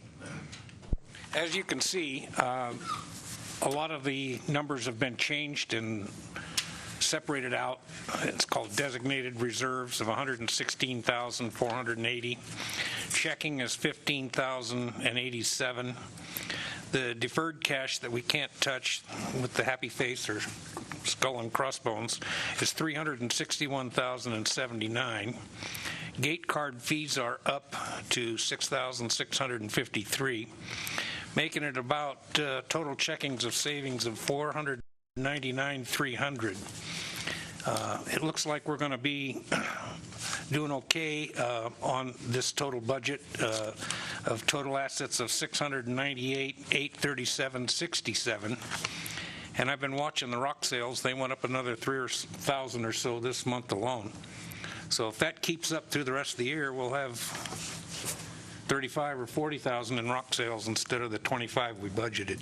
As you can see, a lot of the numbers have been changed and separated out. It's called designated reserves of 116,480. Checking is 15,087. The deferred cash that we can't touch with the happy face or skull and crossbones is 361,079. Gate card fees are up to 6,653. Making it about total checkings of savings of 499,300. It looks like we're going to be doing okay on this total budget of total assets of 698,837.67. And I've been watching the rock sales. They went up another 3,000 or so this month alone. So if that keeps up through the rest of the year, we'll have 35 or 40,000 in rock sales instead of the 25 we budgeted.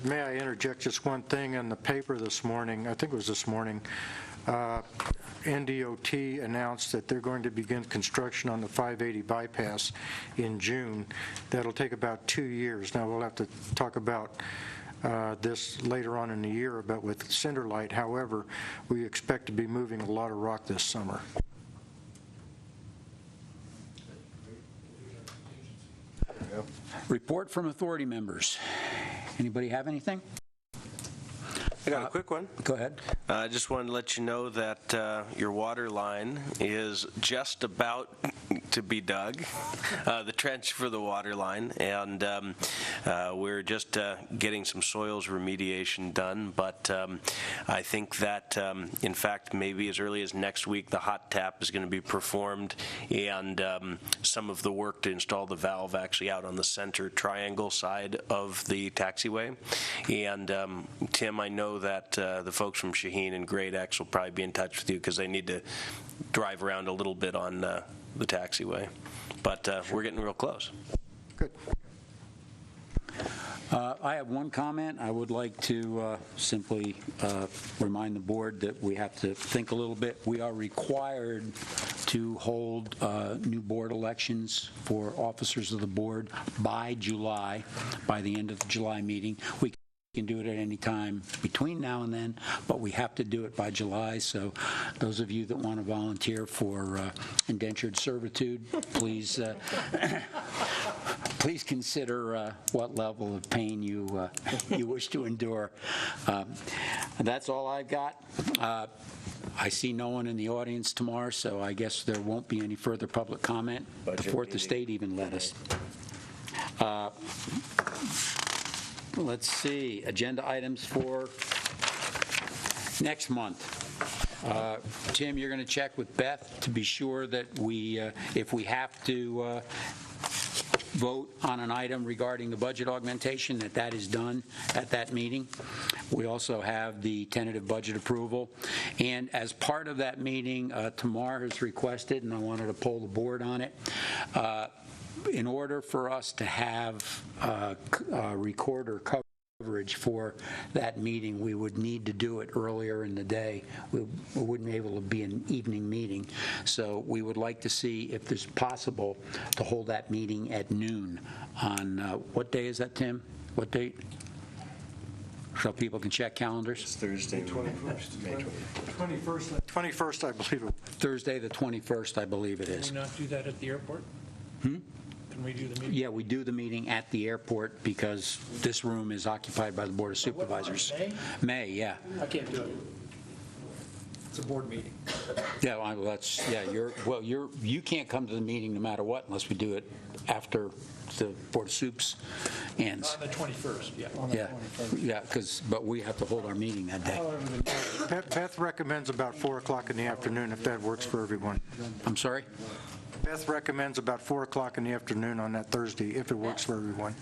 May I interject just one thing? In the paper this morning, I think it was this morning, NDOT announced that they're going to begin construction on the 580 bypass in June. That'll take about 2 years. Now, we'll have to talk about this later on in the year, but with Cinderlight, however, we expect to be moving a lot of rock this summer. Report from authority members. Anybody have anything? I got a quick one. Go ahead. I just wanted to let you know that your water line is just about to be dug, the trench for the water line, and we're just getting some soils remediation done, but I think that, in fact, maybe as early as next week, the hot tap is going to be performed, and some of the work to install the valve actually out on the center triangle side of the taxiway. And Tim, I know that the folks from Shaheen and Great X will probably be in touch with you because they need to drive around a little bit on the taxiway. But we're getting real close. Good. I have one comment. I would like to simply remind the board that we have to think a little bit. We are required to hold new board elections for officers of the board by July, by the end of the July meeting. We can do it at any time between now and then, but we have to do it by July. So those of you that want to volunteer for indentured servitude, please please consider what level of pain you you wish to endure. That's all I've got. I see no one in the audience tomorrow, so I guess there won't be any further public comment before the state even let us. Let's see, agenda items for next month. Tim, you're going to check with Beth to be sure that we, if we have to vote on an item regarding the budget augmentation, that is done at that meeting. We also have the tentative budget approval. And as part of that meeting, Tamar has requested, and I wanted to poll the board on it, in order for us to have recorder coverage for that meeting, we would need to do it earlier in the day. We wouldn't be able to be an evening meeting. So we would like to see if it's possible to hold that meeting at noon on, what day is that, Tim? What date? So people can check calendars? It's Thursday, 21st, May 21st. 21st, I believe it. Thursday, the 21st, I believe it is. Can we not do that at the airport? Can we do the meeting? Yeah, we do the meeting at the airport because this room is occupied by the Board of Supervisors. May, yeah. I can't do it. It's a board meeting. Yeah, well, that's, yeah, you can't come to the meeting no matter what unless we do it after the Board of Soups ends. On the 21st, yeah. Yeah, but we have to hold our meeting that day. Beth recommends about 4 o'clock in the afternoon, if that works for everyone. I'm sorry? Beth recommends about 4 o'clock in the afternoon on that Thursday, if it works for everyone.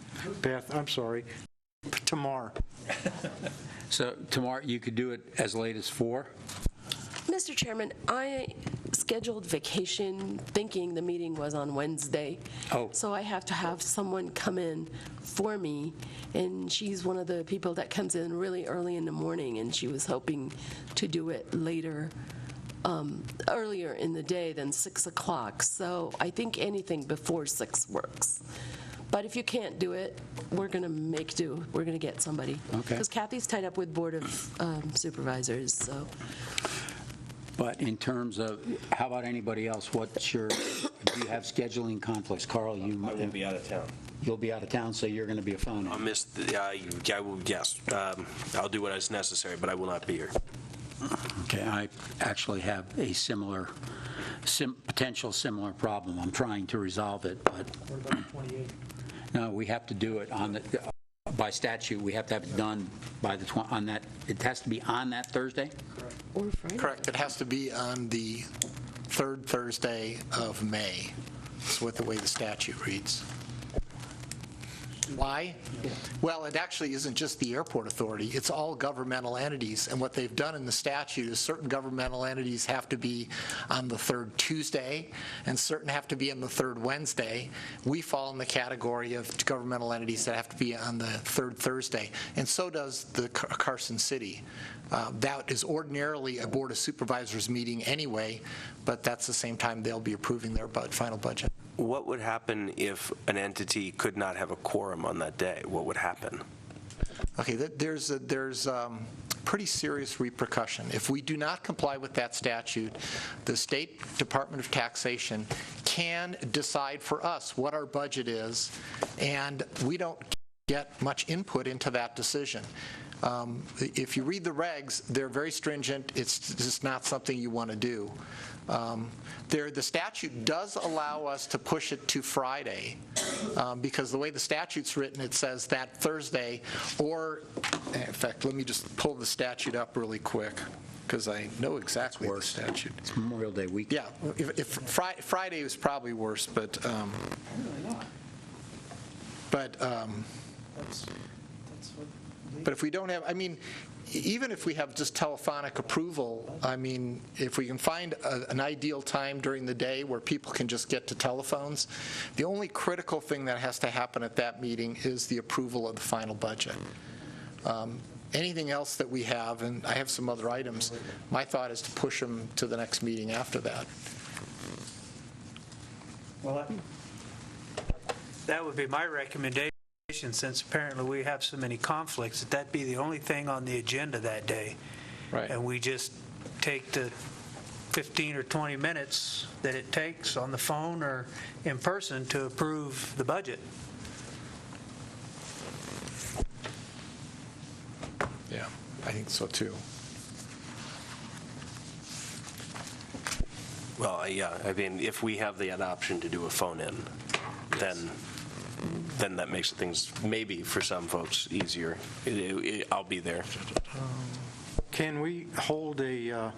Beth, I'm sorry. Tomorrow. So tomorrow, you could do it as late as 4? Mr. Chairman, I scheduled vacation thinking the meeting was on Wednesday. Oh. So I have to have someone come in for me, and she's one of the people that comes in really early in the morning, and she was hoping to do it later, earlier in the day than 6 o'clock. So I think anything before 6 works. But if you can't do it, we're going to make do. We're going to get somebody. Okay. Because Kathy's tied up with Board of Supervisors, so. But in terms of, how about anybody else? Do you have scheduling conflicts? Carl, I will be out of town. You'll be out of town, so you're going to be a phone in. I'll miss, I will, yes. I'll do what is necessary, but I will not be here. Okay, I actually have a potential similar problem. I'm trying to resolve it, but. What about the 28th? No, we have to do it by statute. We have to have it done by it has to be on that Thursday? Or Friday. Correct. It has to be on the third Thursday of May. That's what the way the statute reads. Why? Well, it actually isn't just the airport authority. It's all governmental entities. And what they've done in the statute is certain governmental entities have to be on the third Tuesday, and certain have to be on the third Wednesday. We fall in the category of governmental entities that have to be on the third Thursday, and so does the Carson City. That is ordinarily a Board of Supervisors meeting anyway, but that's the same time they'll be approving their final budget. What would happen if an entity could not have a quorum on that day? What would happen? Okay, there's pretty serious repercussion. If we do not comply with that statute, the State Department of Taxation can decide for us what our budget is, and we don't get much input into that decision. If you read the regs, they're very stringent. It's just not something you want to do. The statute does allow us to push it to Friday because the way the statute's written, it says that Thursday, or in fact, let me just pull the statute up really quick because I know exactly the statute. It's Memorial Day week. Yeah, if Friday is probably worse, but if we don't have, I mean, even if we have just telephonic approval, I mean, if we can find an ideal time during the day where people can just get to telephones, the only critical thing that has to happen at that meeting is the approval of the final budget. Anything else that we have, and I have some other items, my thought is to push them to the next meeting after that. Well, that would be my recommendation, since apparently we have so many conflicts, that be the only thing on the agenda that day. Right. And we just take the 15 or 20 minutes that it takes on the phone or in person to approve the budget. I think so, too. Well, yeah, I mean, if we have the option to do a phone-in, then that makes things, maybe for some folks, easier. I'll be there. Can we hold a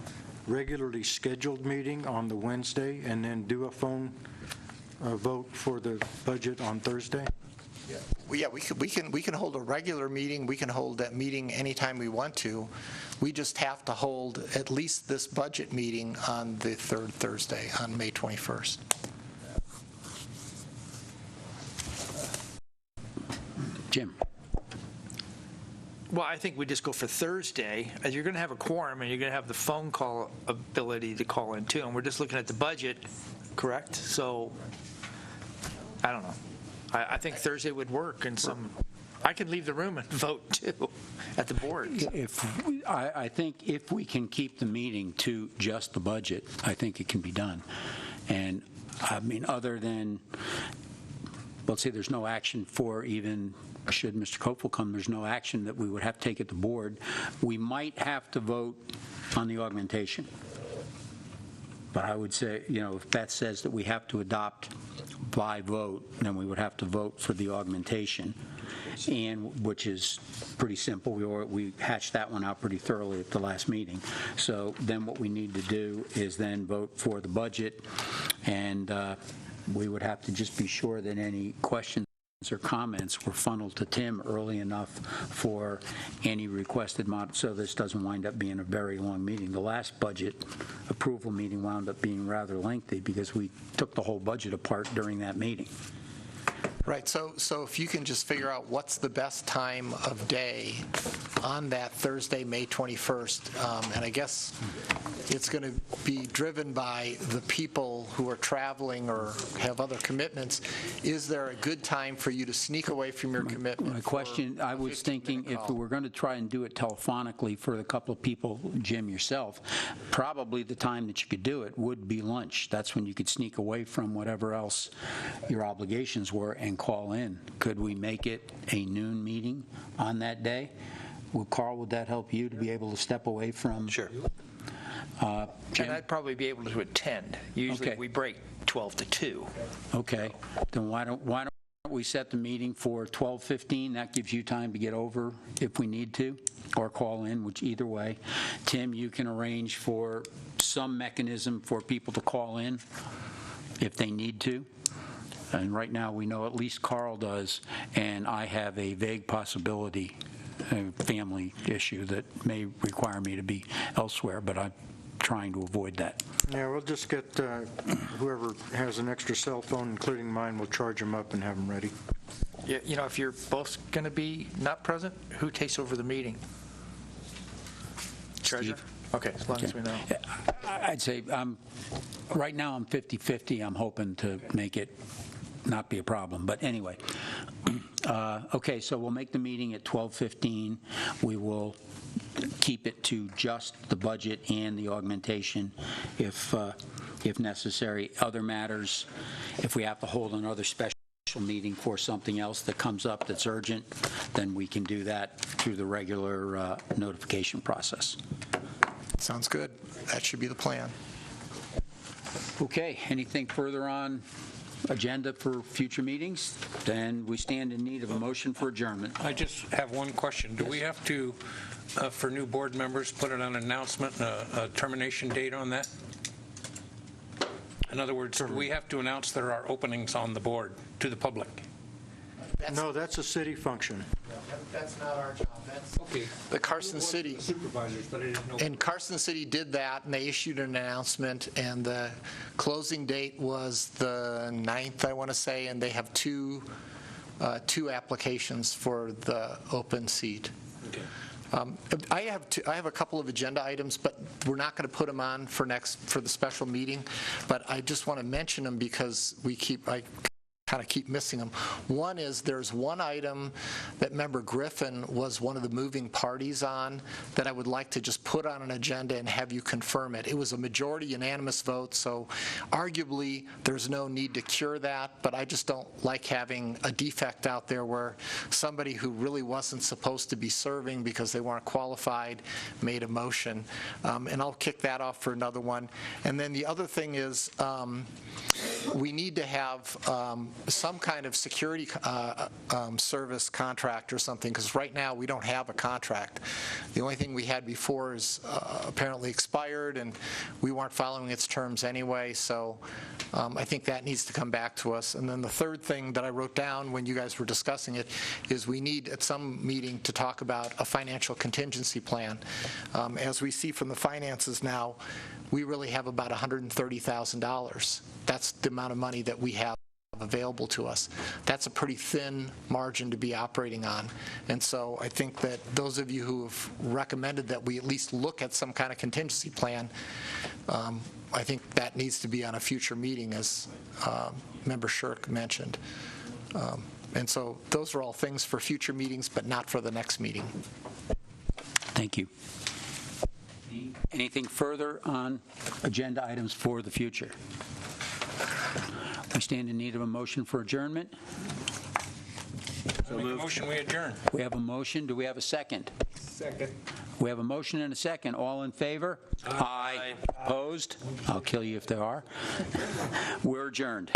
regularly scheduled meeting on the Wednesday and then do a phone vote for the budget on Thursday? Well, yeah, we can hold a regular meeting. We can hold that meeting anytime we want to. We just have to hold at least this budget meeting on the third Thursday, on May 21st. Jim? Well, I think we just go for Thursday, as you're going to have a quorum, and you're going to have the phone call ability to call in, too, and we're just looking at the budget, correct? So, I don't know. I think Thursday would work, and I could leave the room and vote, too, at the board. I think if we can keep the meeting to just the budget, I think it can be done. And, I mean, other than, let's say there's no action for even, should Mr. Kopel come, there's no action that we would have to take at the board. We might have to vote on the augmentation. But I would say, if that says that we have to adopt by vote, then we would have to vote for the augmentation, and which is pretty simple. We hatched that one out pretty thoroughly at the last meeting. So then what we need to do is then vote for the budget, and we would have to just be sure that any questions or comments were funneled to Tim early enough for any requested so this doesn't wind up being a very long meeting. The last budget approval meeting wound up being rather lengthy because we took the whole budget apart during that meeting. Right, so if you can just figure out what's the best time of day on that Thursday, May 21st, and I guess it's going to be driven by the people who are traveling or have other commitments. Is there a good time for you to sneak away from your commitment? My question, I was thinking if we were going to try and do it telephonically for a couple of people, Jim, yourself, probably the time that you could do it would be lunch. That's when you could sneak away from whatever else your obligations were and call in. Could we make it a noon meeting on that day? Carl, would that help you to be able to step away from? Sure. Jim? And I'd probably be able to attend. Usually Okay. we break 12 to 2. Okay, then why don't we set the meeting for 12:15? That gives you time to get over if we need to, or call in, which either way. Tim, you can arrange for some mechanism for people to call in if they need to. And right now, we know at least Carl does, and I have a vague possibility, a family issue that may require me to be elsewhere, but I'm trying to avoid that. Yeah, we'll just get whoever has an extra cell phone, including mine, we'll charge them up and have them ready. Yeah, if you're both going to be not present, who takes over the meeting? Treasurer? Okay, as long as we know. I'd say right now I'm 50-50. I'm hoping to make it not be a problem. But anyway, okay, so we'll make the meeting at 12:15. We will keep it to just the budget and the augmentation if necessary. Other matters, if we have to hold another special meeting for something else that comes up that's urgent, then we can do that through the regular notification process. Sounds good. That should be the plan. Okay, anything further on agenda for future meetings? Then we stand in need of a motion for adjournment. I just have one question. Do we have to, for new board members, put it on an announcement, a termination date on that? In other words, do we have to announce there are openings on the board to the public? No, that's a city function. That's not our job. That's Okay. the Carson City. Supervisors, but I didn't know. And Carson City did that, and they issued an announcement, and the closing date was the 9th, I want to say, and they have two applications for the open seat. Okay. I have a couple of agenda items, but we're not going to put them on for the special meeting. But I just want to mention them because I kind of keep missing them. One is there's one item that Member Griffin was one of the moving parties on that I would like to just put on an agenda and have you confirm it. It was a majority unanimous vote, so arguably there's no need to cure that, but I just don't like having a defect out there where somebody who really wasn't supposed to be serving because they weren't qualified made a motion. And I'll kick that off for another one. And then the other thing is we need to have some kind of security service contract or something, because right now we don't have a contract. The only thing we had before is apparently expired, and we weren't following its terms anyway, so I think that needs to come back to us. And then the third thing that I wrote down when you guys were discussing it is we need at some meeting to talk about a financial contingency plan. As we see from the finances now, we really have about $130,000. That's the amount of money that we have available to us. That's a pretty thin margin to be operating on. And so I think that those of you who have recommended that we at least look at some kind of contingency plan, I think that needs to be on a future meeting, as Member Shirk mentioned. And so those are all things for future meetings, but not for the next meeting. Thank you. Anything further on agenda items for the future? We stand in need of a motion for adjournment. So make a motion, we adjourn. We have a motion. Do we have a second? Second. We have a motion and a second. All in favor? Aye. Opposed? I'll kill you if there are. We're adjourned.